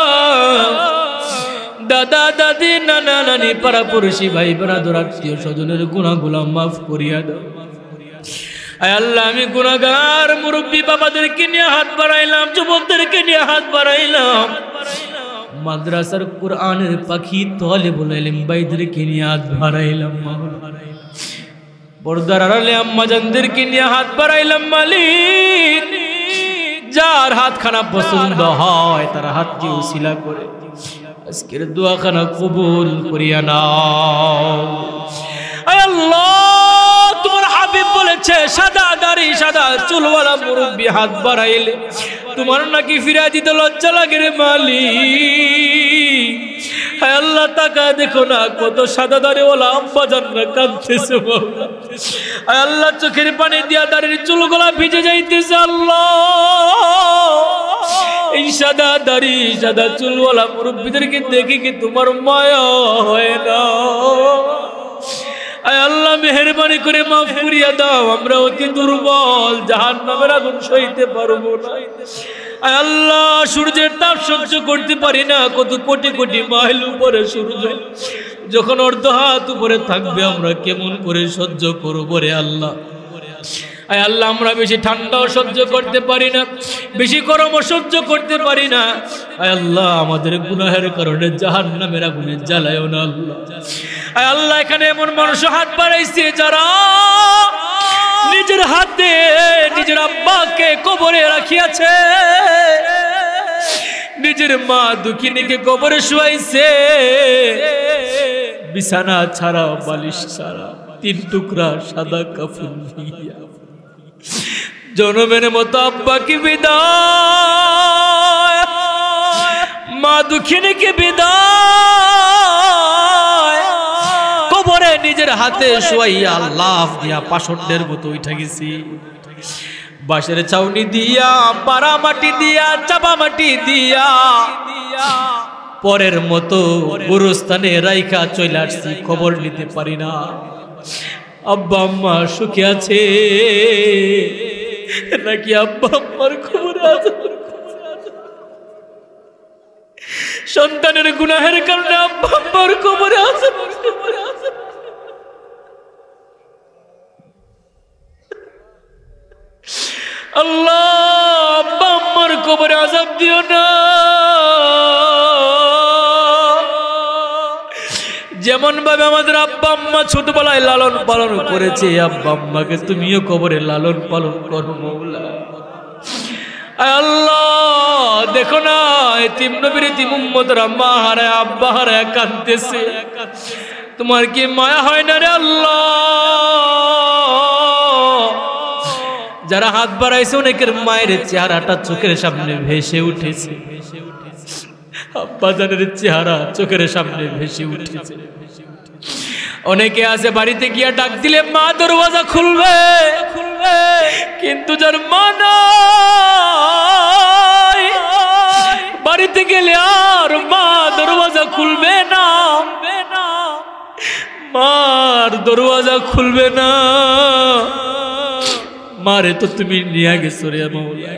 দাদা দাদি, নানা নানি, পাড়া পড়শি, ভাই বেরাদর, আত্মীয় স্বজনের গুনাহগুলা মাফ করিয়া দাও। আয় আল্লাহ, আমি গুনাহগার, মুরব্বী বাবাদেরকে নিয়ে হাত বাড়াইলাম, যুবকদেরকে নিয়ে হাত বাড়াইলাম, মাদ্রাসার কোরআনের পাখি তালিবুল ইলম ভাইদেরকে নিয়ে হাত বাড়াইলাম, পর্দার আড়ালে আম্মাজানদেরকে নিয়ে হাত বাড়াইলাম। মালিক, যার হাতখানা পছন্দ হয় তার হাতকে উসিলা করে আজকের দোয়াখানা কবুল করিয়া নাও। আয় আল্লাহ তোমার হাবিব বলেছে সাদা দাড়ি সাদা চুলওয়ালা মুরব্বি হাত বাড়াইলে তোমার নাকি ফিরা দিতে লজ্জা লাগে রে মালিক। হায় আল্লাহ তাকা দেখো না কত সাদা দাড়িওয়ালা আব্বা জানরা কাঁদতেছে বাবা। হায় আল্লাহ চোখের পানি দিয়া দাড়ির চুলগুলা ভিজে যাইতেছে আল্লাহ। এই সাদা দাড়ি সাদা চুলওয়ালা মুরব্বিদেরকে দেখে কি তোমার মায়া হয় না? আয় আল্লাহ মেহেরবানি করে মাফ করিয়া দাও, আমরা অতি দুর্বল, জাহান্নামের আগুন সইতে পারবো না। আয় আল্লাহ সূর্যের তাপ সহ্য করতে পারি না, কত কোটি কোটি মাইল উপরে সূর্য যখন অর্ধ হাত উপরে থাকবে আমরা কেমন করে সহ্য করবো রে আল্লাহ। আয় আল্লাহ আমরা বেশি ঠান্ডাও সহ্য করতে পারি না, বেশি গরমও সহ্য করতে পারি না। আয় আল্লাহ আমাদের গুনাহের কারণে জাহান্নামের আগুনে জ্বালায়ও না আল্লাহ। আয় আল্লাহ এখানে এমন মানুষ হাত বাড়াইছে যারা নিজের হাতে নিজের আব্বাকে কবরে রাখিয়াছে, নিজের মা দুঃখিনীকে কবরে শুয়াইছে, বিছানা ছাড়া বালিশ ছাড়া 3 টুকরা সাদা কাফন দিয়া জনমের মতো আব্বাকে বিদায়, মা দুঃখিনীকে বিদায়, কবরে নিজের হাতে শুয়াইয়া লাফ দিয়া পাষণ্ডের মতো উঠে গেছি। বাঁশের ছাউনি দিয়া পাড়া মাটি দিয়া চাপা মাটি দিয়া পরের মতো গুরুস্থানে রাইখা চলে আসছি, খবর নিতে পারি না আব্বা আম্মা সুখে আছে নাকি আব্বা আম্মার খবর আছে। সন্তানের গুনাহের কারণে আব্বা আম্মার খবরে আছে। আল্লাহ আব্বা আম্মার কবরে আযাব দিও না। যেমন ভাবে আমাদের আব্বা আম্মা ছোটবেলায় লালন পালন করেছে, আব্বা আম্মাকে তুমিও কবরে লালন পালন করো মওলা। আল্লাহ দেখো না এতিম নবীর এতিম উম্মতরা মা হারায় আব্বা হারায় কাঁদতেছে, তোমার কি মায়া হয় না রে আল্লাহ? যারা হাত বাড়াইছে অনেকের মায়ের চেহারাটা চোখের সামনে ভেসে উঠেছে, আব্বা জানের চেহারা চোখের সামনে ভেসে উঠেছে। অনেকে আছে বাড়িতে গিয়া ডাক দিলে মা দরওয়াজা খুলবে, কিন্তু যার মা নাই বাড়িতে গেলে আর মা দরওয়াজা খুলবে না, মার দরওয়াজা খুলবে না। মারে তো তুমি নিয়ে গেছো রে মাওলা,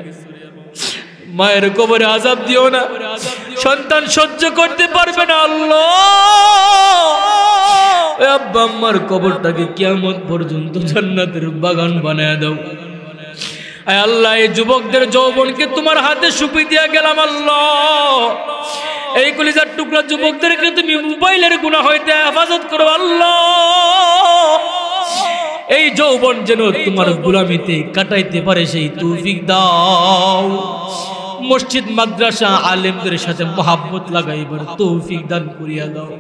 মায়ের কবরে আযাব দিও না, সন্তান সহ্য করতে পারবে না আল্লাহ। আব্বা আম্মার কবরটাকে কিয়ামত পর্যন্ত জান্নাতের বাগান বানায় দাও। আয় আল্লাহ এই যুবকদের যৌবনকে তোমার হাতে সুপি দিয়া গেলাম আল্লাহ। এই কলিজার টুকরা যুবকদেরকে তুমি মোবাইলের গুনাহ হইতে হেফাজত করো আল্লাহ। এই যৌবন যেন তোমার গোলামিতে কাটাইতে পারে সেই তৌফিক দাও। মসজিদ মাদ্রাসা আলেমদের সাথে মহব্বত লাগাইবার তৌফিক দান করিয়া দাও।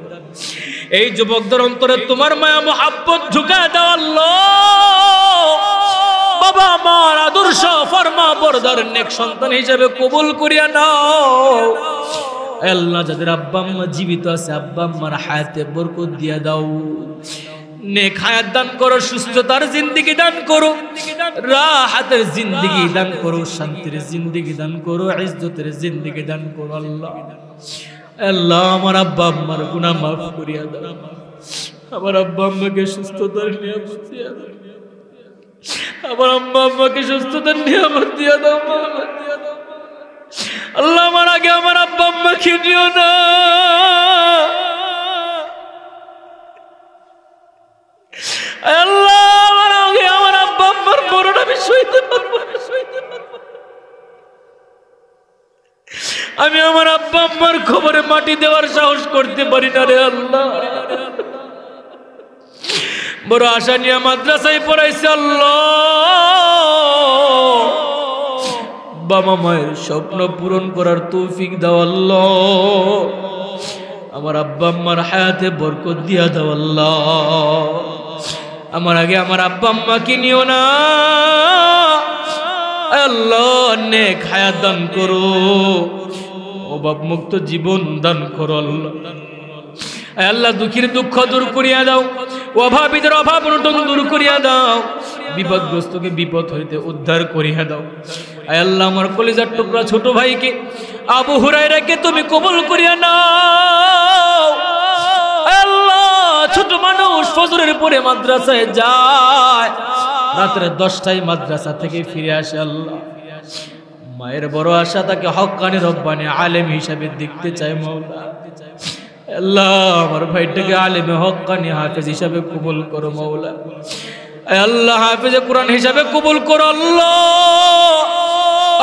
এই যুবকদের অন্তরে তোমার মায়া মহব্বত ঢুকা দাও আল্লাহ। বাবা মার আদর্শ ফরমা বরদার নেক সন্তান হিসেবে কবুল করিয়া নাও আল্লাহ। যাদের আব্বা আম্মা জীবিত আছে আব্বা আম্মার হায়াতে বরকত দিয়া দাও, নেক হায়াত দান করো, সুস্থতার জিন্দেগি দান করো, রাহাতের জিন্দেগি দান করো, শান্তির জিন্দেগি দান করো, ইজ্জতের জিন্দেগি দান করো আল্লাহ। আল্লাহ আমার আব্বা আম্মার গুনাহ মাফ করিয়া দাও, আমার আব্বা আম্মাকে সুস্থতার নিয়ামত দিয়া দাও, আমার আম্মা আম্মাকে সুস্থতার নিয়ামত দিয়া দাও আল্লাহ। আমার আগে আমার আব্বা আম্মাকে দিও না আল্লাহ। আমার আগে আমার আব্বা আম্মার মরণ আমি সইতে পারবো না, আমি আমার আব্বা আম্মার খবরে মাটি দেওয়ার সাহস করতে পারি না রে আল্লাহ। বড় আশা নিয়ে মাদ্রাসায় পড়াইছে আল্লাহ। বাবা মায়ের স্বপ্ন পূরণ করার তৌফিক দাও আল্লাহ। আমার আব্বা আম্মার হায়াতে বরকত দিয়া দাও আল্লাহ। আমার আগে আমার আব্বা আম্মাকে নিও না আল্লাহ, নেক হায়াত দান করো, অভাব মুক্ত জীবন দান করো আল্লাহ। আল্লাহ দুঃখীর দুঃখ দূর করিয়া দাও, অভাবীদের অভাব অনটন দূর করিয়া দাও, বিপদগ্রস্তকে বিপদ হইতে উদ্ধার করিয়া দাও। আল্লাহ আমার কলিজার টুকরা ছোট ভাইকে আবু হুরায়রাকে তুমি কবুল করিয়া নাও। আল্লাহ ছোট মানুষ ফজরের পরে মাদ্রাসায় যায়, রাত্রে 10টায় মাদ্রাসা থেকে ফিরে আসে। আল্লাহ মায়ের বড় আশা তাকে হক্কানি রব্বানি আলেম হিসাবে দেখতে চায় মাওলা। আল্লাহ আমার ভাইটাকে আলেমে হক্কানি হাফেজ হিসাবে কবুল করো মাওলা। আল্লাহ হাফেজে কোরআন হিসাবে কবুল করো আল্লাহ।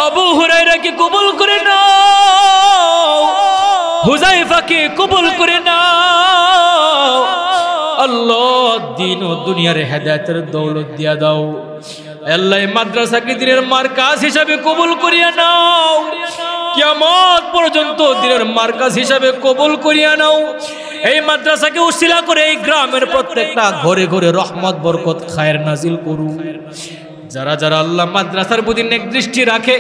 আবু হুরায়রাকে কবুল করে নাও, হুযায়ফাকে কবুল করে নাও আল্লাহ। দিন ও দুনিয়ার হেদায়েতের দৌলত দিয়া দাও আল্লাহ। এই মাদ্রাসাকে দিনের মার্কাজ হিসাবে কবুল করিয়া নাও, কিয়ামত পর্যন্ত দিনের মার্কাজ হিসাবে কবুল করিয়া নাও। এই মাদ্রাসাকে উসিলা করে এই গ্রামের প্রত্যেকটা ঘরে ঘরে রহমত বরকত খায়ের নাজিল করু। যারা যারা আল্লাহ মাদ্রাসার প্রতি নেক দৃষ্টি রাখে,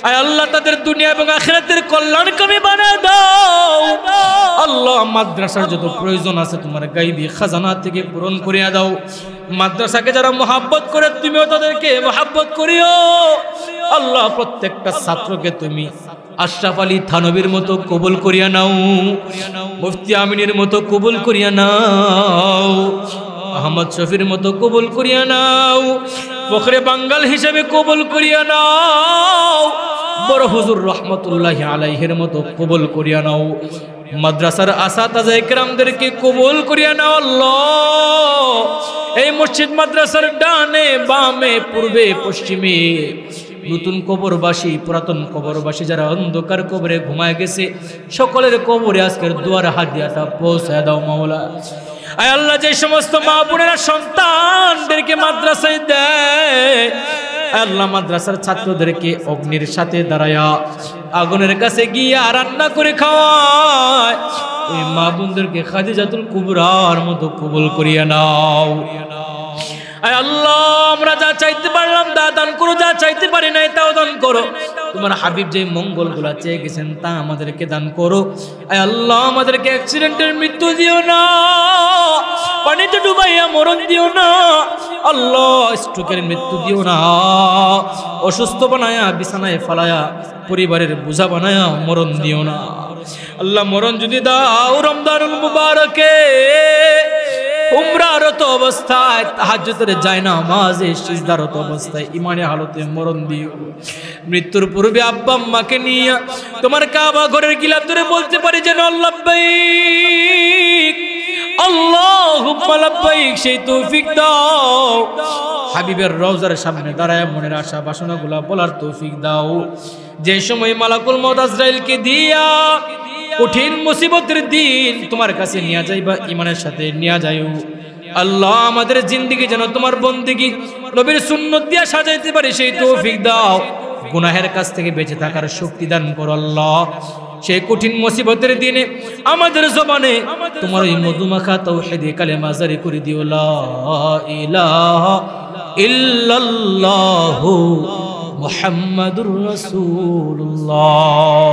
আয় আল্লাহ তাদের দুনিয়া এবং আখিরাতের কল্যাণকামী বানায় দাও আল্লাহ। মাদ্রাসার যত প্রয়োজন আছে তোমার গায়বী খাজানা থেকে পূরণ করিয়া দাও। মাদ্রাসাকে যারা মোহাব্বত করে তুমিও তাদেরকে মোহাব্বত করিও আল্লাহ। প্রত্যেকটা ছাত্রকে তুমি আশরাফ আলী থানবীর মতো কবুল করিয়া নাও, মুফতি আমিনের মতো কবুল করিয়া নাও, আহমদ শফির মতো কবুল করিয়া নাও, ফখরে বাঙ্গাল হিসেবে কবুল করিয়া নাও, বড় হুজুর রহমতুল্লাহি আলাইহির মতো কবুল করিয়া নাও। মাদ্রাসার আসাতাজা ইকরামদেরকে কবুল করিয়া নাও আল্লাহ। এই মসজিদ মাদ্রাসার ডানে বামে পূর্বে পশ্চিমে নতুন কবরবাসী পুরাতন কবরবাসী যারা অন্ধকার কবরে ঘুমায় গেছে সকলের কবরে আজকের দুয়ারে হাদিয়াটা পৌঁছায় দাও মাওলা। আয় আল্লাহ যে সমস্ত মা বোনেরা সন্তানদেরকে মাদ্রাসায় দেয় আল্লাহ, মাদ্রাসার ছাত্রদেরকে অগ্নির সাথে দাঁড়ায়া আগুনের কাছে গিয়া রান্না করে খাওয়ায়, ওই মা বোনদেরকে খাদিজাতুল কুবরার মতো কবুল করিয়া নাও। আয় আল্লাহ আমরা যা চাইতে পারলাম তা দান করো, যা চাইতে পারি নাই তাও দান করো। তোমার হাবিব যে মঙ্গলগুলা চেয়ে গেছেন তা আমাদেরকে দান করো। আয় আল্লাহ আমাদেরকে অ্যাক্সিডেন্টের মৃত্যু দিও না, পানিতে ডুবাইয়া মরণ দিও না আল্লাহ, স্ট্রোকের মৃত্যু দিও না, অসুস্থ বানায়া বিছানায় ফালায়া পরিবারের বোঝা বানায়া মরণ দিও না আল্লাহ। মরণ যদি দাও রমজানুল মুবারকে উমরারত অবস্থায় তাহাজ্জুদের জায়নামাজে সিজদারত অবস্থায় ইমানে হালতে মরণ দিও। মৃত্যুর পূর্বে আব্বা আম্মাকে নিয়ে তোমার কাবা ঘরের গিলাফ ধরে বলতে পারি যেন লাব্বাইক আল্লাহুম্মা লাব্বাইক, সেই তৌফিক দাও। হাবিবের রওজার সামনে দাঁড়ায় মনের আশা বাসনাগুলা বলার তৌফিক দাও। যে সময় মালাকুল মউত আজরাইলকে দিয়া কঠিন মুসিবতের দিন তোমার কাছে নিয়ে যাইবা ইমানের সাথে নিয়ে যাইও আল্লাহ। আমাদের জিন্দেগি যেন তোমার বন্দেগি নবীর সুন্নত দিয়া সাজাইতে পারে সেই তৌফিক দাও। গুনাহের কাছ থেকে বেঁচে থাকার শক্তি দান করো আল্লাহ। সেই কঠিন মুসিবতের দিনে আমাদের জবানে তোমার ওই মধুমাখা তাওহীদে কালেমা জারি করে দিও, লা ইলাহা ইল্লাল্লাহু মুহাম্মাদুর রাসূলুল্লাহ।